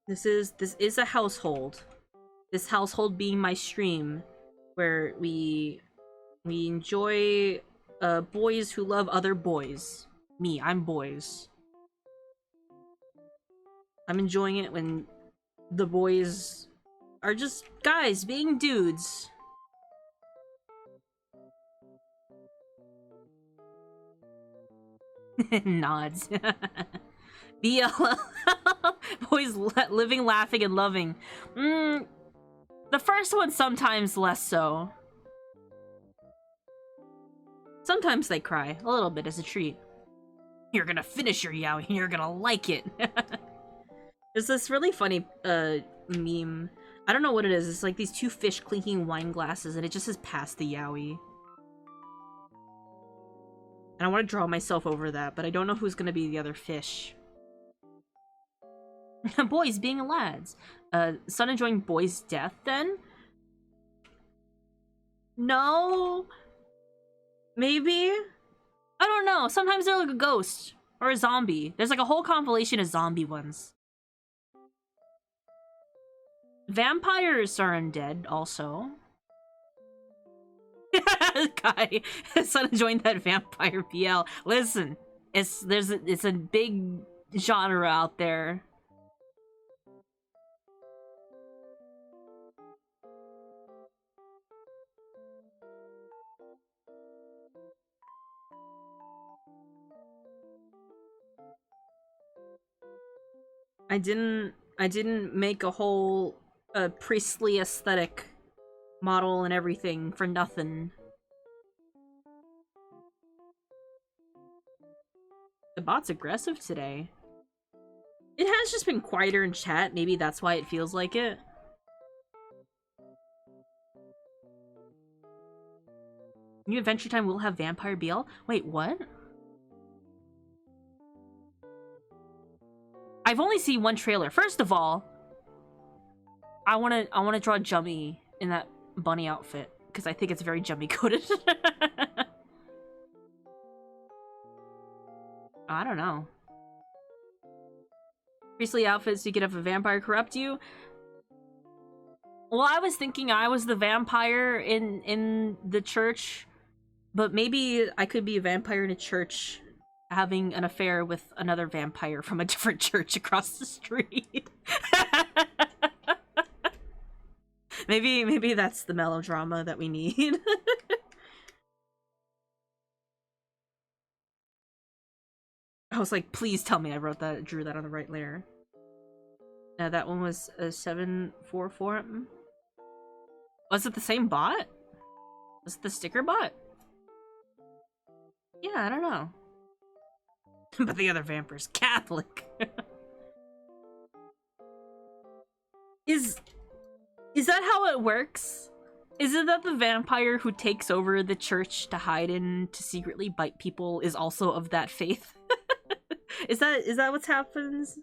This is a household. This household being my stream, where we enjoy boys who love other boys. Me, I'm boys. I'm enjoying it when the boys are just guys being dudes. Nods. BL. Boys living, laughing, and loving. The first one sometimes less so. Sometimes they cry, a little bit as a treat. You're gonna finish your yaoi and you're gonna like it. There's this really funny meme. I don't know what it is. It's like these two fish clinking wine glasses and it just says past the yaoi. And I want to draw myself over that, but I don't know who's gonna be the other fish. Boys being lads. Son enjoying boy's death then? No? Maybe? I don't know. Sometimes they're like a ghost. Or a zombie. There's like a whole compilation of zombie ones. Vampires are undead, also. Guy, son enjoying that vampire BL. Listen, it's a big genre out there. I didn't make a whole priestly aesthetic model and everything for nothing. The bot's aggressive today. It has just been quieter in chat, maybe that's why it feels like it. New Adventure Time will have Vampire BL? Wait, what? I've only seen one trailer. First of all, I wanna draw Jummy in that bunny outfit because I think it's very Jummy coded. I don't know. Priestly outfits, so you could have a vampire corrupt you. Well, I was thinking I was the vampire in the church, but maybe I could be a vampire in a church having an affair with another vampire from a different church across the street. maybe that's the melodrama that we need. I was like, please tell me I drew that on the right layer. Now that one was a 744. Was it the same bot? Was it the sticker bot? Yeah, I don't know. But the other vampire's Catholic. Is that how it works? Is it that the vampire who takes over the church to hide in to secretly bite people is also of that faith? Is that what's happens?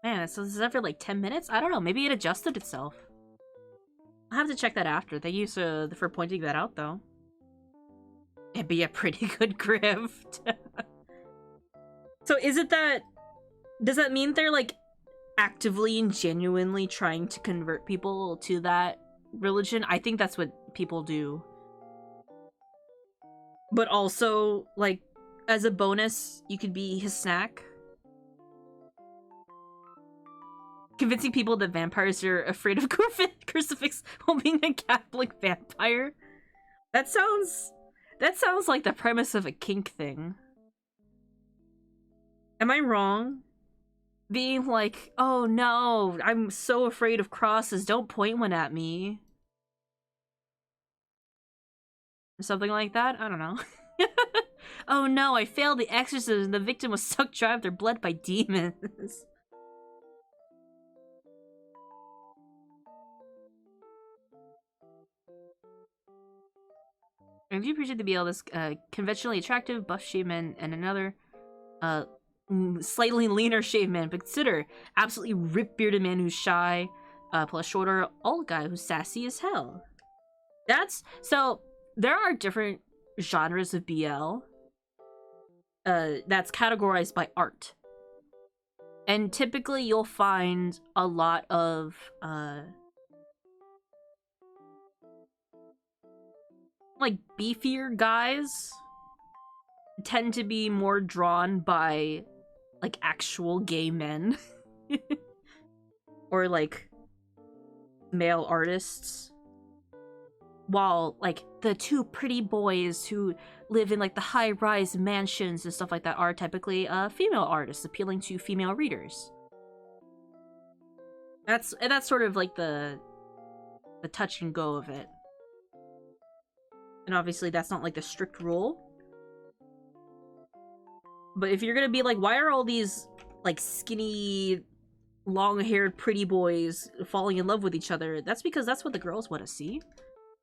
Man, so this is every like 10 minutes? I don't know, maybe it adjusted itself. I'll have to check that after. Thank you for pointing that out, though. It'd be a pretty good grift. So is it that... Does that mean they're, like, actively and genuinely trying to convert people to that religion? I think that's what people do. But also, like, as a bonus, you could be his snack. Convincing people that vampires are afraid of crucifix while being a Catholic vampire. That sounds like the premise of a kink thing. Am I wrong? Being like, oh no, I'm so afraid of crosses, don't point one at me. Or something like that? I don't know. Oh no, I failed the exorcism, the victim was sucked dry of their blood by demons. I do appreciate the BL, this conventionally attractive buff shaman and another slightly leaner shaved man, but consider absolutely rip-bearded man who's shy, plus shorter alt guy who's sassy as hell. So there are different genres of BL that's categorized by art. And typically you'll find a lot of like beefier guys tend to be more drawn by like actual gay men or like male artists, while like the two pretty boys who live in like the high-rise mansions and stuff like that are typically female artists appealing to female readers. That's sort of like the touch and go of it. And obviously that's not like the strict rule. But if you're gonna be like, why are all these like skinny, long-haired pretty boys falling in love with each other? That's because that's what the girls want to see.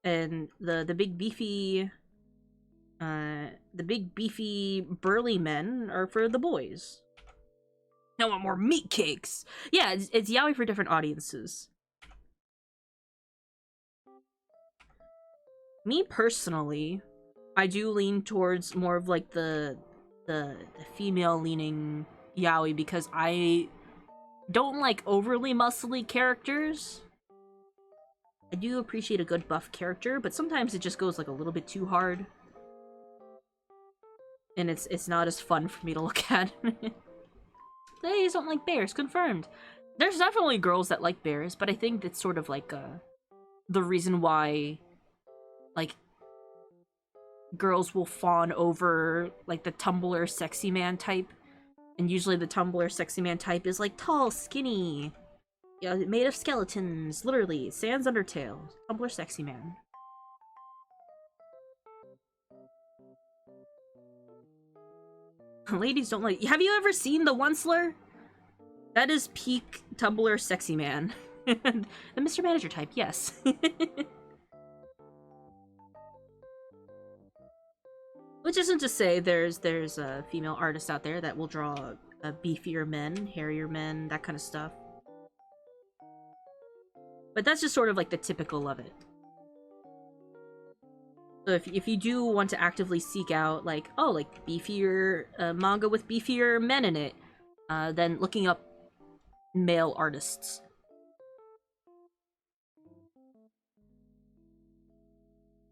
And the big beefy burly men are for the boys. I want more meat cakes. Yeah, it's yaoi for different audiences. Me personally, I do lean towards more of like the female-leaning yaoi because I don't like overly muscly characters. I do appreciate a good buff character, but sometimes it just goes like a little bit too hard. And it's not as fun for me to look at. Ladies don't like bears, confirmed. There's definitely girls that like bears, but I think that's sort of like the reason why like girls will fawn over like the Tumblr sexy man type. And usually the Tumblr sexy man type is like tall, skinny, yeah, made of skeletons, literally. Sans Undertale, Tumblr sexy man. Ladies don't like. Have you ever seen the Onceler? That is peak Tumblr sexy man. The Mr. Manager type, yes. Which isn't to say there's female artists out there that will draw beefier men, hairier men, that kind of stuff. But that's just sort of like the typical of it. So if you do want to actively seek out like, oh, like beefier manga with beefier men in it, then looking up male artists.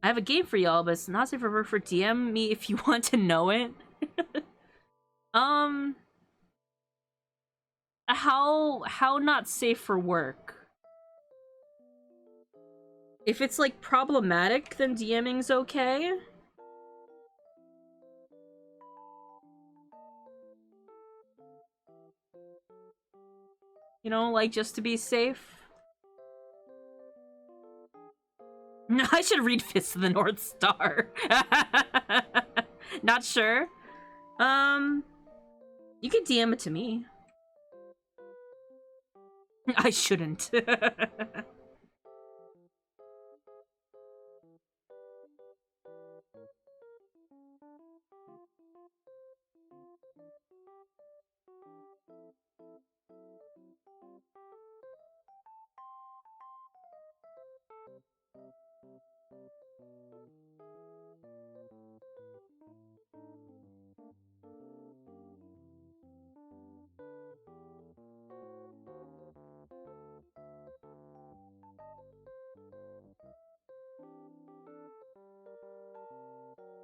I have a game for y'all, but it's not safe for work. For DM me if you want to know it. How not safe for work? If it's like problematic, then DMing's okay. You know, like just to be safe. I should read Fist of the North Star. Not sure. You can DM it to me. I shouldn't.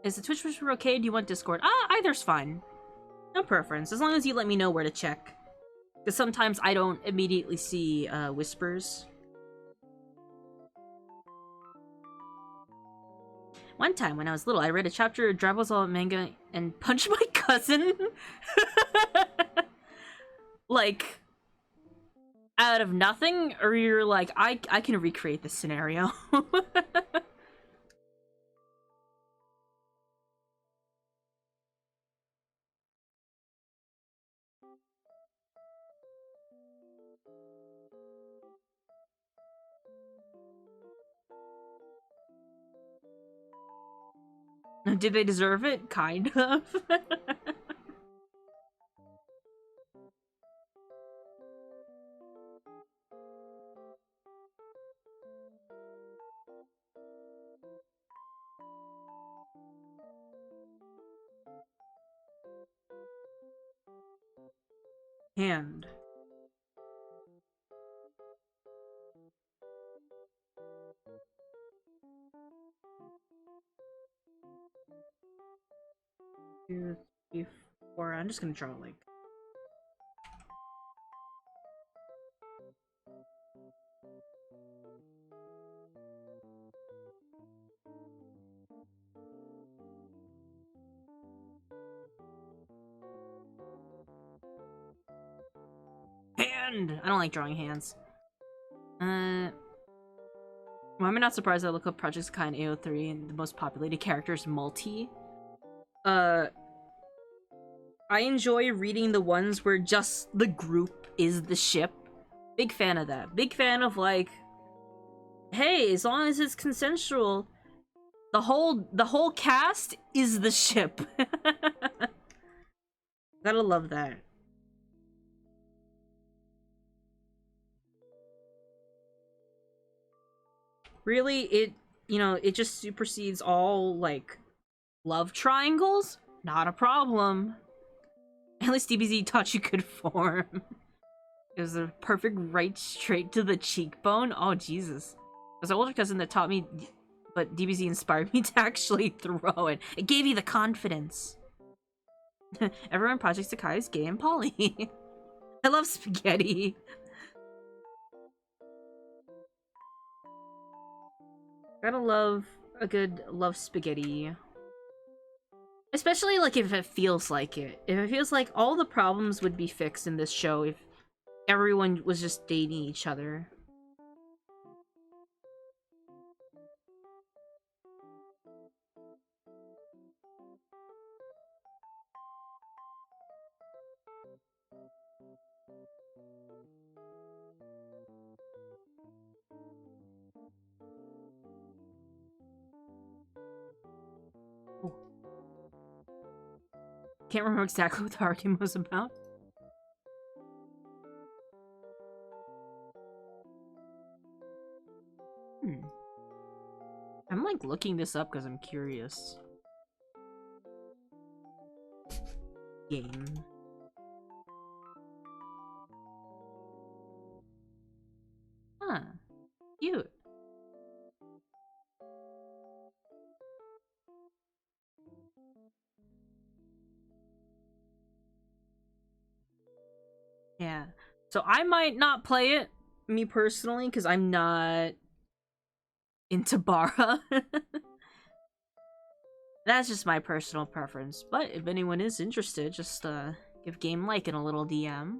Is the Twitch whisper okay? Do you want Discord? Either's fine. No preference, as long as you let me know where to check. Because sometimes I don't immediately see whispers. One time when I was little, I read a chapter of Dragon Ball manga and punched my cousin. Like, out of nothing? Or you're like, I can recreate this scenario. Did they deserve it? Kind of. Hand. Two, three, four. I'm just gonna draw like. Hand! I don't like drawing hands. Why am I not surprised I look up Project Kai in AO3 and the most populated character is Multi? I enjoy reading the ones where just the group is the ship. Big fan of that. Big fan of like, hey, as long as it's consensual, the whole cast is the ship. Gotta love that. Really, it just supersedes all, like, love triangles? Not a problem. At least DBZ taught you good form. It was a perfect right straight to the cheekbone. Oh, Jesus. It was an older cousin that taught me, but DBZ inspired me to actually throw it. It gave you the confidence. Everyone Project Sakai is gay and poly. I love spaghetti. Gotta love a good love spaghetti. Especially, like, if it feels like it. If it feels like all the problems would be fixed in this show if everyone was just dating each other. Can't remember exactly what the argument was about. I'm like looking this up because I'm curious. Game. Huh. Cute. Yeah. So I might not play it, me personally, because I'm not into Bara. That's just my personal preference. But if anyone is interested, just give Game Like in a little DM.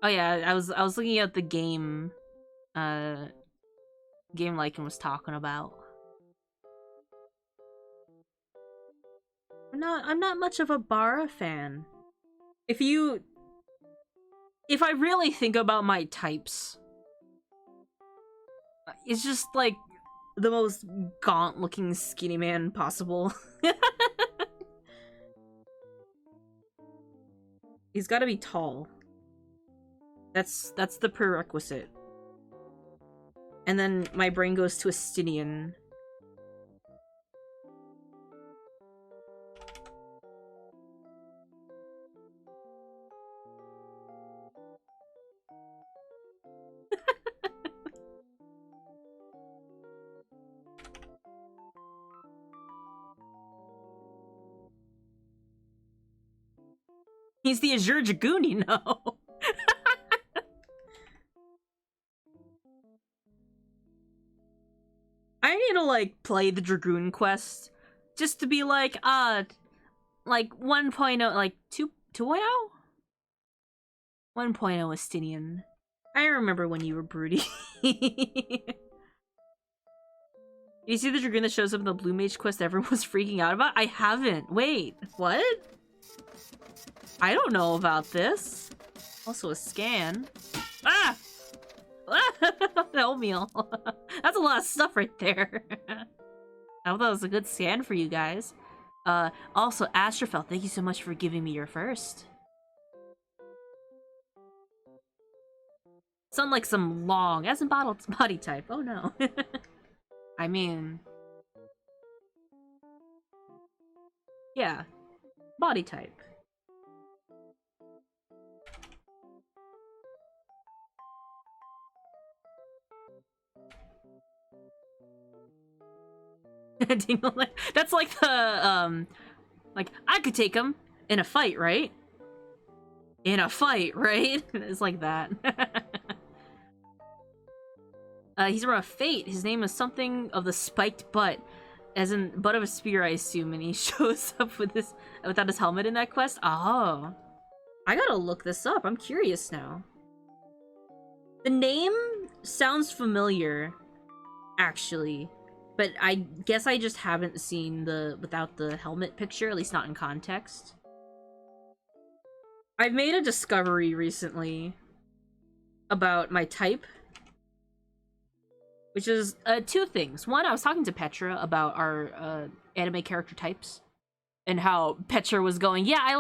Oh yeah, I was looking at the game Game Like was talking about. I'm not much of a Bara fan. If I really think about my types, it's just like the most gaunt looking skinny man possible. He's gotta be tall. That's the prerequisite. And then my brain goes to Estinian. He's the Azure Dragoon, you know. I need to like play the Dragoon quest just to be like 1.0, like 2.0? 1.0 Estinian. I remember when you were broody. You see the Dragoon that shows up in the Blue Mage quest everyone was freaking out about? I haven't. Wait, what? I don't know about this. Also a scan. Ah! Oatmeal. That's a lot of stuff right there. I thought that was a good scan for you guys. Also, Astrofel, thank you so much for giving me your first. Sound like some long, as in body type. Oh no. I mean... yeah. Body type. That's like the, like, I could take him in a fight, right? In a fight, right? It's like that. He's from a fate. His name is something of the spiked butt. As in, butt of a spear, I assume, and he shows up with this without his helmet in that quest? Oh. I gotta look this up. I'm curious now. The name sounds familiar, actually. But I guess I just haven't seen the without the helmet picture, at least not in context. I've made a discovery recently about my type. Which is two things. One, I was talking to Petra about our anime character types. And how Petra was going, yeah, I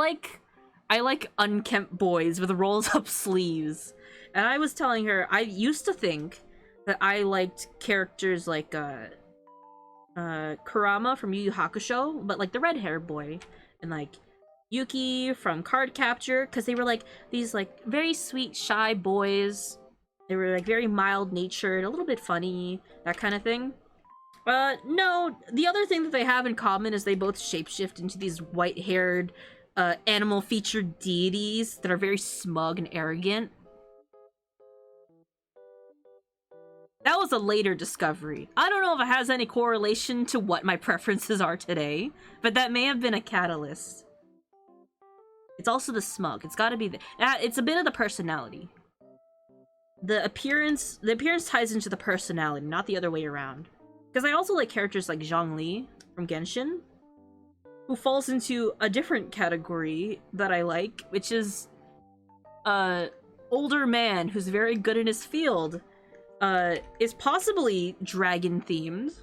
like unkempt boys with rolled up sleeves. And I was telling her, I used to think that I liked characters like Kurama from Yu Yu Hakusho, but like the red-haired boy, and like Yuki from Card Capture, because they were like these like very sweet, shy boys. They were like very mild-natured, a little bit funny, that kind of thing. No, the other thing that they have in common is they both shapeshift into these white-haired, animal-featured deities that are very smug and arrogant. That was a later discovery. I don't know if it has any correlation to what my preferences are today, but that may have been a catalyst. It's also the smug. It's got to be it's a bit of the personality. The appearance ties into the personality, not the other way around. Because I also like characters like Zhongli from Genshin, who falls into a different category that I like, which is older man who's very good in his field, is possibly dragon themed,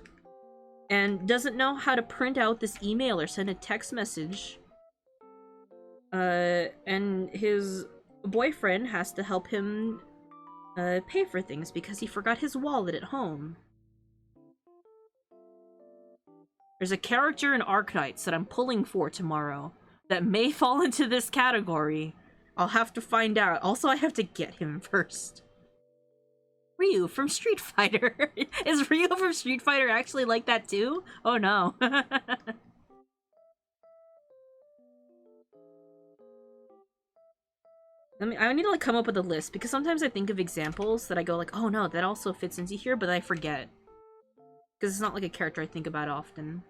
and doesn't know how to print out this email or send a text message. And his boyfriend has to help him pay for things because he forgot his wallet at home. There's a character in Arknights that I'm pulling for tomorrow that may fall into this category. I'll have to find out. Also, I have to get him first. Ryu from Street Fighter. Is Ryu from Street Fighter actually like that too? Oh no. I need to like come up with a list because sometimes I think of examples that I go like, oh no, that also fits into here, but I forget. Because it's not like a character I think about often.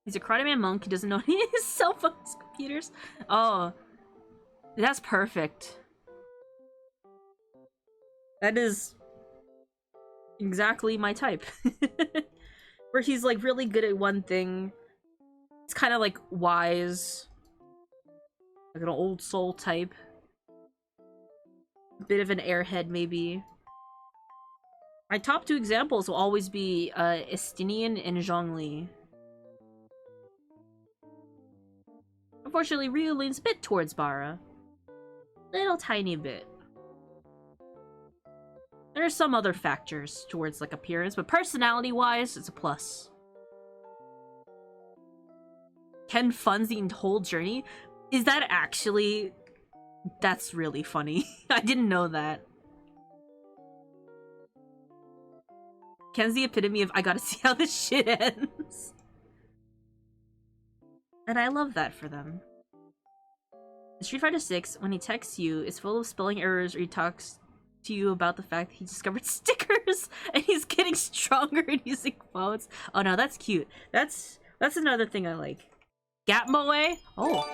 He's a Karate Man monk. He doesn't know any of his cell phones, computers. Oh, that's perfect. That is exactly my type. Where he's like really good at one thing. It's kind of like wise. Like an old soul type. A bit of an airhead, maybe. My top two examples will always be Estinian and Zhongli. Unfortunately, Ryu leans a bit towards Bara. Little tiny bit. There are some other factors towards like appearance, but personality-wise, it's a plus. Ken funds the whole journey? Is that actually... That's really funny. I didn't know that. Ken's the epitome of I gotta see how this shit ends. And I love that for them. In Street Fighter 6, when he texts you, it's full of spelling errors or he talks to you about the fact that he discovered stickers and he's getting stronger and using quotes. Oh no, that's cute. That's another thing I like. Gatmoe? Oh.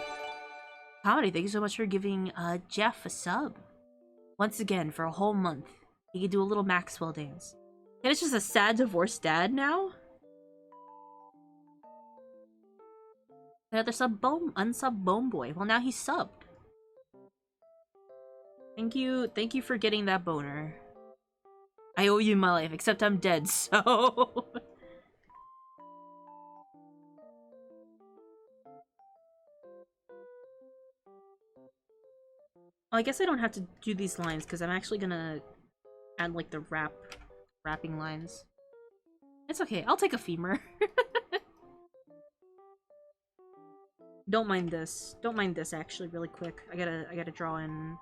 Howdy, thank you so much for giving Jeff a sub. Once again, for a whole month. He could do a little Maxwell dance. And it's just a sad divorced dad now? Another unsub Bone Boy. Well, now he's subbed. Thank you for getting that boner. I owe you my life, except I'm dead, so... I guess I don't have to do these lines, because I'm actually gonna add, like, the rapping lines. It's okay, I'll take a femur. Don't mind this. Don't mind this, actually, really quick. I gotta draw in...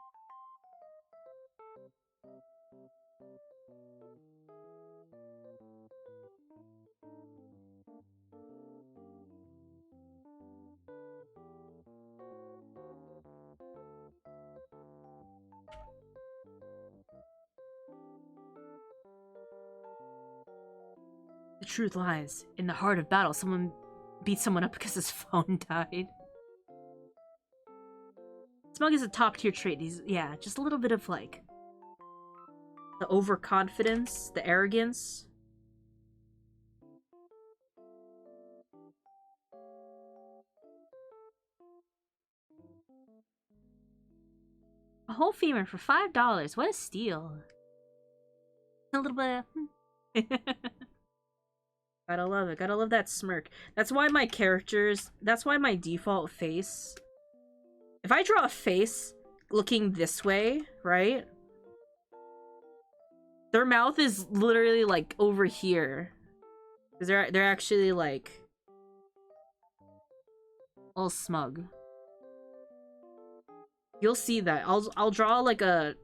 The truth lies in the heart of battle. Someone beat someone up because his phone died. Smug is a top tier trait. He's, yeah, just a little bit of like the overconfidence, the arrogance. A whole femur for $5. What a steal. A little bit. Gotta love it. Gotta love that smirk. That's why my characters... That's why my default face... If I draw a face looking this way, right? Their mouth is literally, like, over here. Because they're actually, like... all smug. You'll see that. I'll draw, like, a...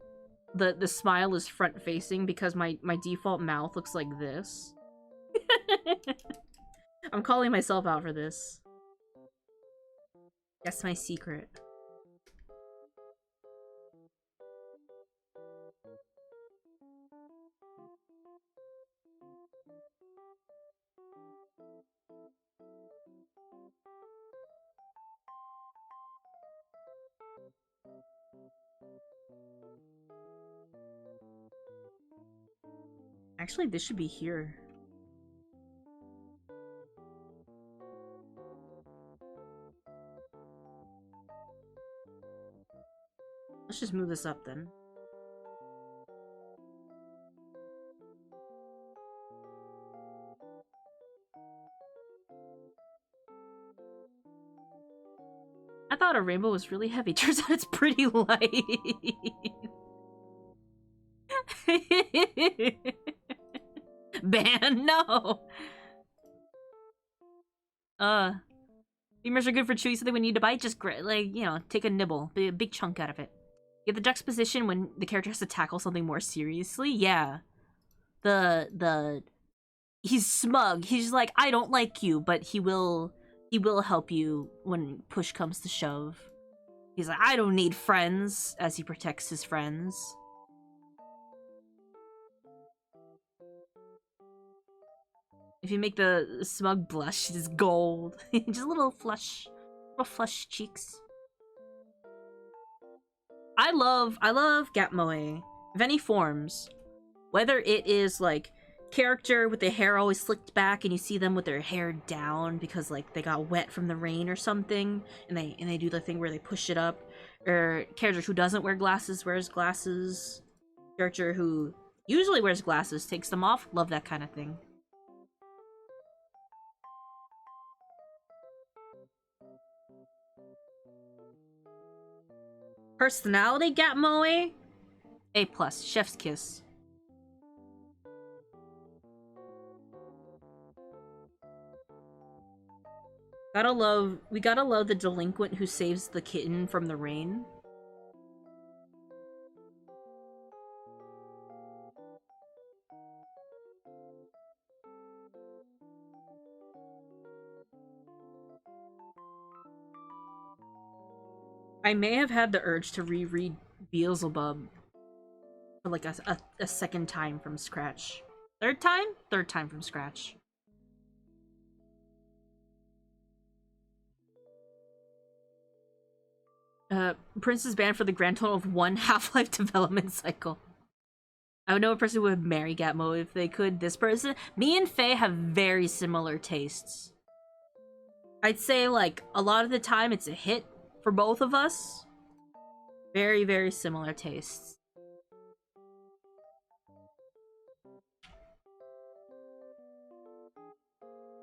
The smile is front-facing because my default mouth looks like this. I'm calling myself out for this. That's my secret. Actually, this should be here. Let's just move this up then. I thought a rainbow was really heavy. Turns out it's pretty light. Ban? No. Femurs are good for chewing something we need to bite. Just like, you know, take a nibble, a big chunk out of it. You have the juxtaposition when the character has to tackle something more seriously. Yeah. He's smug. He's like, I don't like you, but he will help you when push comes to shove. He's like, I don't need friends, as he protects his friends. If you make the smug blush, it's gold. Just a little flush cheeks. I love Gatmoe of any forms. Whether it is like character with their hair always slicked back and you see them with their hair down because like they got wet from the rain or something, and they do the thing where they push it up, or character who doesn't wear glasses wears glasses, character who usually wears glasses takes them off. Love that kind of thing. Personality Gatmoe, A+, chef's kiss. We gotta love the delinquent who saves the kitten from the rain. I may have had the urge to reread Beelzebub for like a second time from scratch. Third time? Third time from scratch. Prince is banned for the grand total of 1 Half-Life development cycle. I would know a person who would marry Gatmo if they could. This person. Me and Faye have very similar tastes. I'd say, like, a lot of the time it's a hit for both of us. Very, very similar tastes.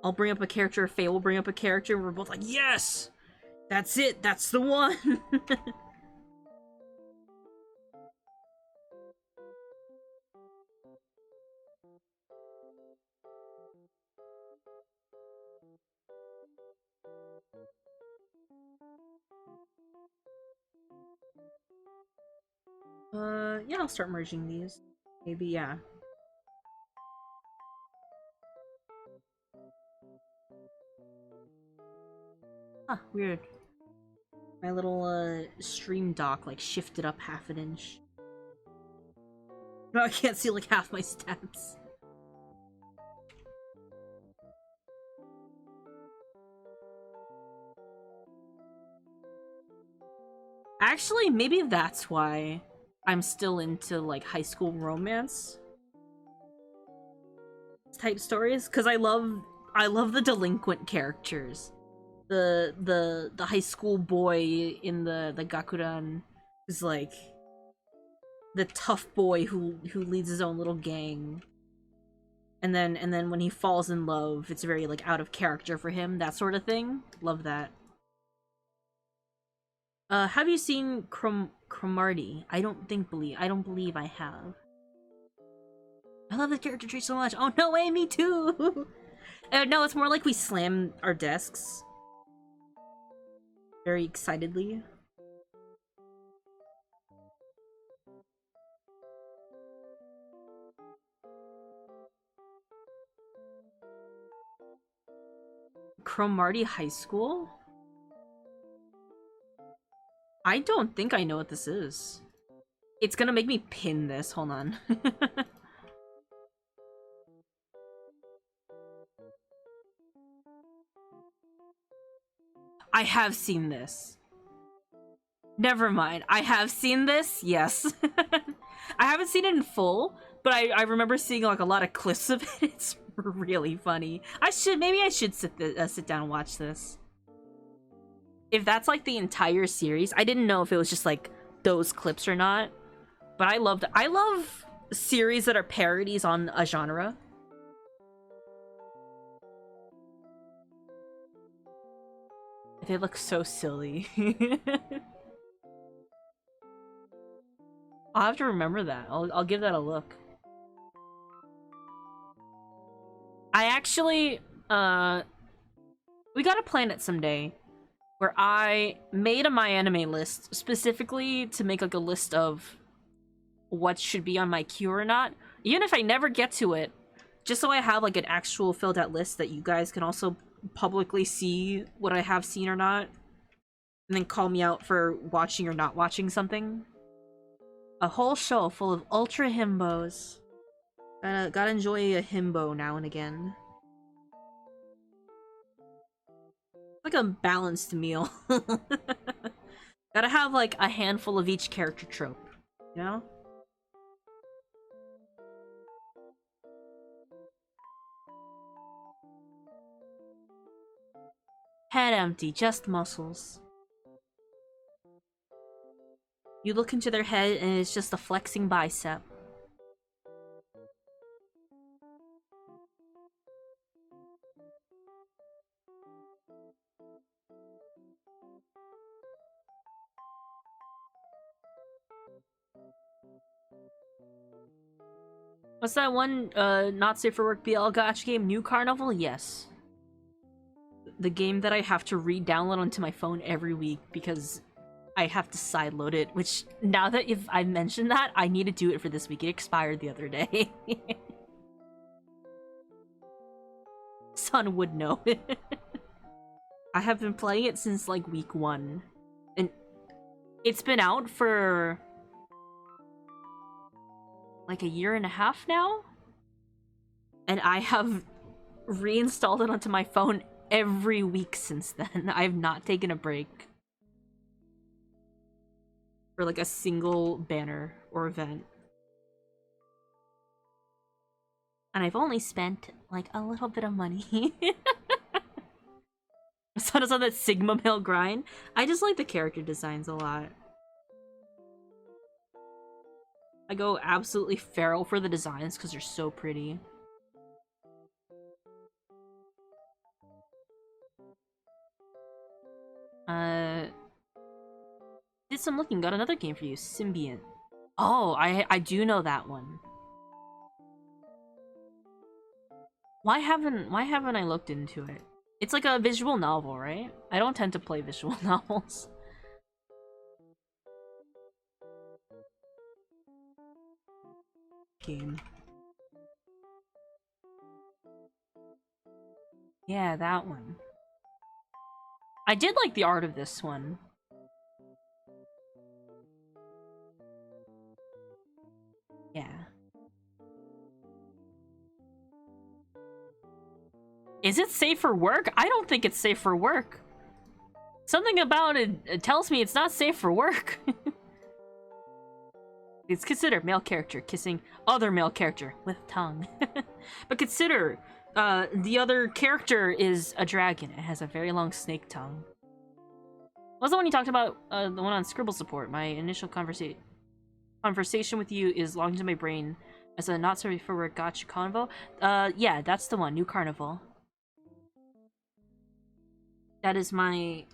I'll bring up a character, Faye will bring up a character, and we're both like, yes! That's it, that's the one! Yeah, I'll start merging these. Maybe, yeah. Huh, weird. My little, stream dock, like, shifted up half an inch. No, I can't see, like, half my stats. Actually, maybe that's why I'm still into, like, high school romance type stories, because I love the delinquent characters. The high school boy in the Gakuran is like the tough boy who leads his own little gang. And then when he falls in love, it's very like out of character for him, that sort of thing. Love that. Have you seen Cromarty? I don't believe I have. I love the character tree so much. Oh no way, me too. No, it's more like we slam our desks very excitedly. Cromarty High School? I don't think I know what this is. It's gonna make me pin this. Hold on. I have seen this. Never mind. I have seen this, yes. I haven't seen it in full, but I remember seeing like a lot of clips of it. It's really funny. Maybe I should sit down and watch this. If that's like the entire series, I didn't know if it was just like those clips or not. But I love series that are parodies on a genre. They look so silly. I'll have to remember that. I'll give that a look. I actually, we gotta plan it someday where I made a My Anime list specifically to make like a list of what should be on my queue or not. Even if I never get to it, just so I have like an actual filled out list that you guys can also publicly see what I have seen or not. And then call me out for watching or not watching something. A whole show full of ultra himbos. Gotta enjoy a himbo now and again. Like a balanced meal. Gotta have like a handful of each character trope, you know? Head empty, just muscles. You look into their head and it's just a flexing bicep. What's that one not safe for work BL gotcha game? New Carnival? Yes. The game that I have to re-download onto my phone every week because I have to sideload it, which now that if I mentioned that, I need to do it for this week. It expired the other day. Son would know. I have been playing it since like week 1. And it's been out for like a year and a half now. And I have reinstalled it onto my phone every week since then. I have not taken a break for like a single banner or event. And I've only spent like a little bit of money. So it's on that Sigma male grind. I just like the character designs a lot. I go absolutely feral for the designs because they're so pretty. Did some looking, got another game for you, Symbiont. Oh, I do know that one. Why haven't I looked into it? It's like a visual novel, right? I don't tend to play visual novels. Game. Yeah, that one. I did like the art of this one. Yeah. Is it safe for work? I don't think it's safe for work. Something about it tells me it's not safe for work. It's considered male character kissing other male character with tongue. But consider, the other character is a dragon. It has a very long snake tongue. What was the one you talked about? The one on Scribble support. My initial conversation with you is logged into my brain as a not sorry for work gotcha convo. Yeah, that's the one. New Carnival. That is my...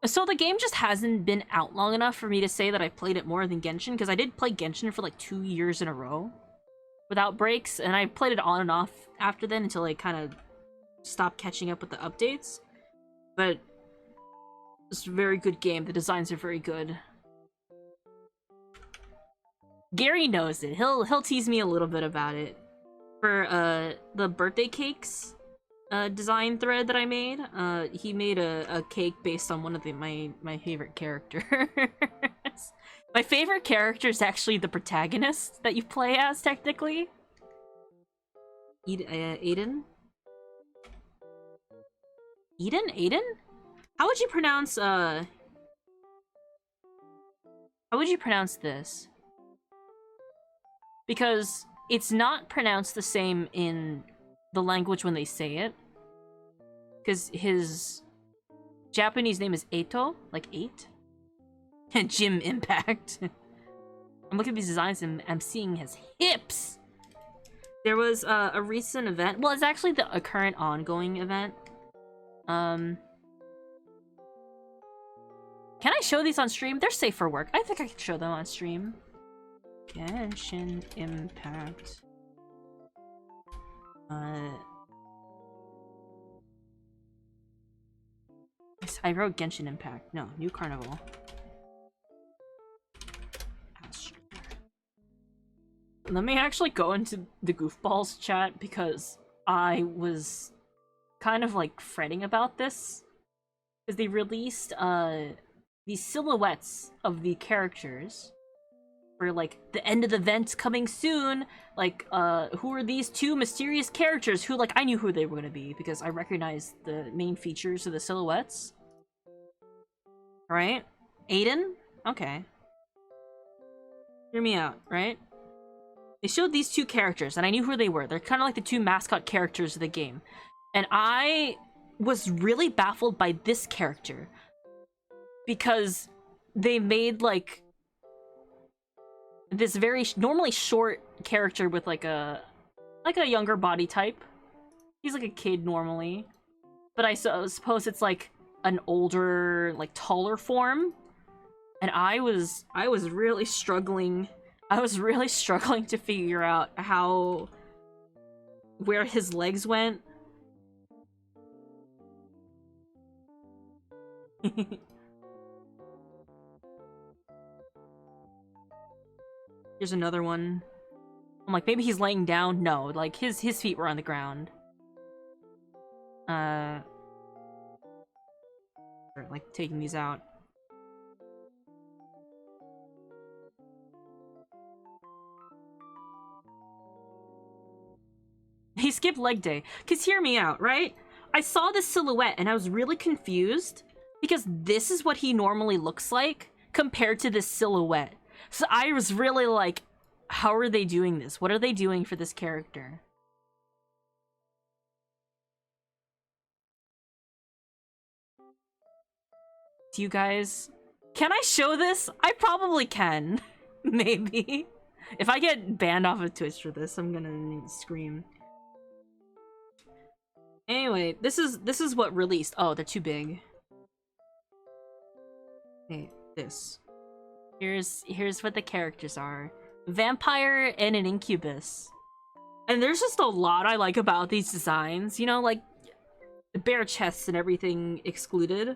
So the game just hasn't been out long enough for me to say that I've played it more than Genshin, because I did play Genshin for like 2 years in a row without breaks, and I played it on and off after then until I kind of stopped catching up with the updates. But it's a very good game. The designs are very good. Gary knows it. He'll tease me a little bit about it. For the birthday cakes design thread that I made, he made a cake based on one of my favorite characters. My favorite character is actually the protagonist that you play as, technically. Aiden? Aiden? How would you pronounce this? Because it's not pronounced the same in the language when they say it. Because his Japanese name is Eito, like 8. And Gym Impact. I'm looking at these designs and I'm seeing his hips! There was a recent event. Well, it's actually a current ongoing event. Can I show these on stream? They're safe for work. I think I can show them on stream. Genshin Impact. I wrote Genshin Impact. No, New Carnival. Let me actually go into the Goofballs chat because I was kind of like fretting about this. Because they released these silhouettes of the characters for like the end of the event coming soon. Like, who are these two mysterious characters who, like, I knew who they were gonna be because I recognized the main features of the silhouettes. Right? Aiden? Okay. Hear me out, right? They showed these two characters, and I knew who they were. They're kind of like the two mascot characters of the game. And I was really baffled by this character. Because they made, like, this very normally short character with, like a younger body type. He's like a kid normally. But I suppose it's, like, an older, like, taller form. And I was really struggling. I was really struggling to figure out where his legs went. Here's another one. I'm like, maybe he's laying down. No, like his feet were on the ground. Like taking these out. He skipped leg day. Cause hear me out, right? I saw this silhouette and I was really confused because this is what he normally looks like compared to this silhouette. So I was really like, how are they doing this? What are they doing for this character? Do you guys... Can I show this? I probably can. Maybe. If I get banned off of Twitch for this, I'm gonna scream. Anyway, this is what released. Oh, they're too big. Okay, this. Here's what the characters are. Vampire and an incubus. And there's just a lot I like about these designs. You know, like, bare chests and everything excluded.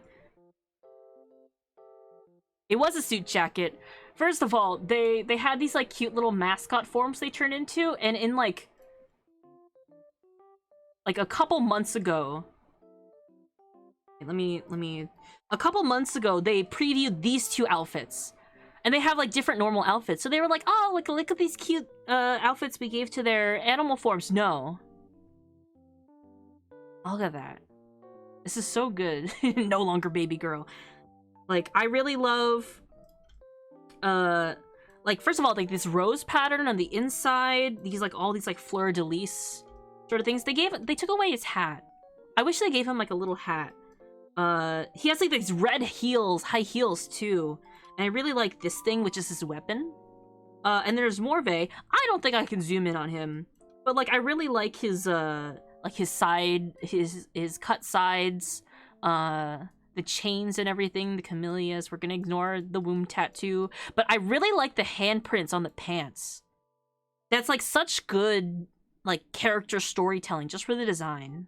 It was a suit jacket. First of all, they had these, like, cute little mascot forms they turn into, and in, like a couple months ago... A couple months ago, they previewed these two outfits. And they have, like, different normal outfits. So they were like, oh, look at these cute outfits we gave to their animal forms. No. Look at that. This is so good. No longer baby girl. Like, I really love... like, first of all, like, this rose pattern on the inside. These, like, all these, like, fleur-de-lis sort of things. They took away his hat. I wish they gave him, like, a little hat. He has, like, these red heels, high heels, too. And I really like this thing, which is his weapon. And there's Morve. I don't think I can zoom in on him. But, like, I really like his side, his cut sides, the chains and everything, the camellias. We're gonna ignore the womb tattoo. But I really like the handprints on the pants. That's, like, such good, like, character storytelling just for the design.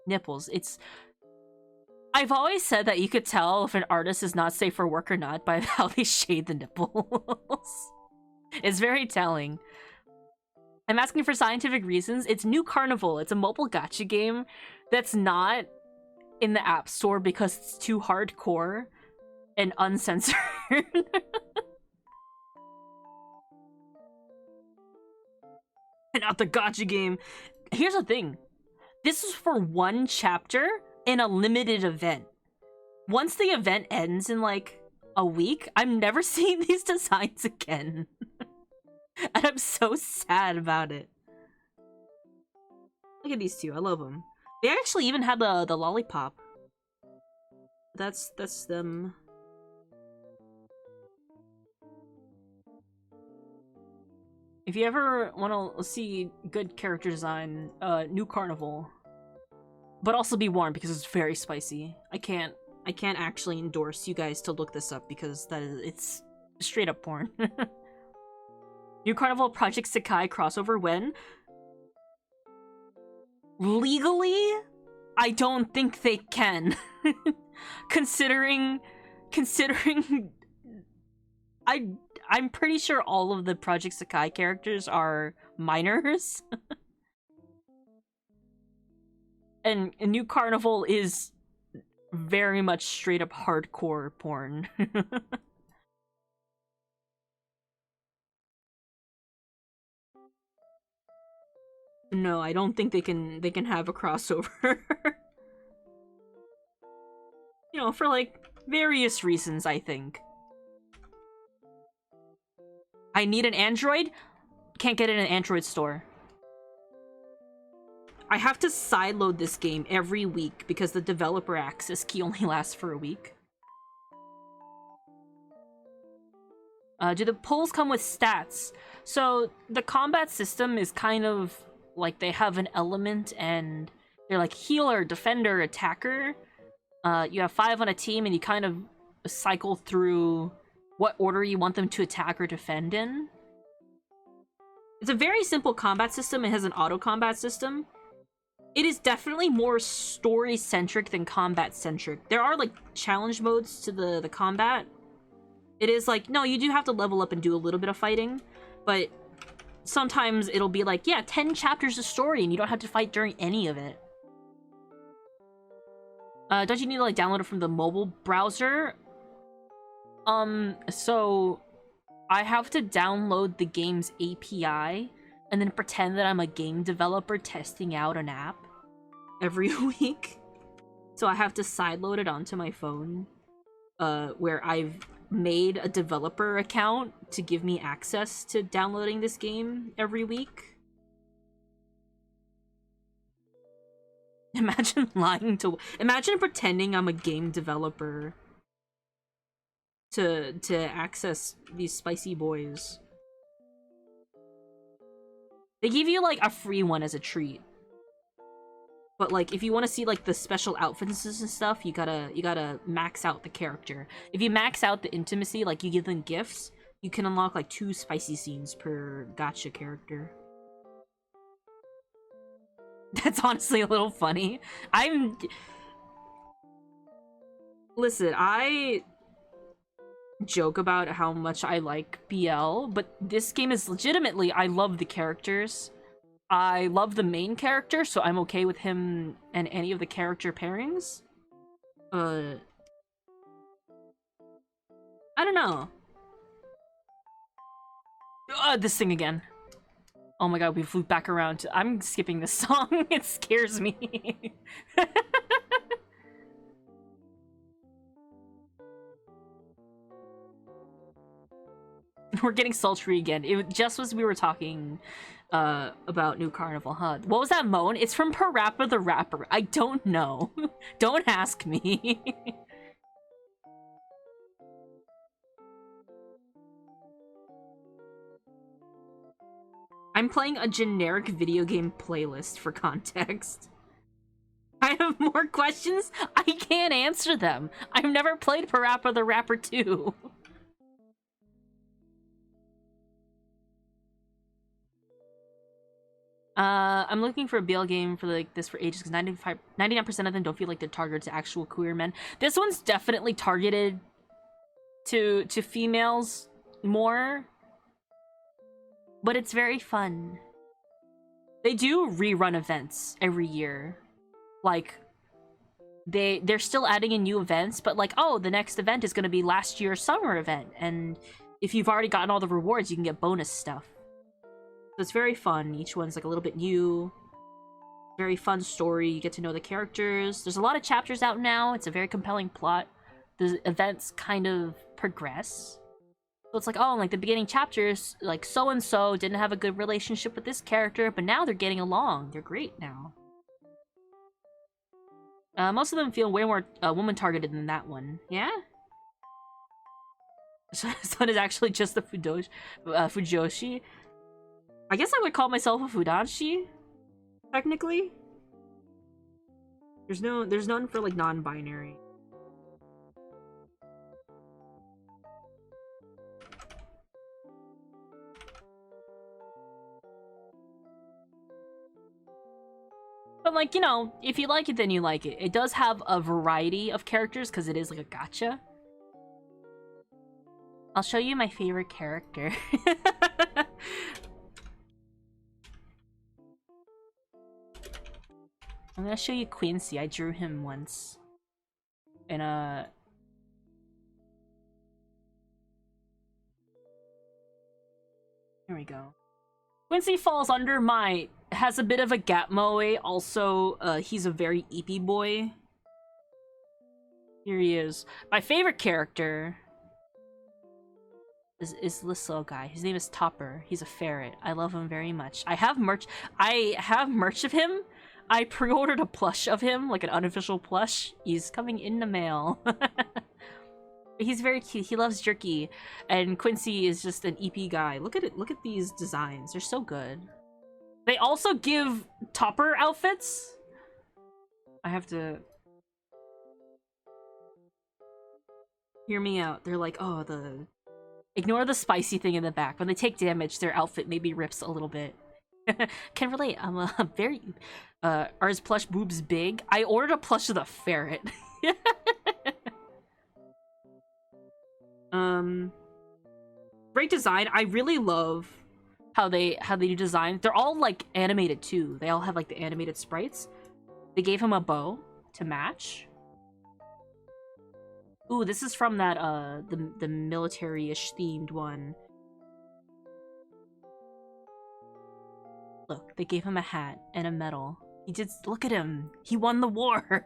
Nipples. I've always said that you could tell if an artist is not safe for work or not by how they shade the nipples. It's very telling. I'm asking for scientific reasons. It's New Carnival. It's a mobile gacha game that's not in the App Store because it's too hardcore and uncensored. Not the gacha game. Here's the thing. This is for one chapter in a limited event. Once the event ends in like a week, I'm never seeing these designs again. And I'm so sad about it. Look at these two, I love them. They actually even had the lollipop. That's them. If you ever want to see good character design, New Carnival. But also be warned because it's very spicy. I can't actually endorse you guys to look this up because it's straight up porn. New Carnival Project Sakai crossover when? Legally, I don't think they can. considering I'm pretty sure all of the Project Sakai characters are minors. And New Carnival is very much straight up hardcore porn. No, I don't think they can have a crossover. You know, for like various reasons, I think. I need an Android? Can't get it in an Android store. I have to sideload this game every week because the developer access key only lasts for a week. Do the pulls come with stats? So the combat system is kind of like they have an element and they're like healer, defender, attacker. You have 5 on a team and you kind of cycle through what order you want them to attack or defend in. It's a very simple combat system. It has an auto combat system. It is definitely more story-centric than combat-centric. There are, like, challenge modes to the combat. It is like, no, you do have to level up and do a little bit of fighting, but sometimes it'll be like, yeah, 10 chapters of story, and you don't have to fight during any of it. Don't you need to, like, download it from the mobile browser? So I have to download the game's API and then pretend that I'm a game developer testing out an app every week. So I have to sideload it onto my phone, where I've made a developer account to give me access to downloading this game every week. Imagine imagine pretending I'm a game developer to access these spicy boys. They give you, like, a free one as a treat. But, like, if you want to see, like, the special outfits and stuff, you gotta max out the character. If you max out the intimacy, like, you give them gifts, you can unlock, like, 2 spicy scenes per gacha character. That's honestly a little funny. Listen, I joke about how much I like BL, but this game is legitimately, I love the characters. I love the main character, so I'm okay with him and any of the character pairings. I don't know. This thing again. Oh my god, we flew back around. I'm skipping this song. It scares me. We're getting sultry again. It just was we were talking about New Carnival, huh? What was that moan? It's from Parappa the Rapper. I don't know. Don't ask me. I'm playing a generic video game playlist for context. I have more questions. I can't answer them. I've never played Parappa the Rapper 2. I'm looking for a BL game for like this for ages because 99% of them don't feel like they're targeted to actual queer men. This one's definitely targeted to females more, but it's very fun. They do rerun events every year. Like, they're still adding in new events, but like, oh, the next event is going to be last year's summer event, and if you've already gotten all the rewards, you can get bonus stuff. So it's very fun. Each one's like a little bit new, Very fun story. You get to know the characters. There's a lot of chapters out now. It's a very compelling plot. The events kind of progress. So it's like, oh, like the beginning chapters, like so-and-so didn't have a good relationship with this character, but now they're getting along. They're great now. Most of them feel way more woman-targeted than that one. Yeah? Sun is actually just the Fujoshi. I guess I would call myself a Fudanshi, technically. There's none for like non-binary. But like, you know, if you like it, then you like it. It does have a variety of characters because it is like a gacha. I'll show you my favorite character. I'm gonna show you Quincy. I drew him once. In a... Here we go. Quincy falls under my... Has a bit of a gap moe. Also, he's a very eepy boy. Here he is. My favorite character... is this little guy. His name is Topper. He's a ferret. I love him very much. I have merch of him. I pre-ordered a plush of him, like an unofficial plush. He's coming in the mail. He's very cute. He loves jerky. And Quincy is just an EP guy. Look at it. Look at these designs. They're so good. They also give Topper outfits. I have to... Hear me out. They're like, oh, the... Ignore the spicy thing in the back. When they take damage, their outfit maybe rips a little bit. Can relate. I'm a very... are his plush boobs big? I ordered a plush of the ferret. Great design. I really love how they do design. They're all like animated too. They all have like the animated sprites. They gave him a bow to match. Ooh, this is from that the military-ish themed one. Look, they gave him a hat and a medal. He did. Look at him. He won the war.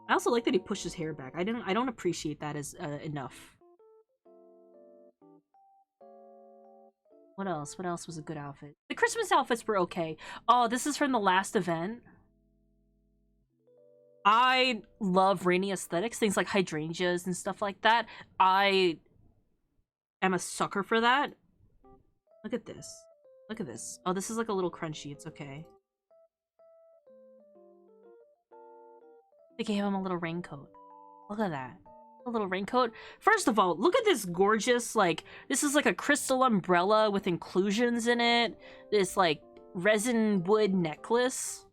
I also like that he pushed his hair back. I don't appreciate that as enough. What else? What else was a good outfit? The Christmas outfits were okay. Oh, this is from the last event. I love rainy aesthetics, things like hydrangeas and stuff like that. I am a sucker for that. Look at this. Look at this. Oh, this is like a little crunchy. It's okay. They gave him a little raincoat. Look at that. A little raincoat. First of all, look at this gorgeous, like, this is like a crystal umbrella with inclusions in it. This, like, resin wood necklace.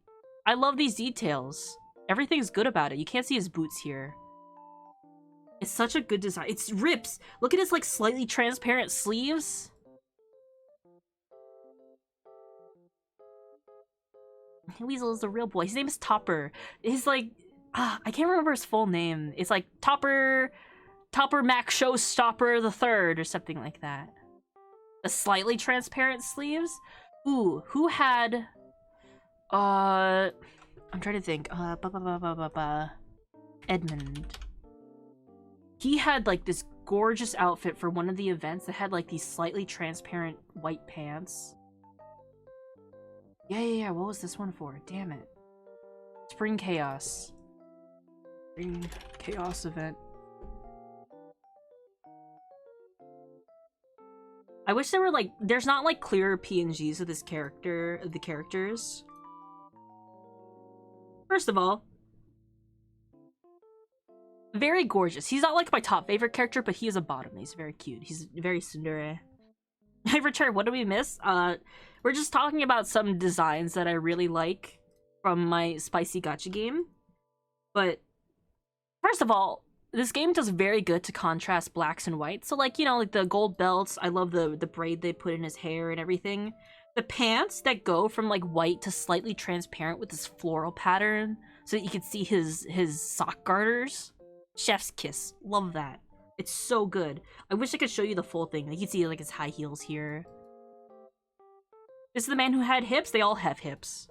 I love these details. Everything's good about it. You can't see his boots here. It's such a good design. It's rips. Look at his, like, slightly transparent sleeves. Weasel is the real boy. His name is Topper. He's like... I can't remember his full name. It's like Topper Mac Showstopper the Third or something like that. The slightly transparent sleeves? Ooh, who had... I'm trying to think. Edmund. He had like this gorgeous outfit for one of the events that had like these slightly transparent white pants. Yeah. What was this one for? Damn it. Spring Chaos. Spring Chaos event. I wish there were like, there's not like clearer PNGs of this character, of the characters. First of all, very gorgeous. He's not like my top favorite character, but he is a bottom. He's very cute. He's very tsundere. Hey, Richard, what did we miss? We're just talking about some designs that I really like from my spicy gacha game. But first of all, this game does very good to contrast blacks and whites. So like, you know, like the gold belts, I love the braid they put in his hair and everything. The pants that go from like white to slightly transparent with this floral pattern so that you can see his sock garters. Chef's kiss. Love that. It's so good. I wish I could show you the full thing. Like you can see like his high heels here. This is the man who had hips? They all have hips.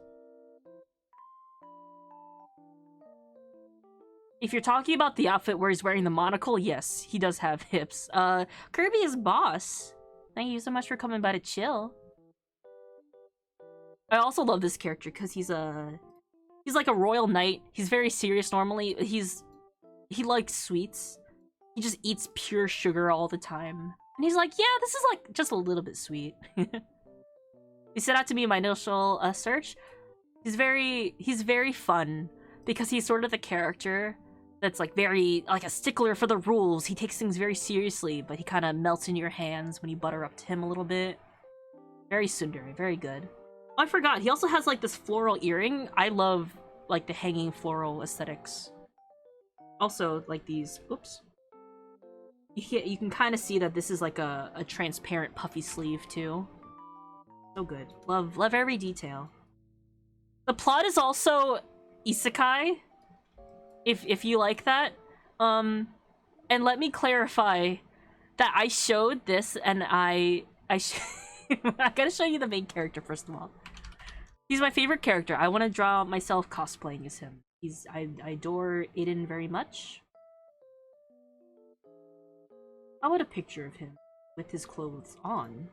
If you're talking about the outfit where he's wearing the monocle, yes, he does have hips. Kirby is boss. Thank you so much for coming by to chill. I also love this character because he's like a royal knight. He's very serious normally. He likes sweets. He just eats pure sugar all the time. And he's like, yeah, this is like just a little bit sweet. He set out to me in my initial search. He's very fun because he's sort of the character that's like very like a stickler for the rules. He takes things very seriously, but he kind of melts in your hands when you butter up to him a little bit. Very tsundere, very good. Oh, I forgot, he also has like this floral earring. I love like the hanging floral aesthetics. Also, like these, oops. You can kind of see that this is like a transparent puffy sleeve too. So good. Love every detail. The plot is also isekai, if you like that. And let me clarify that I showed this and I gotta show you the main character first of all. He's my favorite character. I want to draw myself cosplaying as him. I adore Aiden very much. How about a picture of him with his clothes on?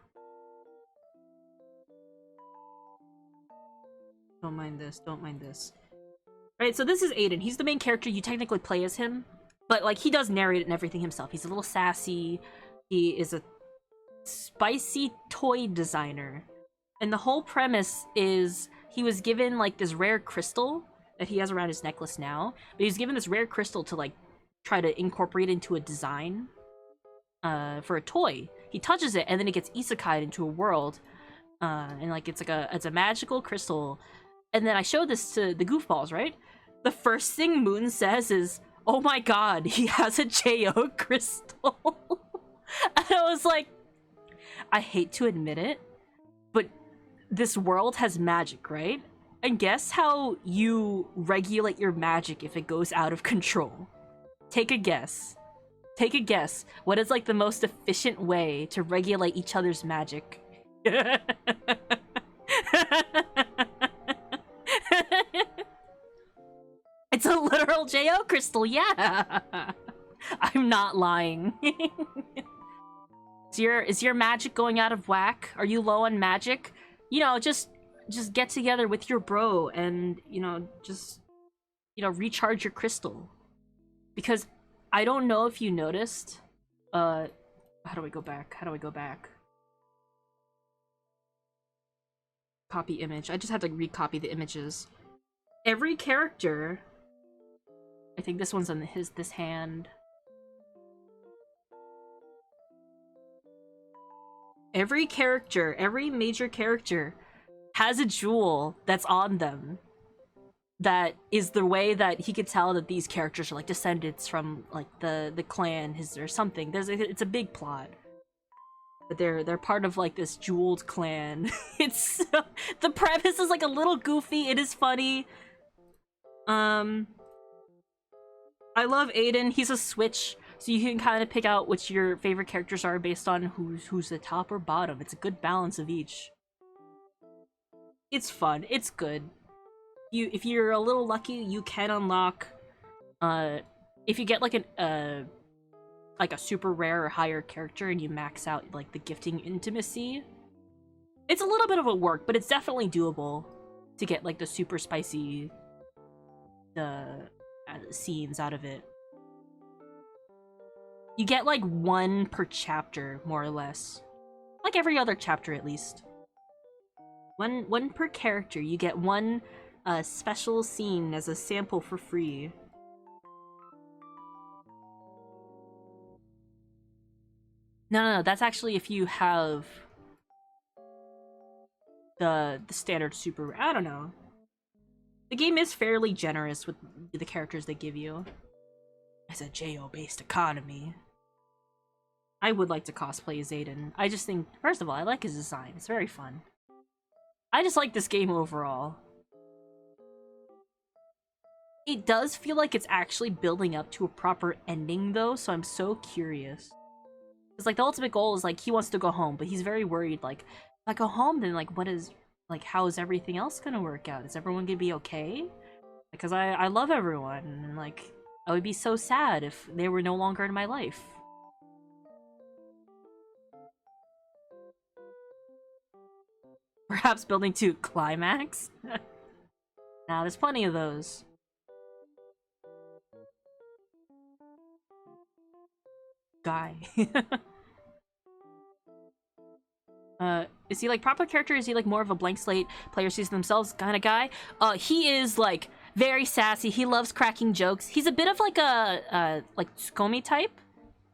Don't mind this, don't mind this. Right, so this is Aiden. He's the main character. You technically play as him, but like he does narrate and everything himself. He's a little sassy. He is a spicy toy designer. And the whole premise is he was given like this rare crystal that he has around his necklace now. But he was given this rare crystal to like try to incorporate into a design for a toy. He touches it and then it gets isekai'd into a world. And like it's a magical crystal. And then I showed this to the goofballs, right? The first thing Moon says is, oh my god, he has a JO crystal. And I was like, I hate to admit it, but this world has magic, right? And guess how you regulate your magic if it goes out of control? Take a guess. Take a guess. What is like the most efficient way to regulate each other's magic? It's a literal JO crystal, yeah! I'm not lying. Is your magic going out of whack? Are you low on magic? You know, just get together with your bro and, you know, just, you know, recharge your crystal. Because I don't know if you noticed, how do I go back? How do I go back? Copy image. I just had to recopy the images. Every character, I think this one's on this hand. Every character, every major character has a jewel that's on them. That is the way that he could tell that these characters are like descendants from like the clan or something. It's a big plot. But they're part of like this jeweled clan. It's the premise is like a little goofy. It is funny. I love Aiden. He's a switch, so you can kind of pick out which your favorite characters are based on who's the top or bottom. It's a good balance of each. It's fun. It's good. If you're a little lucky, you can unlock. If you get like a super rare or higher character and you max out like the gifting intimacy, it's a little bit of a work, but it's definitely doable to get like the super spicy scenes out of it. You get like one per chapter, more or less, like every other chapter at least. One per character. You get one special scene as a sample for free. No, that's actually if you have the standard super. I don't know. The game is fairly generous with the characters they give you. It's a JO-based economy. I would like to cosplay as Aiden. I just think, first of all, I like his design. It's very fun. I just like this game overall. It does feel like it's actually building up to a proper ending, though, so I'm so curious. It's like the ultimate goal is like he wants to go home, but he's very worried. Like, if I go home, then like what is like, how is everything else gonna work out? Is everyone gonna be okay? Because I love everyone, and like, I would be so sad if they were no longer in my life. Perhaps building to climax? Nah, there's plenty of those. Guy. Is he like proper character? Is he like more of a blank slate player sees themselves kind of guy? He is like very sassy. He loves cracking jokes. He's a bit of like a like Tsukomi type,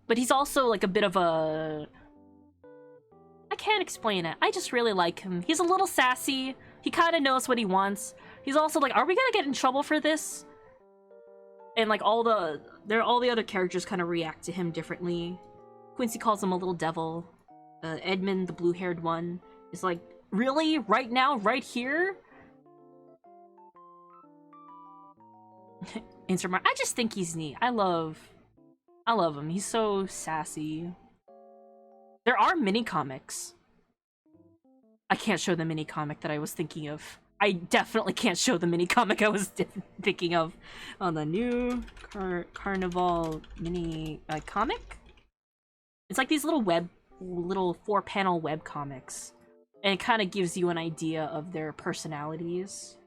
but he's also like a bit of a... I can't explain it. I just really like him. He's a little sassy. He kind of knows what he wants. He's also like, are we gonna get in trouble for this? And like all the other characters kind of react to him differently. Quincy calls him a little devil. Edmund, the blue-haired one, is like, really? Right now? Right here? Insert I just think he's neat. I love him. He's so sassy. There are mini-comics. I can't show the mini-comic that I was thinking of. I definitely can't show the mini-comic I was thinking of on the new Carnival mini comic. It's like these little 4-panel web comics, and it kind of gives you an idea of their personalities.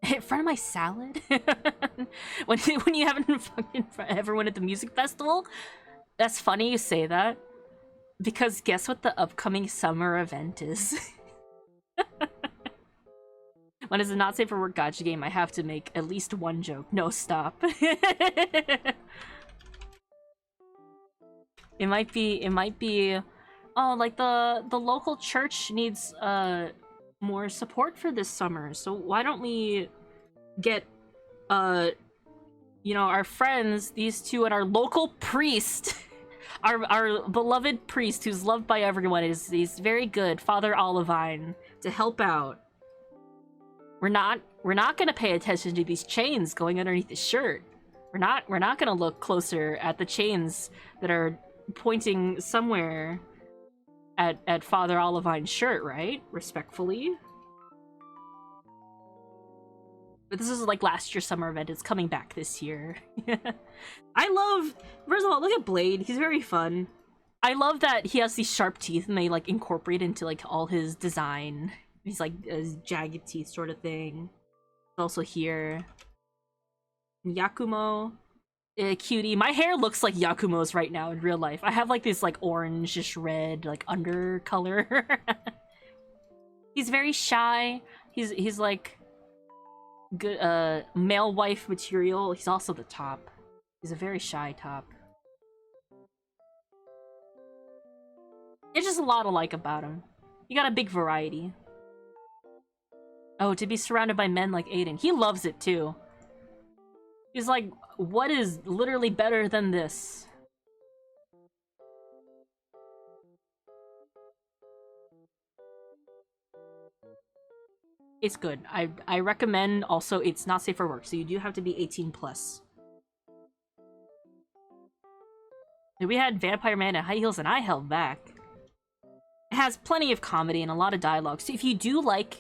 In front of my salad? when you haven't fucking everyone at the music festival? That's funny you say that. Because guess what the upcoming summer event is? When it's a not safe for work gacha game, I have to make at least one joke. No, stop. It might be, oh, like the local church needs more support for this summer. So why don't we get you know, our friends, these two, and our local priest, our beloved priest who's loved by everyone, he's very good, Father Olivine, to help out. We're not gonna pay attention to these chains going underneath his shirt. We're not gonna look closer at the chains that are pointing somewhere at Father Olivine's shirt, right? Respectfully. But this is like last year's summer event. It's coming back this year. I love... First of all, look at Blade. He's very fun. I love that he has these sharp teeth and they like incorporate into like all his design. He's like jagged teeth sort of thing. Also here. Yakumo. Cutie. My hair looks like Yakumo's right now in real life. I have like this like orangish red like undercolor. He's very shy. He's like good male wife material. He's also the top. He's a very shy top. There's just a lot to like about him. You got a big variety. Oh, to be surrounded by men like Aiden. He loves it too. He's like, what is literally better than this? It's good. I recommend. Also, it's not safe for work, so you do have to be 18 plus. We had Vampire Man in high heels and I held back. It has plenty of comedy and a lot of dialogue. So if you do like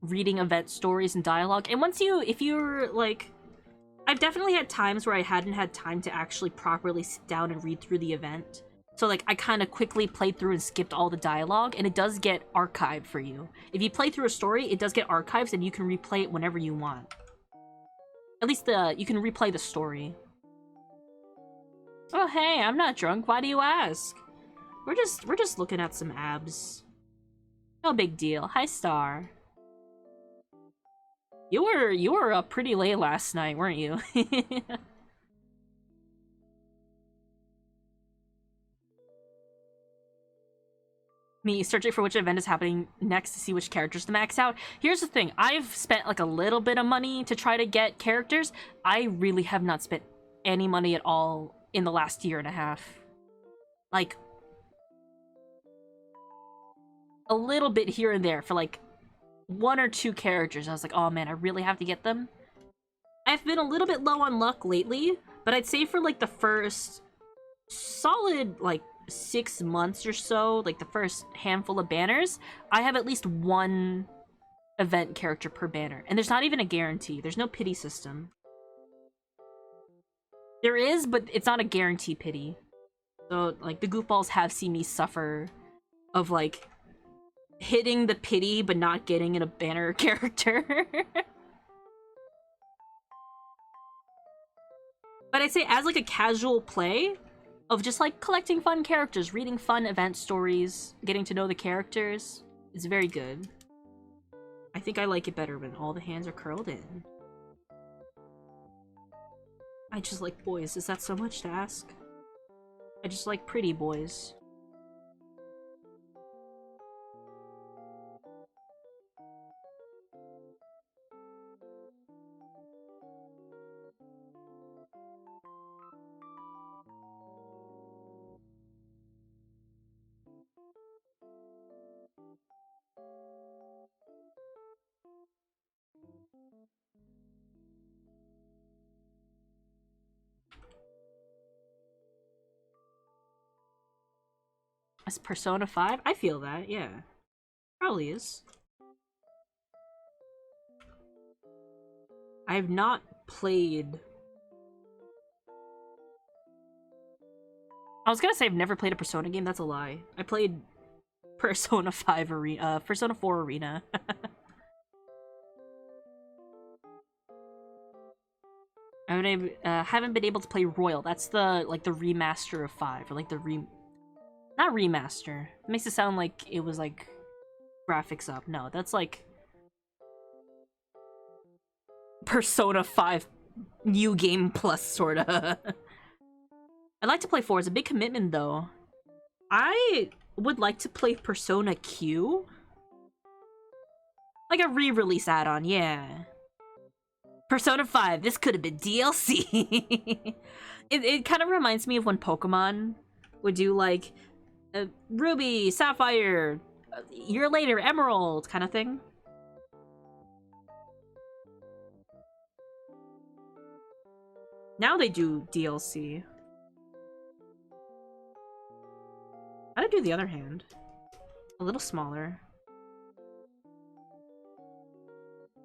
reading event stories and dialogue, and if you're like, I've definitely had times where I hadn't had time to actually properly sit down and read through the event. So like I kind of quickly played through and skipped all the dialogue, and it does get archived for you. If you play through a story, it does get archives and you can replay it whenever you want. At least you can replay the story. Oh hey, I'm not drunk. Why do you ask? We're just looking at some abs. No big deal. Hi, Star. You were up pretty late last night, weren't you? Me searching for which event is happening next to see which characters to max out. Here's the thing. I've spent like a little bit of money to try to get characters. I really have not spent any money at all in the last year and a half. Like, a little bit here and there for like 1 or 2 characters. I was like, oh man, I really have to get them. I've been a little bit low on luck lately, but I'd say for like the first solid like 6 months or so, like the first handful of banners, I have at least one event character per banner. And there's not even a guarantee. There's no pity system. There is, but it's not a guarantee pity. So, like, the goofballs have seen me suffer of, like, hitting the pity but not getting in a banner character. But I'd say as, like, a casual play of just, like, collecting fun characters, reading fun event stories, getting to know the characters, it's very good. I think I like it better when all the hands are curled in. I just like boys. Is that so much to ask? I just like pretty boys. As Persona 5? I feel that, yeah. Probably is. I have not played... I was gonna say I've never played a Persona game, that's a lie. I played Persona 5 Arena, Persona 4 Arena. Haven't been able to play Royal. That's the, like, the remaster of 5, or like the not remaster. It makes it sound like it was, like, graphics up. No, that's, like, Persona 5 new game plus, sorta. I'd like to play 4. It's a big commitment, though. I would like to play Persona Q. Like a re-release add-on, yeah. Persona 5, this could have been DLC. It kind of reminds me of when Pokemon would do, like, Ruby, Sapphire, a year later, Emerald kind of thing. Now they do DLC. How do I do the other hand? A little smaller.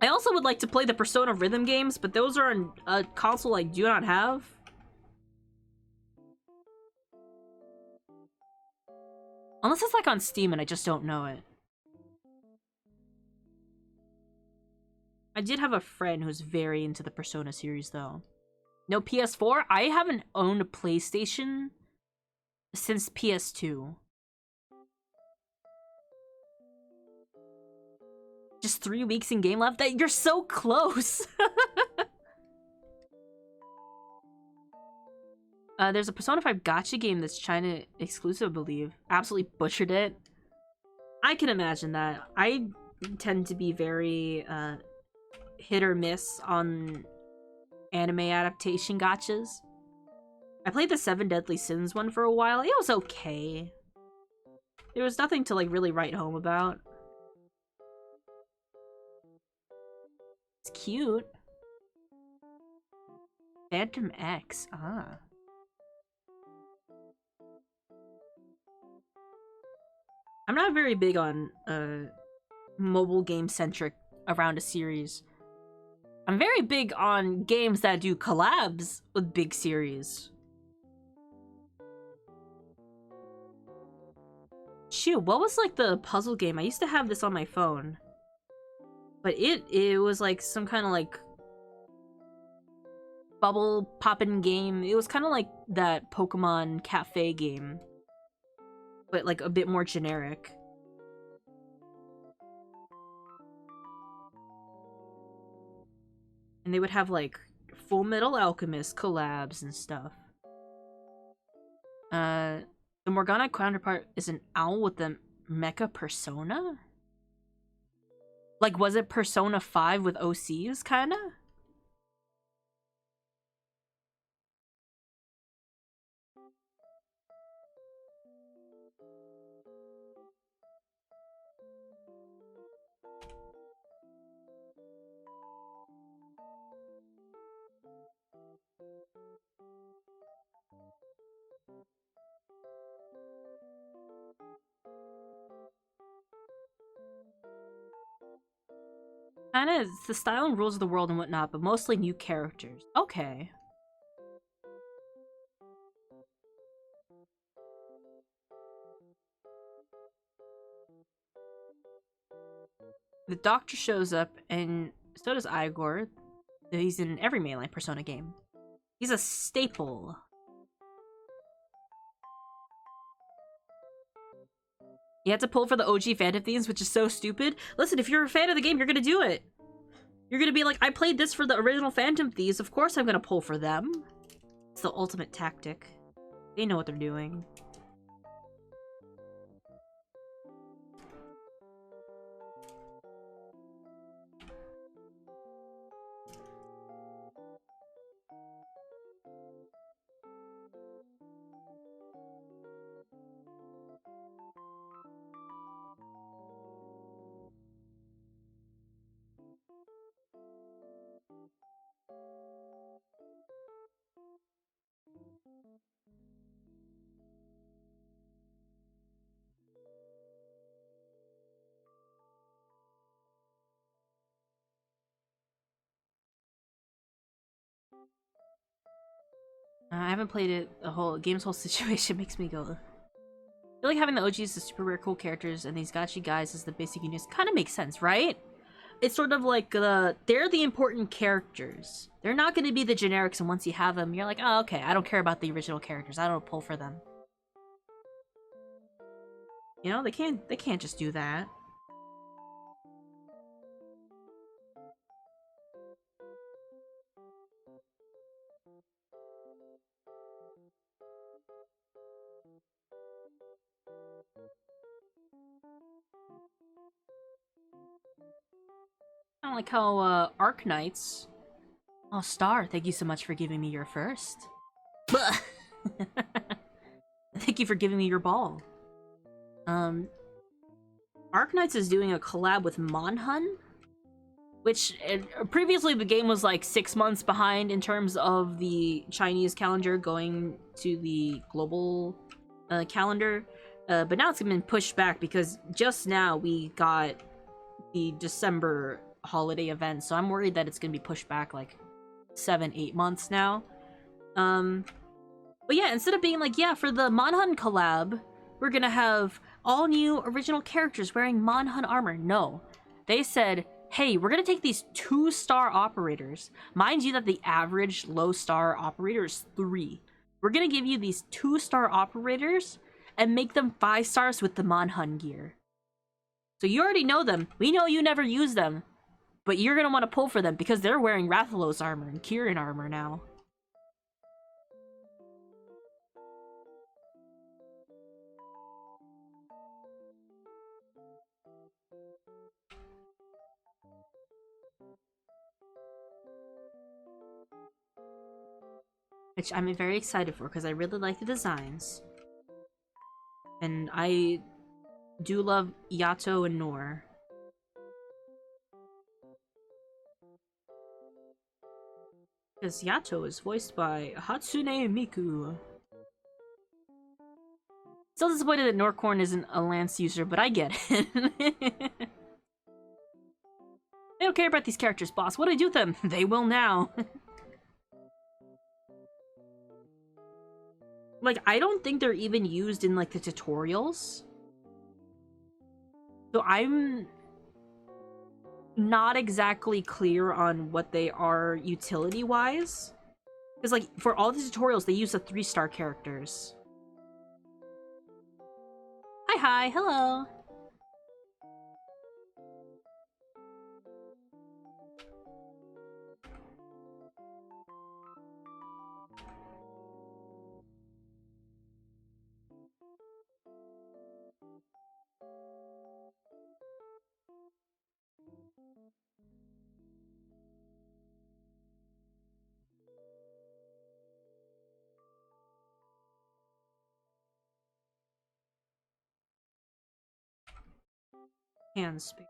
I also would like to play the Persona rhythm games, but those are on a console I do not have. Unless it's like on Steam and I just don't know it. I did have a friend who's very into the Persona series, though. No PS4? I haven't owned a PlayStation since PS2. Just 3 weeks in game left? You're so close! There's a Persona 5 gacha game that's China exclusive, I believe. Absolutely butchered it. I can imagine that. I tend to be very, hit or miss on anime adaptation gachas. I played the 7 Deadly Sins one for a while. It was okay. There was nothing to, like, really write home about. It's cute. Phantom X. Ah. I'm not very big on mobile game centric around a series. I'm very big on games that do collabs with big series. Shoot, what was like the puzzle game? I used to have this on my phone. But it was like some kind of like bubble poppin' game. It was kind of like that Pokemon Cafe game, but like a bit more generic. And they would have like Full Metal Alchemist collabs and stuff. The Morgana counterpart is an owl with the mecha persona? Like, was it Persona 5 with OCs, kinda? Kinda, it's the style and rules of the world and whatnot, but mostly new characters. Okay. The Doctor shows up, and so does Igor. He's in every mainline Persona game. He's a staple. You had to pull for the OG Phantom themes, which is so stupid. Listen, if you're a fan of the game, you're gonna do it. You're gonna be like, I played this for the original Phantom Thieves, of course I'm gonna pull for them. It's the ultimate tactic. They know what they're doing. I haven't played it. The whole game's whole situation makes me go. I feel like having the OGs as super rare cool characters and these gachi guys as the basic units kind of makes sense, right? It's sort of like they're the important characters. They're not going to be the generics, and once you have them, you're like, oh, okay, I don't care about the original characters. I don't pull for them. You know, they can't just do that. I don't like how Arc Knights. Oh, Star, thank you so much for giving me your first. Thank you for giving me your ball. Arc Knights is doing a collab with Monhun, which previously the game was like 6 months behind in terms of the Chinese calendar going to the global calendar, but now it's been pushed back because just now we got the December holiday event, so I'm worried that it's gonna be pushed back like 7-8 months now. But yeah, instead of being like, yeah, for the Monhun collab, we're gonna have all new original characters wearing Monhun armor. No. They said, hey, we're gonna take these 2-star operators. Mind you that the average low-star operator is 3. We're gonna give you these 2-star operators and make them 5 stars with the Monhun gear. So you already know them. We know you never use them. But you're gonna want to pull for them because they're wearing Rathalos armor and Kirin armor now. Which I'm very excited for because I really like the designs. And I do love Yato and Nor. Because Yato is voiced by Hatsune Miku. Still disappointed that Norcorn isn't a Lance user, but I get it. They don't care about these characters, boss. What do I do with them? They will now. Like, I don't think they're even used in, like, the tutorials. So I'm not exactly clear on what they are utility-wise. Because, like, for all the tutorials, they use the 3-star characters. Hi, hello. Hand space.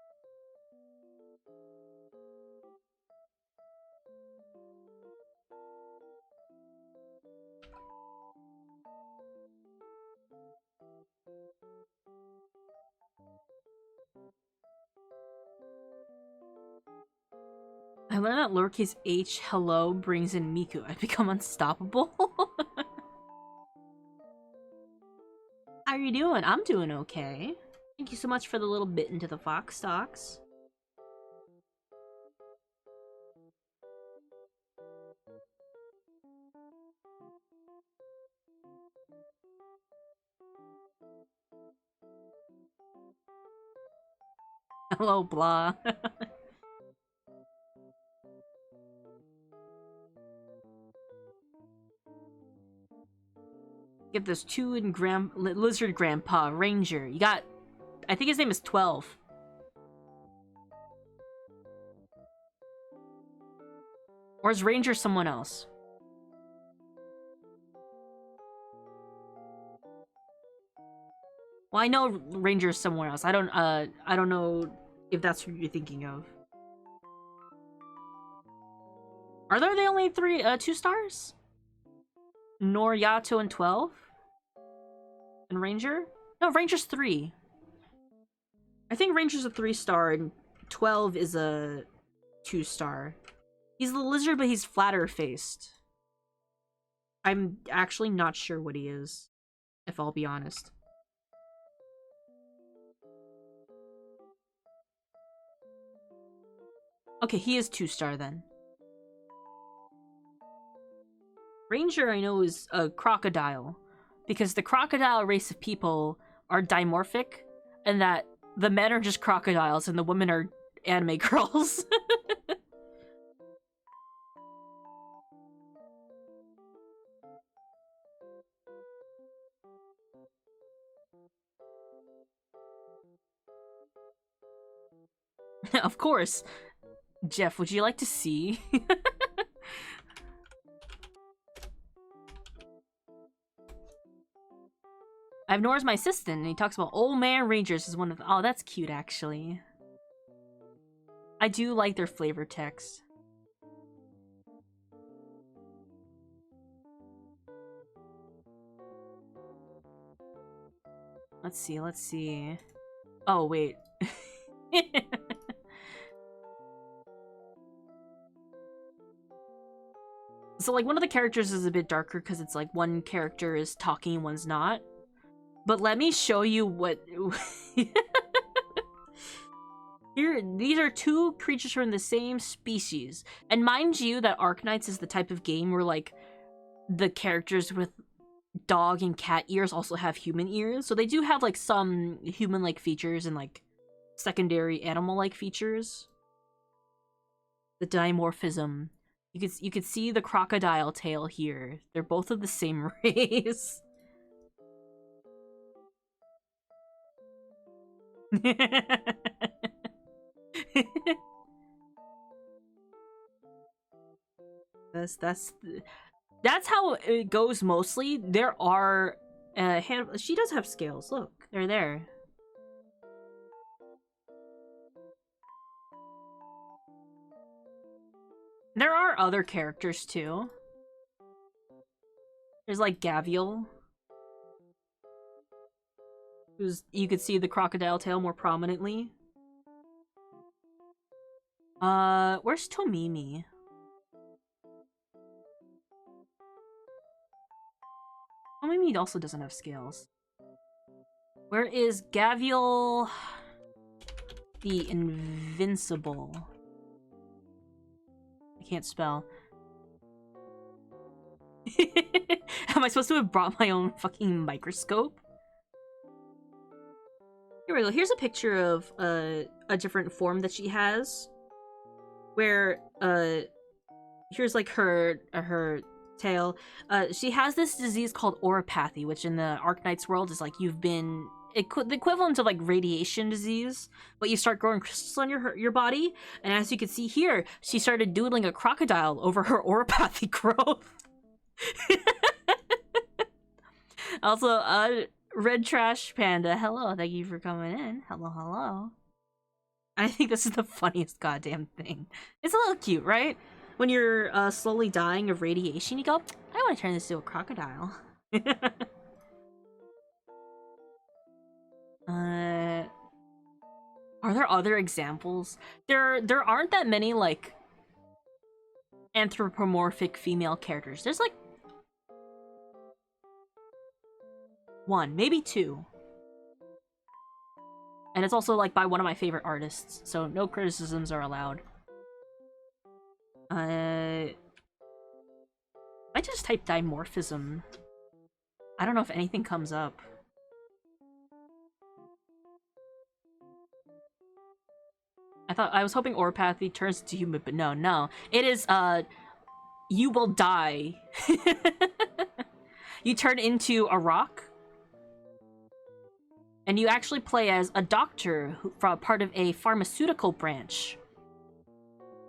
I learned that lowercase h hello brings in Miku. I become unstoppable. How are you doing? I'm doing okay. Thank you so much for the little bit into the Fox Stocks. Hello, blah. Get this two in Lizard Grandpa Ranger. You got, I think his name is 12. Or is Ranger someone else? Well, I know Ranger is somewhere else. I don't know if that's who you're thinking of. Are there the only 2 stars? Noryato and 12? And Ranger? No, Ranger's 3. I think Ranger's a 3-star and 12 is a 2-star. He's the lizard, but he's flatter-faced. I'm actually not sure what he is, if I'll be honest. Okay, he is 2-star then. Ranger, I know, is a crocodile. Because the crocodile race of people are dimorphic, and that the men are just crocodiles and the women are anime girls. Of course. Jeff, would you like to see? I have Nora as my assistant, and he talks about Old Man Rangers as one of... Oh, that's cute, actually. I do like their flavor text. Let's see. Oh, wait. So, like, one of the characters is a bit darker because it's like one character is talking and one's not. But let me show you what... Here, these are 2 creatures from the same species. And mind you that Arknights is the type of game where, like, the characters with dog and cat ears also have human ears. So they do have, like, some human-like features and, like, secondary animal-like features. The dimorphism. You could see the crocodile tail here. They're both of the same race. That's how it goes mostly. There are she does have scales. Look, they're there. There are other characters too. There's like Gavial, who's you could see the crocodile tail more prominently. Where's Tomimi? Tomimi also doesn't have scales. Where is Gavial the Invincible? I can't spell. Am I supposed to have brought my own fucking microscope? Here we go. Here's a picture of a different form that she has. Where, here's like her tail. She has this disease called oropathy, which in the Arknights world is like you've been... the equivalent of like radiation disease, but you start growing crystals on your body, and as you can see here, she started doodling a crocodile over her oropathy growth. Also, Red Trash Panda, hello, thank you for coming in. Hello. I think this is the funniest goddamn thing. It's a little cute, right? When you're slowly dying of radiation, you go, I want to turn this into a crocodile. Are there other examples? There aren't that many, like, anthropomorphic female characters. There's like one, maybe two. And it's also like by one of my favorite artists, so no criticisms are allowed. I just typed dimorphism. I don't know if anything comes up. I was hoping Orpathy turns into human, but no. It is, you will die. You turn into a rock. And you actually play as a doctor from part of a pharmaceutical branch.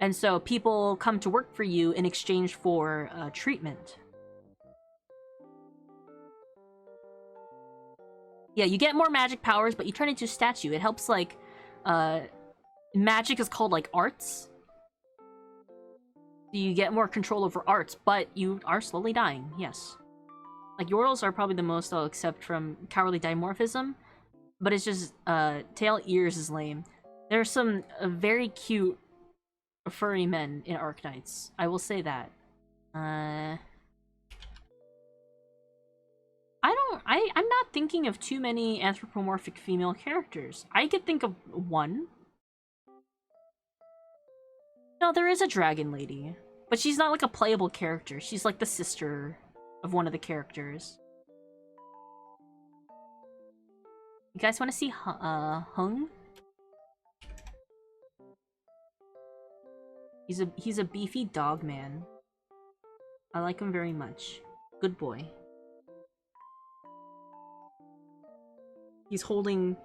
And so people come to work for you in exchange for treatment. Yeah, you get more magic powers, but you turn into a statue. It helps, like, magic is called, like, arts. You get more control over arts, but you are slowly dying, yes. Like, Yordles are probably the most I'll accept from Cowardly Dimorphism. But it's just, tail ears is lame. There are some very cute furry men in Arknights. I will say that. I'm not thinking of too many anthropomorphic female characters. I could think of one. No, there is a dragon lady. But she's not like a playable character. She's like the sister of one of the characters. You guys want to see Hung? He's a beefy dog man. I like him very much. Good boy. He's holding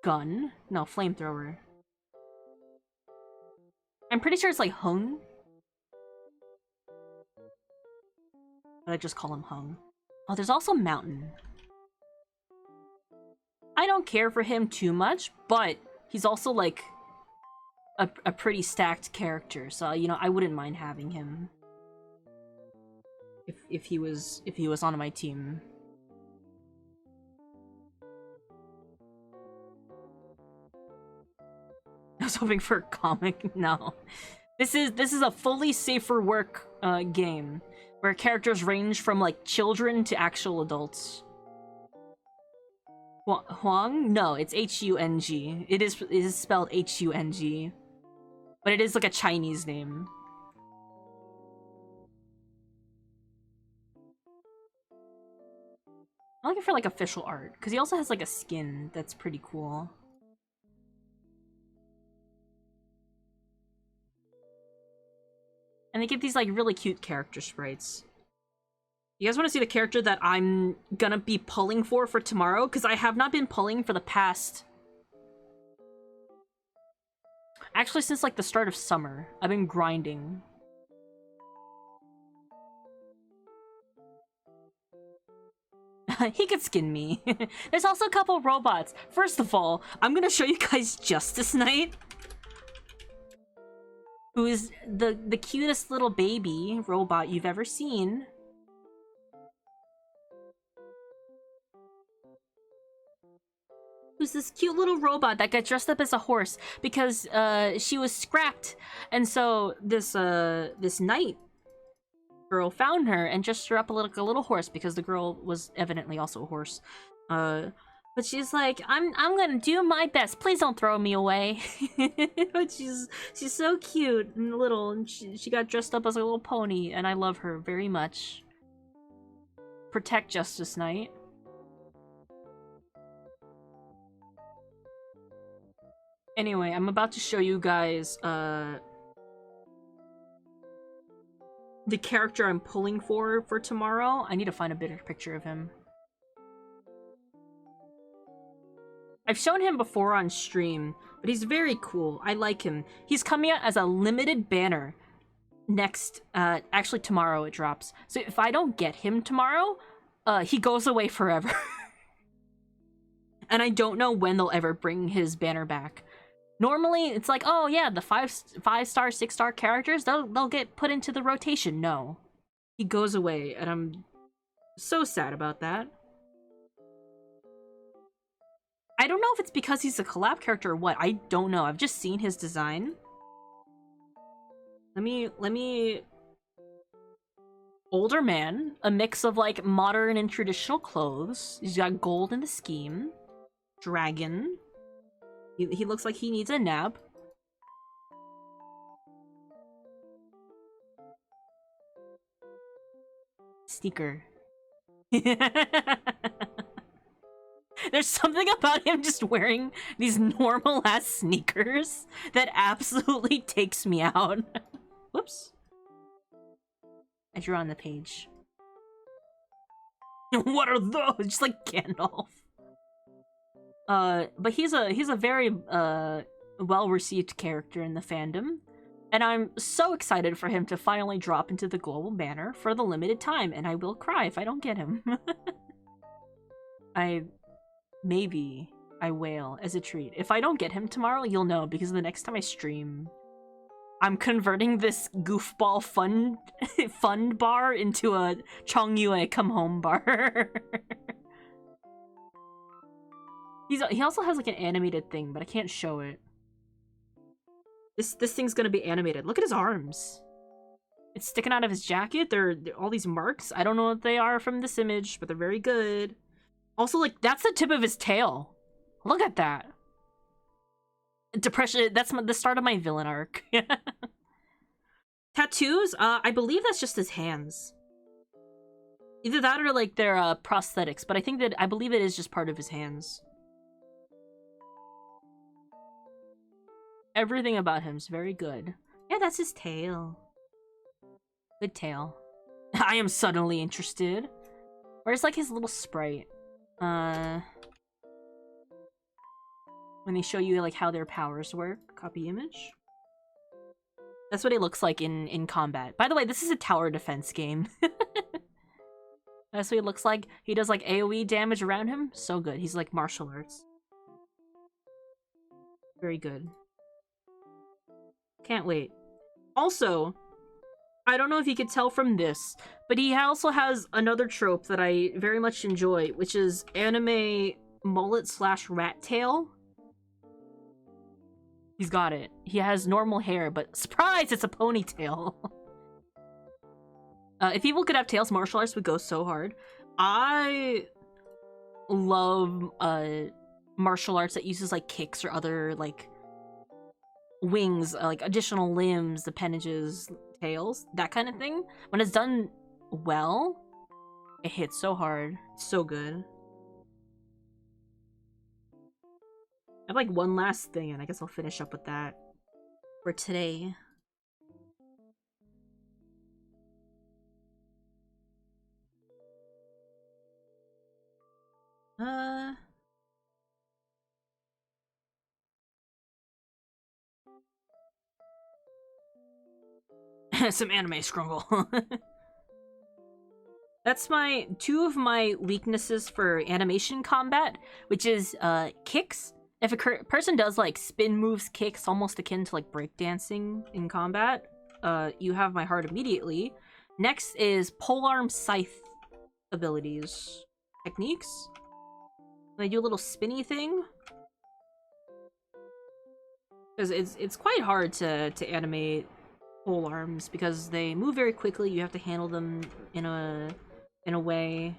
gun? No, flamethrower. I'm pretty sure it's like Hung. But I just call him Hung. Oh, there's also Mountain. I don't care for him too much, but he's also like a pretty stacked character, so you know I wouldn't mind having him if he was on my team. I was hoping for a comic. No, this is a fully safer work game where characters range from like children to actual adults. Huang? No, it's H-U-N-G. It is spelled H-U-N-G. But it is like a Chinese name. I'm looking for like official art, because he also has like a skin that's pretty cool. And they give these like really cute character sprites. You guys want to see the character that I'm gonna be pulling for tomorrow? Because I have not been pulling for the past... Actually, since like the start of summer, I've been grinding. He could skin me. There's also a couple robots. First of all, I'm gonna show you guys Justice Knight, who is the cutest little baby robot you've ever seen. Who's this cute little robot that got dressed up as a horse because she was scrapped, and so this knight girl found her and dressed her up like a little horse because the girl was evidently also a horse. But she's like, I'm gonna do my best. Please don't throw me away. But she's so cute and little, and she got dressed up as a little pony, and I love her very much. Protect Justice Knight. Anyway, I'm about to show you guys the character I'm pulling for tomorrow. I need to find a better picture of him. I've shown him before on stream, but he's very cool. I like him. He's coming out as a limited banner next, actually tomorrow it drops. So if I don't get him tomorrow, he goes away forever. And I don't know when they'll ever bring his banner back. Normally, it's like, oh yeah, the 5-star, 6-star characters, they'll get put into the rotation. No. He goes away, and I'm so sad about that. I don't know if it's because he's a collab character or what. I don't know. I've just seen his design. Let me older man, a mix of like modern and traditional clothes. He's got gold in the scheme. Dragon. He looks like he needs a nap. Sneaker. There's something about him just wearing these normal ass sneakers that absolutely takes me out. Whoops. I drew on the page. What are those? Just like Gandalf. But he's a very well-received character in the fandom, and I'm so excited for him to finally drop into the global banner for the limited time, and I will cry if I don't get him. Maybe I wail as a treat. If I don't get him tomorrow, you'll know, because the next time I stream, I'm converting this goofball fun bar into a Chongyue come home bar. He also has like an animated thing, but I can't show it. This thing's gonna be animated. Look at his arms. It's sticking out of his jacket. They're all these marks. I don't know what they are from this image, but they're very good. Also, like, that's the tip of his tail. Look at that. Depression, that's the start of my villain arc. Tattoos? I believe that's just his hands. Either that or, like, they're prosthetics, but I believe it is just part of his hands. Everything about him is very good. Yeah, that's his tail. Good tail. I am suddenly interested. Where's, like, his little sprite? When they show you like how their powers work. Copy image. That's what it looks like in combat. By the way, this is a tower defense game. That's what it looks like. He does like AoE damage around him. So good. He's like martial arts. Very good. Can't wait. Also, I don't know if you could tell from this, but he also has another trope that I very much enjoy, which is anime mullet/rat tail. He's got it. He has normal hair, but surprise, it's a ponytail. If people could have tails, martial arts would go so hard. I love martial arts that uses like kicks or other like wings, like additional limbs, appendages, tails, that kind of thing. When it's done well, it hits so hard. It's so good. I have like one last thing, and I guess I'll finish up with that for today. Some anime scrungle. That's two of my weaknesses for animation combat, which is kicks. If a person does like spin moves, kicks, almost akin to like breakdancing in combat, you have my heart immediately. Next is polearm scythe abilities. Techniques. They do a little spinny thing. Because it's quite hard to animate pole arms because they move very quickly. You have to handle them in a way.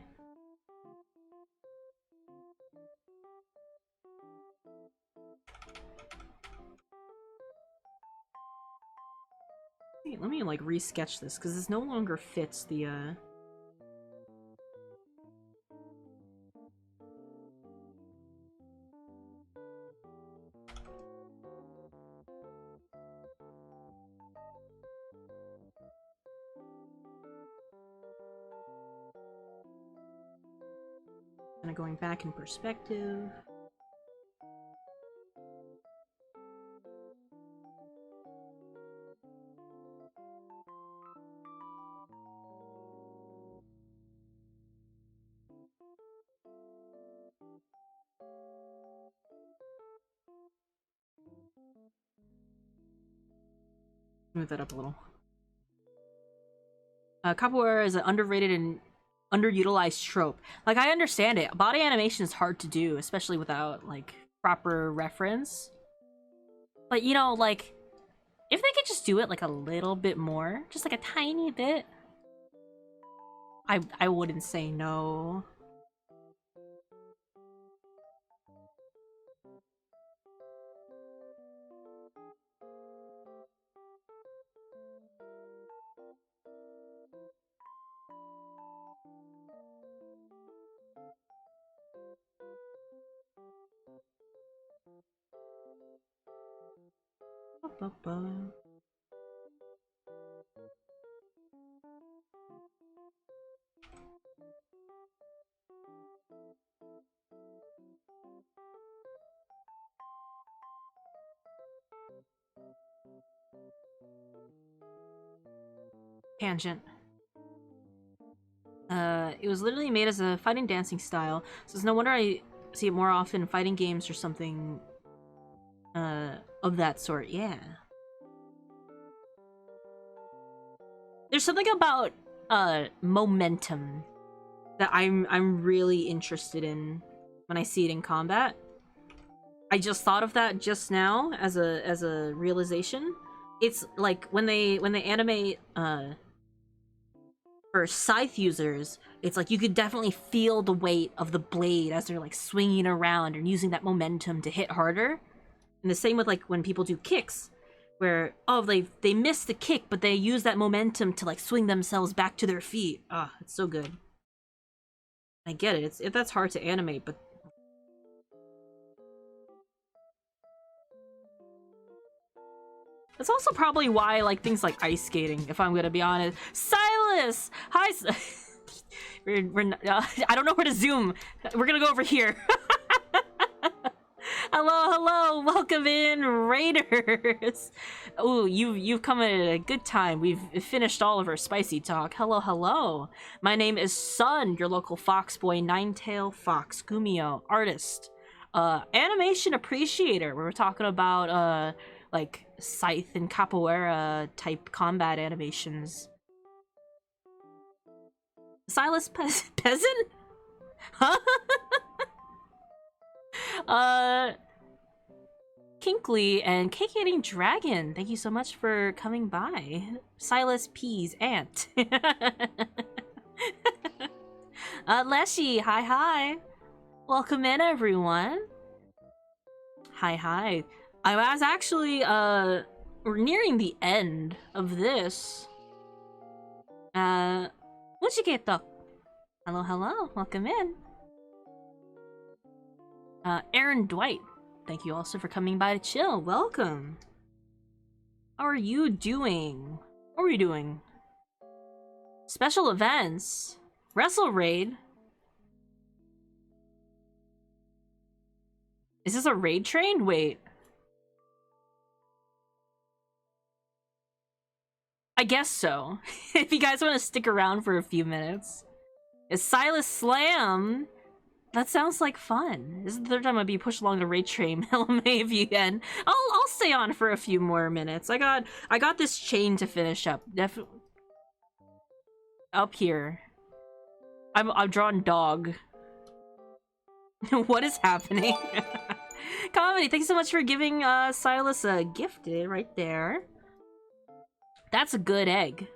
Let me like re-sketch this because this no longer fits the kind of going back in perspective. Move that up a little. Capoeira is an underrated and underutilized trope. Like, I understand it. Body animation is hard to do, especially without, like, proper reference. But, you know, like, If they could just do it like a little bit more, just like a tiny bit, I wouldn't say no. Ba-ba-ba. Tangent. It was literally made as a fighting dancing style, so it's no wonder I see it more often in fighting games or something of that sort. Yeah. There's something about momentum that I'm really interested in when I see it in combat. I just thought of that just now as a realization. It's like when they animate for scythe users, it's like you could definitely feel the weight of the blade as they're like swinging around and using that momentum to hit harder. And the same with like when people do kicks, where they miss the kick, but they use that momentum to like swing themselves back to their feet. Ah, it's so good. I get it. That's hard to animate, but that's also probably why like things like ice skating, if I'm gonna be honest. Silas, hi. I don't know where to zoom. We're gonna go over here. Hello, welcome in, Raiders. Ooh, you've come at a good time. We've finished all of our spicy talk. Hello. My name is Sun, your local fox boy, Ninetail Fox, Gumio, artist, animation appreciator. We're talking about like scythe and capoeira type combat animations. Silas peasant? Huh? Kinkley and Cake Eating Dragon, thank you so much for coming by. Silas P's aunt. Leshy, hi. Welcome in, everyone. Hi. I was actually, we're nearing the end of this. What'd you get though? Hello, welcome in. Aaron Dwight, thank you also for coming by to chill. Welcome. How are you doing? What are you doing? Special events? Wrestle Raid? Is this a raid train? Wait. I guess so. If you guys want to stick around for a few minutes. Is Silas Slam? That sounds like fun. This is the third time I'd be pushed along the raid train. LMAVN. I'll stay on for a few more minutes. I got this chain to finish up. Up here. I'm drawing dog. What is happening? Comedy, thanks so much for giving Silas a gift right there. That's a good egg.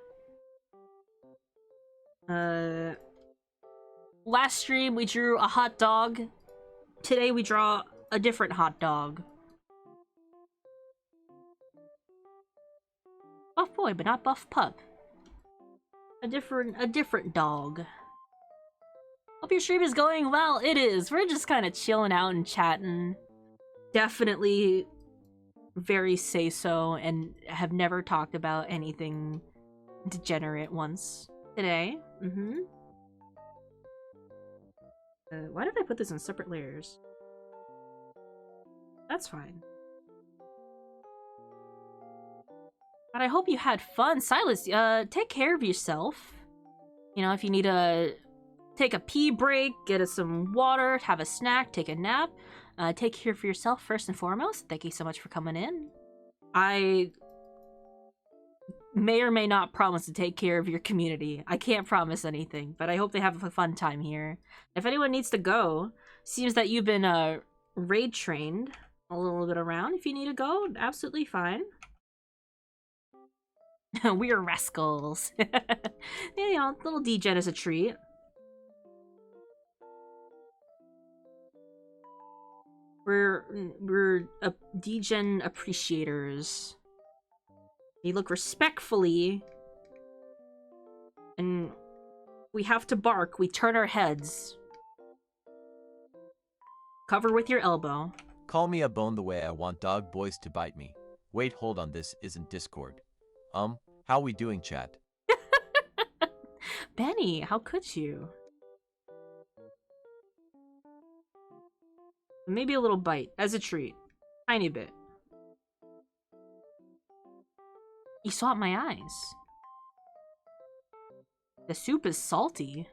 Last stream we drew a hot dog. Today we draw a different hot dog. Buff boy, but not buff pup. A different dog. Hope your stream is going well. It is. We're just kind of chilling out and chatting. Definitely very say-so and have never talked about anything degenerate once today. Why did I put this in separate layers? That's fine. But I hope you had fun. Silas, take care of yourself. You know, if you need to take a pee break, get us some water, have a snack, take a nap, take care of yourself first and foremost. Thank you so much for coming in. I may or may not promise to take care of your community. I can't promise anything, but I hope they have a fun time here. If anyone needs to go, seems that you've been raid trained a little bit around. If you need to go, absolutely fine. We're rascals. Yeah, you know, little degen is a treat. We're degen appreciators. They look respectfully, and we have to bark. We turn our heads. Cover with your elbow. Call me a bone the way I want dog boys to bite me. Wait, hold on, this isn't Discord. How we doing, chat? Benny, how could you? Maybe a little bite, as a treat. Tiny bit. You saw it in my eyes. The soup is salty.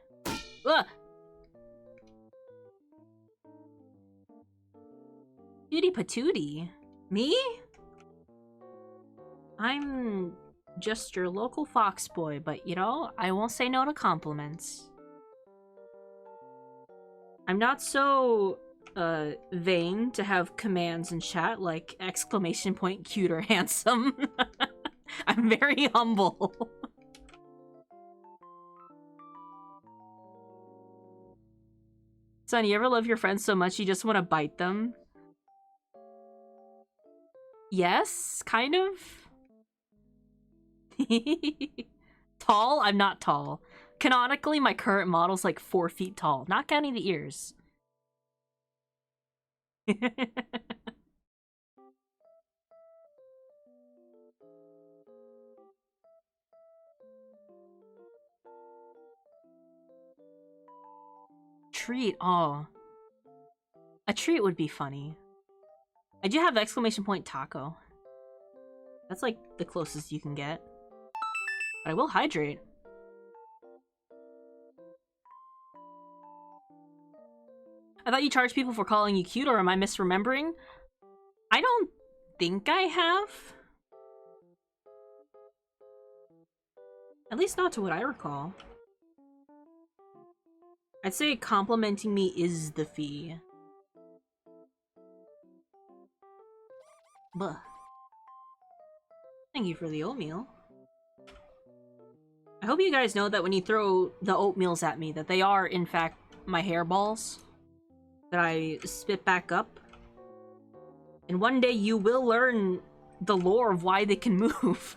Ugh! Cutie patootie. Me? I'm just your local fox boy, but you know, I won't say no to compliments. I'm not so, vain to have commands in chat like exclamation point cute or handsome. I'm very humble. Son, you ever love your friends so much you just want to bite them? Yes, kind of. Tall? I'm not tall. Canonically, my current model's like 4 feet tall, not counting the ears. Treat, oh. A treat would be funny. I do have exclamation point taco. That's like the closest you can get. But I will hydrate. I thought you charged people for calling you cute, or am I misremembering? I don't think I have. At least not to what I recall. I'd say complimenting me is the fee. Buh. Thank you for the oatmeal. I hope you guys know that when you throw the oatmeals at me, that they are, in fact, my hairballs that I spit back up. And one day you will learn the lore of why they can move.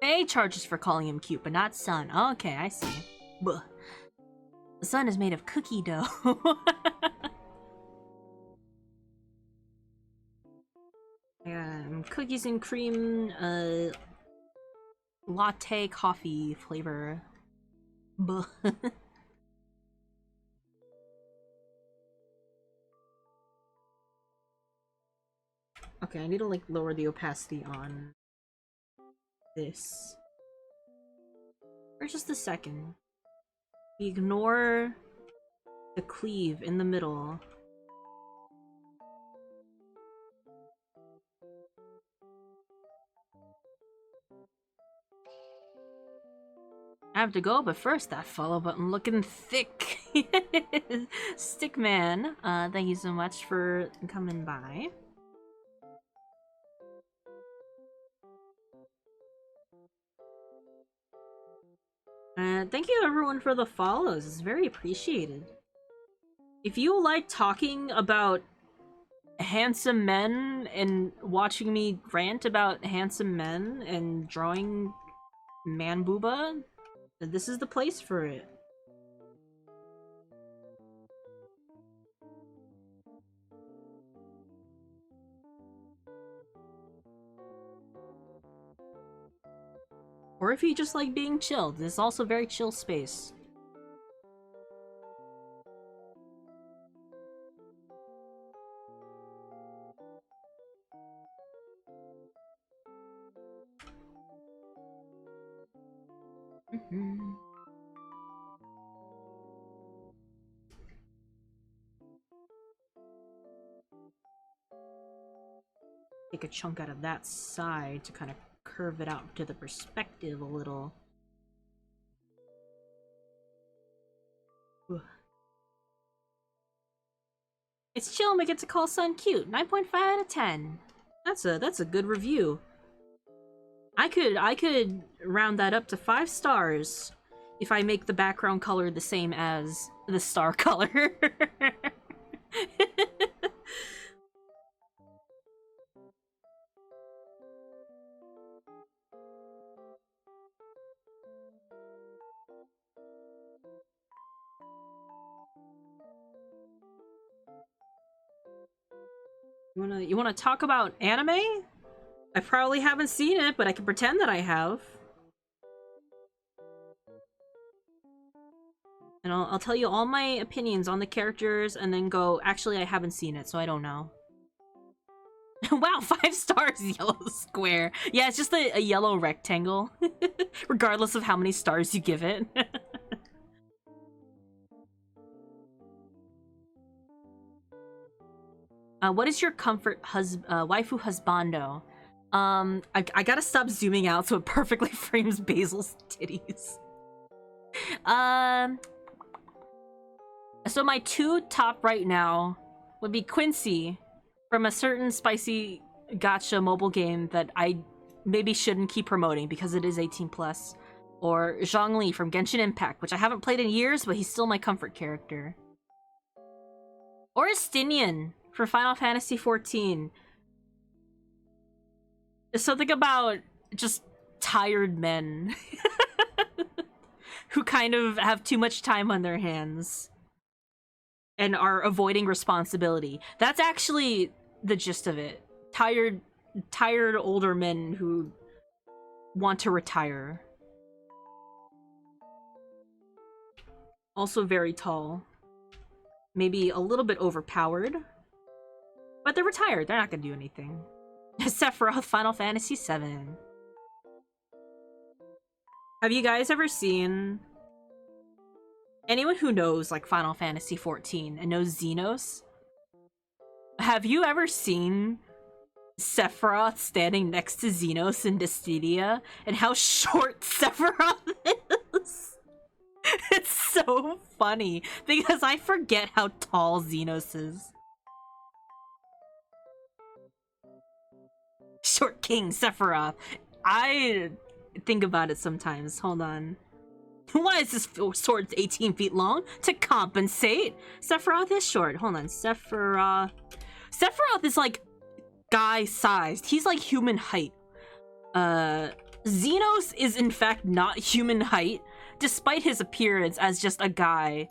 Faye charges for calling him cute, but not Sun. Okay, I see. Buh. The Sun is made of cookie dough. Cookies and cream, latte coffee flavor. Buh. Okay, I need to like lower the opacity on this for just a second. Ignore the cleave in the middle. I have to go, but first that follow button looking thick. Stickman, thank you so much for coming by. Thank you everyone for the follows, it's very appreciated. If you like talking about handsome men and watching me rant about handsome men and drawing man booba, this is the place for it. Or if you just like being chilled, this is also a very chill space. Take a chunk out of that side to kind of curve it out to the perspective a little. Ugh. It's chill and we get to call Sun cute. 9.5 out of 10. That's a good review. I could round that up to 5 stars if I make the background color the same as the star color. You wanna talk about anime? I probably haven't seen it, but I can pretend that I have. And I'll tell you all my opinions on the characters and then go, actually I haven't seen it, so I don't know. Wow, 5 stars, yellow square. Yeah, it's just a yellow rectangle. Regardless of how many stars you give it. What is your comfort waifu husbando? I gotta stop zooming out so it perfectly frames Basil's titties. So my 2 top right now would be Quincy from a certain spicy gacha mobile game that I maybe shouldn't keep promoting because it is 18+. Or Zhongli from Genshin Impact, which I haven't played in years, but he's still my comfort character. Or Estinian for Final Fantasy XIV. There's something about just tired men who kind of have too much time on their hands and are avoiding responsibility. That's actually the gist of it. Tired older men who want to retire. Also very tall. Maybe a little bit overpowered. But they're retired. They're not gonna do anything. Sephiroth, Final Fantasy VII. Have you guys ever seen... anyone who knows, like, Final Fantasy XIV and knows Xenos? Have you ever seen Sephiroth standing next to Xenos in Dissidia? And how short Sephiroth is? It's so funny, because I forget how tall Xenos is. Short King Sephiroth. I think about it sometimes. Hold on. Why is this sword 18 feet long? To compensate. Sephiroth is short. Hold on. Sephiroth is like guy-sized. He's like human height. Xenos is in fact not human height, despite his appearance as just a guy.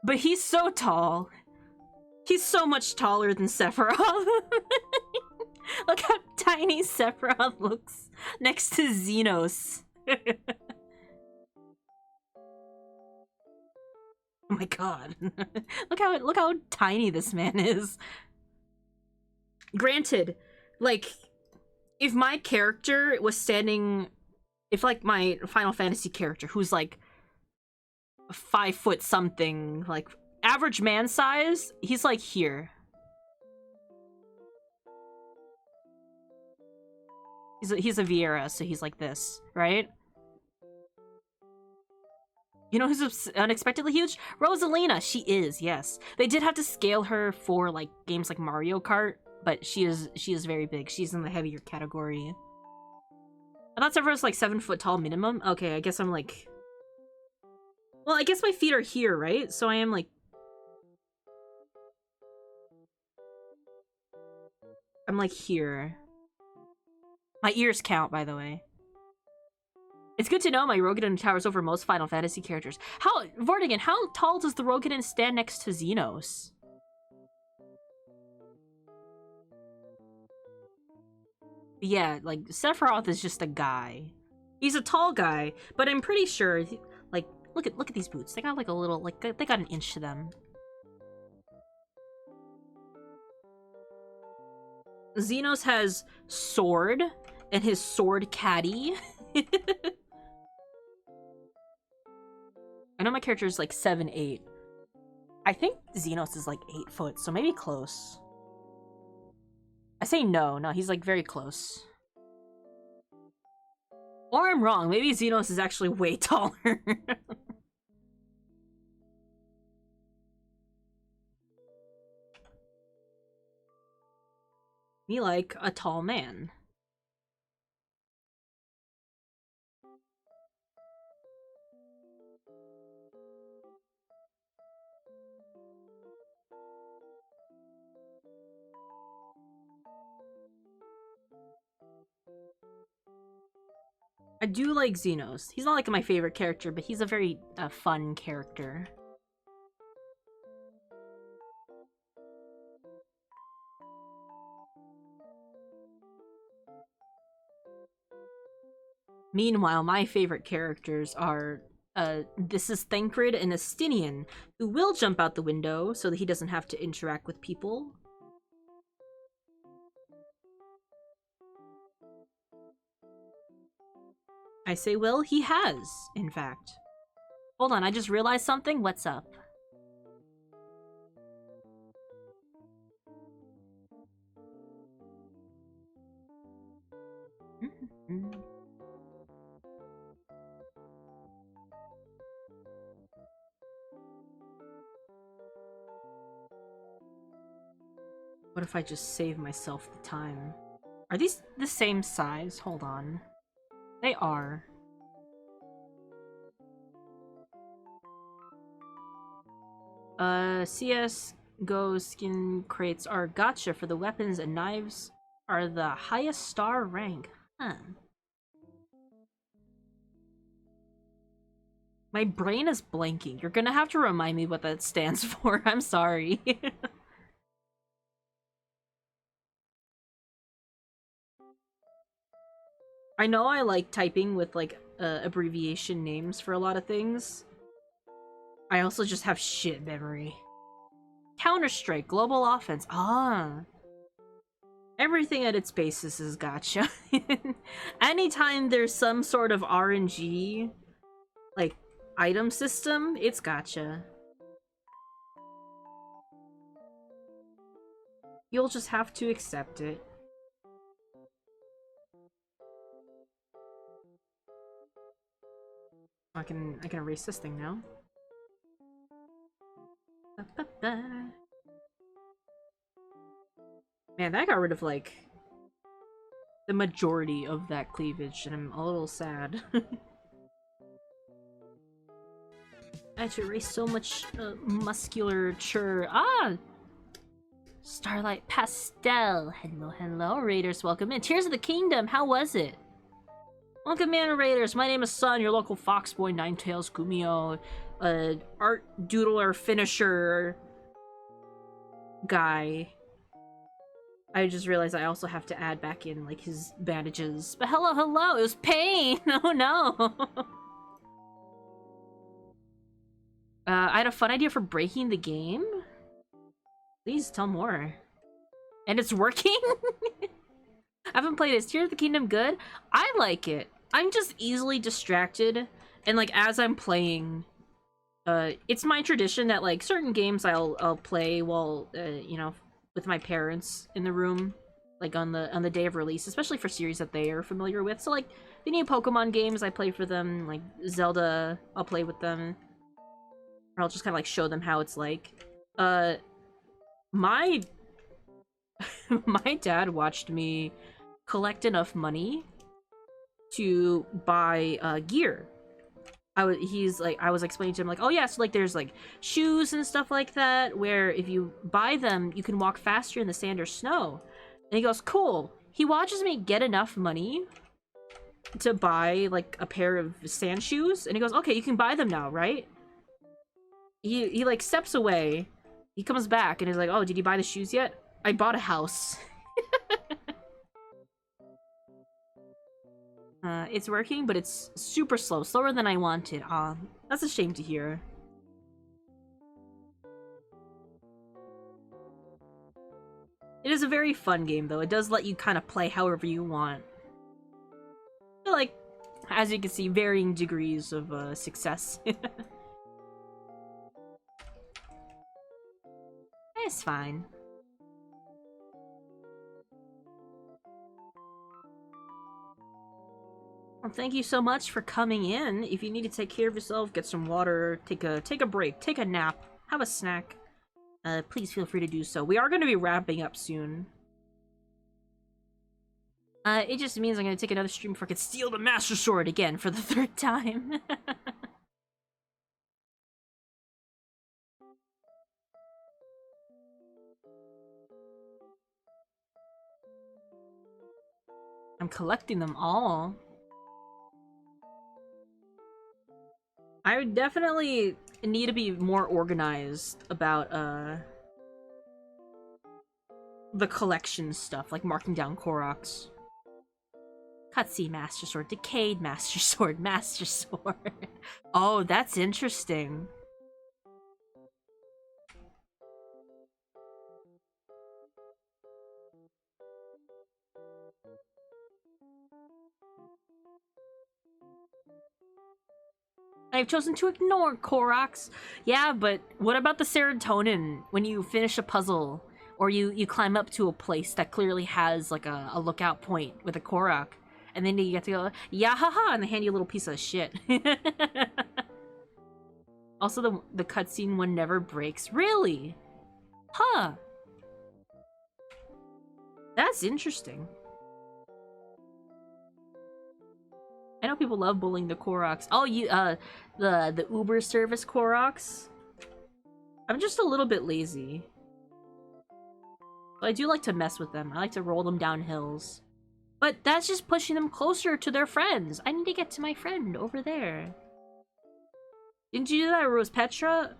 But he's so tall. He's so much taller than Sephiroth. Look how tiny Sephiroth looks next to Xenos. Oh my god. look how tiny this man is. Granted, like, if my character was standing... if, like, my Final Fantasy character, who's, like, 5 foot something, like, average man size, he's, like, here. He's a Vieira, so he's like this, right? You know who's unexpectedly huge? Rosalina. She is, yes. They did have to scale her for, like, games like Mario Kart, but she is very big. She's in the heavier category. I thought Sephiroth's like 7 foot tall minimum. Okay, I guess I'm like... well, I guess my feet are here, right? So I am like... I'm like here. My ears count, by the way. It's good to know my Rogadin towers over most Final Fantasy characters. Vortigan, how tall does the Rogadin stand next to Xenos? Yeah, like, Sephiroth is just a guy. He's a tall guy, but I'm pretty sure, like, look at these boots. They got like a little, like, they got an inch to them. Xenos has sword and his sword caddy. I know my character is like 7'8". I think Xenos is like 8 foot, so maybe close. I say no, he's like very close. Or I'm wrong, maybe Xenos is actually way taller. Me like a tall man. I do like Xenos. He's not like my favorite character, but he's a very fun character. Meanwhile, my favorite characters are this is Thancred and Astinian, who will jump out the window so that he doesn't have to interact with people. I say will, he has, in fact. Hold on, I just realized something. What's up? What if I just save myself the time? Are these the same size? Hold on. They are. CS Go skin crates are gotcha for the weapons and knives are the highest star rank. Huh. My brain is blanking. You're gonna have to remind me what that stands for. I'm sorry. I know I like typing with like abbreviation names for a lot of things. I also just have shit memory. Counter-Strike, Global Offense. Ah. Everything at its basis is gotcha. Anytime there's some sort of RNG, like, item system, it's gotcha. You'll just have to accept it. I can erase this thing now. Man, that got rid of, like, the majority of that cleavage, and I'm a little sad. I had to erase so much musculature. Ah! Starlight Pastel. Hello, hello, Raiders. Welcome in. Tears of the Kingdom, how was it? Welcome in, Raiders. My name is Sun, your local Foxboy, Ninetales, Gumio, art doodler finisher guy. I just realized I also have to add back in, like, his bandages. But hello, hello! It was pain! Oh no! I had a fun idea for breaking the game? Please tell more. And it's working? I haven't played it. Is Tears of the Kingdom good? I like it. I'm just easily distracted. And, like, as I'm playing, it's my tradition that, like, certain games I'll play while, you know, with my parents in the room, like, on the day of release, especially for series that they are familiar with. So, like, the new Pokemon games, I play for them. Like, Zelda, I'll play with them. Or I'll just kind of, like, show them how it's like. My my dad watched me collect enough money to buy gear. I was explaining to him, like, oh yeah, so, like, there's, like, shoes and stuff like that where if you buy them you can walk faster in the sand or snow. And he goes, cool. He watches me get enough money to buy, like, a pair of sand shoes, and he goes, okay, you can buy them now, right? He like steps away. He comes back and is like, oh, did you buy the shoes yet? I bought a house. It's working, but it's super slow. Slower than I wanted. Aw, that's a shame to hear. It is a very fun game, though. It does let you kind of play however you want. But, like, as you can see, varying degrees of success. It's fine. Well, thank you so much for coming in. If you need to take care of yourself, get some water, take a break, take a nap, have a snack, please feel free to do so. We are going to be wrapping up soon. It just means I'm gonna take another stream before I can steal the Master Sword again for the third time. I'm collecting them all. I would definitely need to be more organized about, the collection stuff, like marking down Koroks. Cutscene Master Sword, Decayed Master Sword, Master Sword. Oh, that's interesting. I've chosen to ignore Koroks. Yeah, but what about the serotonin when you finish a puzzle or you climb up to a place that clearly has like a lookout point with a Korok, and then you get to go, yeah, haha, and they hand you a little piece of shit. Also, the cutscene one never breaks. Really? Huh. That's interesting. I know people love bullying the Koroks. Oh, the Uber service Koroks? I'm just a little bit lazy. But I do like to mess with them. I like to roll them down hills. But that's just pushing them closer to their friends. I need to get to my friend over there. Didn't you do that, Rose Petra?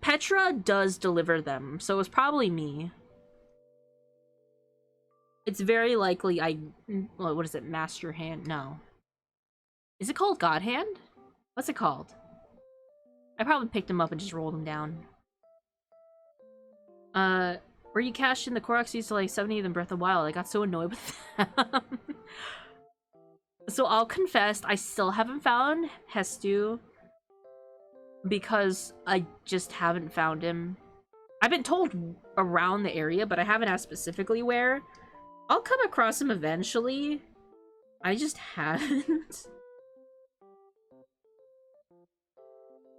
Petra does deliver them, so it's probably me. It's very likely what is it, Master Hand? No. Is it called God Hand? What's it called? I probably picked him up and just rolled him down. Where you cashed in the Koroks used to like 70 of them Breath of the Wild. I got so annoyed with them. So I'll confess, I still haven't found Hestu because I just haven't found him. I've been told around the area, but I haven't asked specifically where. I'll come across him eventually. I just haven't.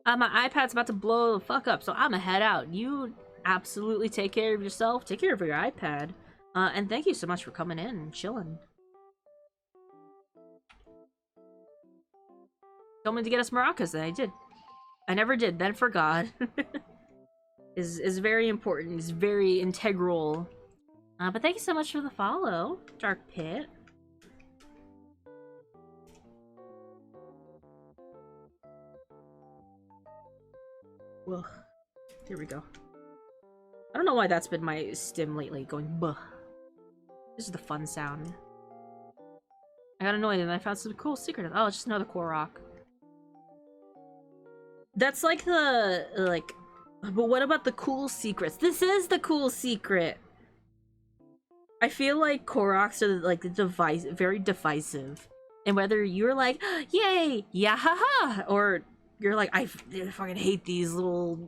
My iPad's about to blow the fuck up, so I'ma head out. You absolutely take care of yourself. Take care of your iPad. And thank you so much for coming in and chilling. Told me to get us maracas, and I did. I never did, then forgot. is very important, is very integral. But thank you so much for the follow, Dark Pit. Well, here we go. I don't know why that's been my stim lately, going buh. This is the fun sound. I got annoyed and I found some cool secret. Oh, it's just another Korok. That's like the, like, but what about the cool secrets? This is the cool secret! I feel like Koroks are like the very divisive. And whether you're like, yay, yeah haha, or you're like, I fucking hate these little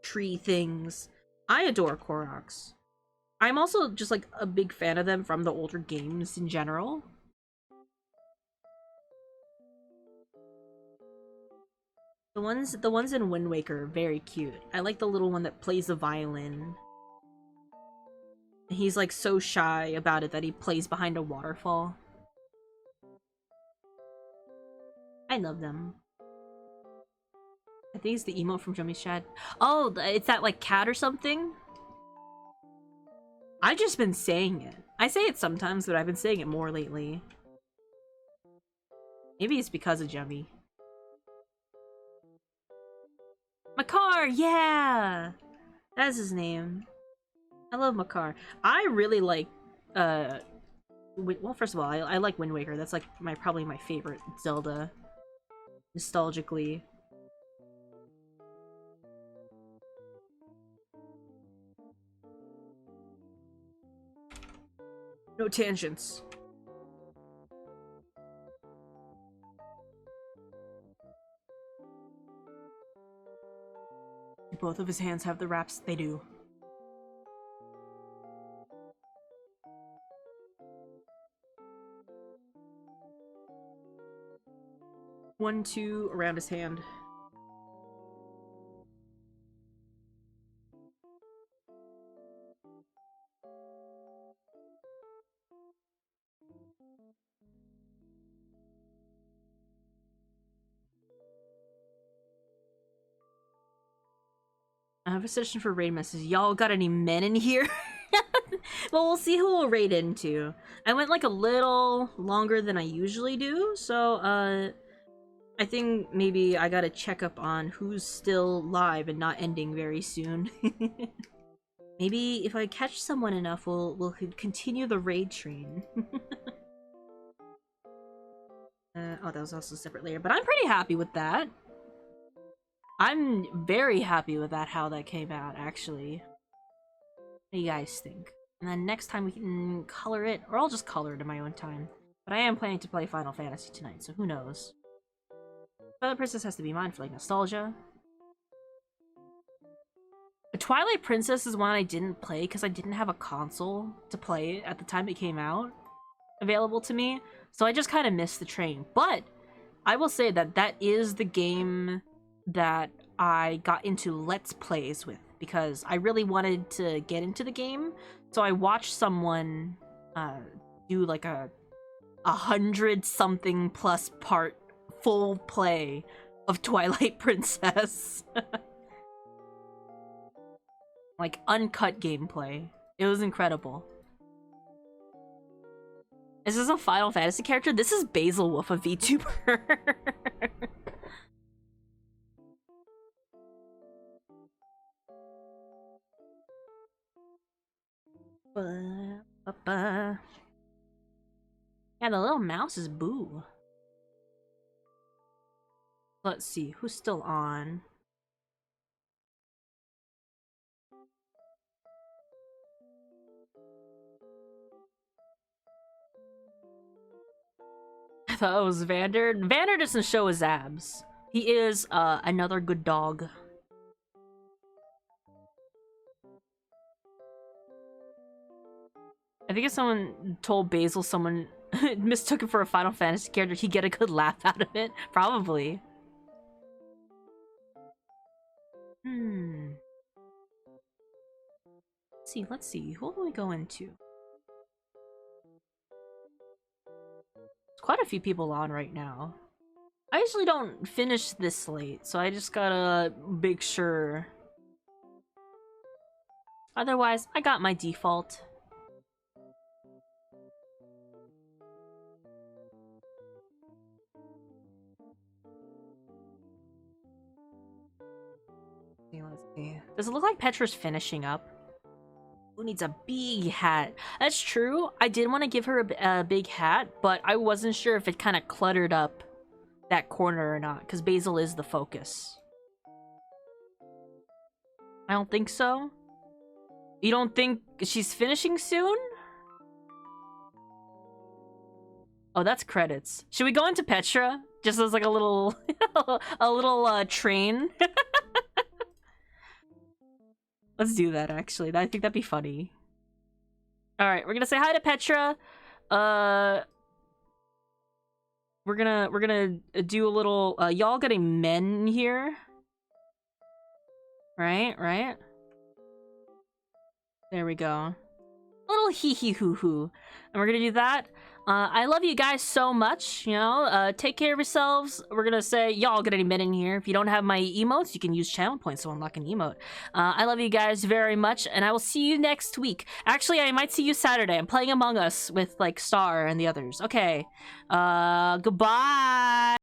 tree things. I adore Koroks. I'm also just like a big fan of them from the older games in general. The ones in Wind Waker are very cute. I like the little one that plays the violin. He's like so shy about it that he plays behind a waterfall. I love them. I think it's the emote from Jummy's chat. Oh, it's that like cat or something? I've just been saying it. I say it sometimes, but I've been saying it more lately. Maybe it's because of Jummy. Makar, yeah! That's his name. I love Makar. I really like, well, first of all, I like Wind Waker. That's like probably my favorite Zelda, nostalgically. No tangents. Both of his hands have the wraps. They do. One, two, around his hand. have a session for raid messages. Y'all got any men in here? Well, we'll see who we'll raid into. I went like a little longer than I usually do, so I think maybe I gotta check up on who's still live and not ending very soon. Maybe if I catch someone enough, we'll continue the raid train. Oh, that was also a separate layer, but I'm pretty happy with that. I'm very happy with that, how that came out, actually. What do you guys think? And then next time we can color it, or I'll just color it in my own time. But I am planning to play Final Fantasy tonight, so who knows? Twilight Princess has to be mine for like nostalgia. The Twilight Princess is one I didn't play because I didn't have a console to play at the time it came out available to me, so I just kind of missed the train. But I will say that that is the game that I got into Let's Plays with, because I really wanted to get into the game, so I watched someone do like a 100-something plus part full play of Twilight Princess. Like uncut gameplay. It was incredible. Is this a Final Fantasy character? This is Basil Wolf, a VTuber. Yeah, the little mouse is Boo. Let's see, who's still on? I thought it was Vander. Vander doesn't show his abs. He is another good dog. I think if someone told Basil someone mistook him for a Final Fantasy character, he'd get a good laugh out of it. Probably. Let's see. Who will we go into? There's quite a few people on right now. I usually don't finish this late, so I just gotta make sure. Otherwise, I got my default. Let's see. Does it look like Petra's finishing up? Who needs a big hat? That's true. I did want to give her a big hat, but I wasn't sure if it kind of cluttered up that corner or not, because Basil is the focus. I don't think so. You don't think she's finishing soon? Oh, that's credits. Should we go into Petra? Just as like a little a little train? Let's do that, actually. I think that'd be funny. Alright, we're gonna say hi to Petra. We're gonna do a little y'all getting men here. Right? There we go. A little hee hee hoo hoo. And we're gonna do that. I love you guys so much, you know, take care of yourselves. We're gonna say, y'all get any men in here. If you don't have my emotes, you can use channel points to unlock an emote. I love you guys very much, and I will see you next week. Actually, I might see you Saturday. I'm playing Among Us with, like, Star and the others. Okay, goodbye!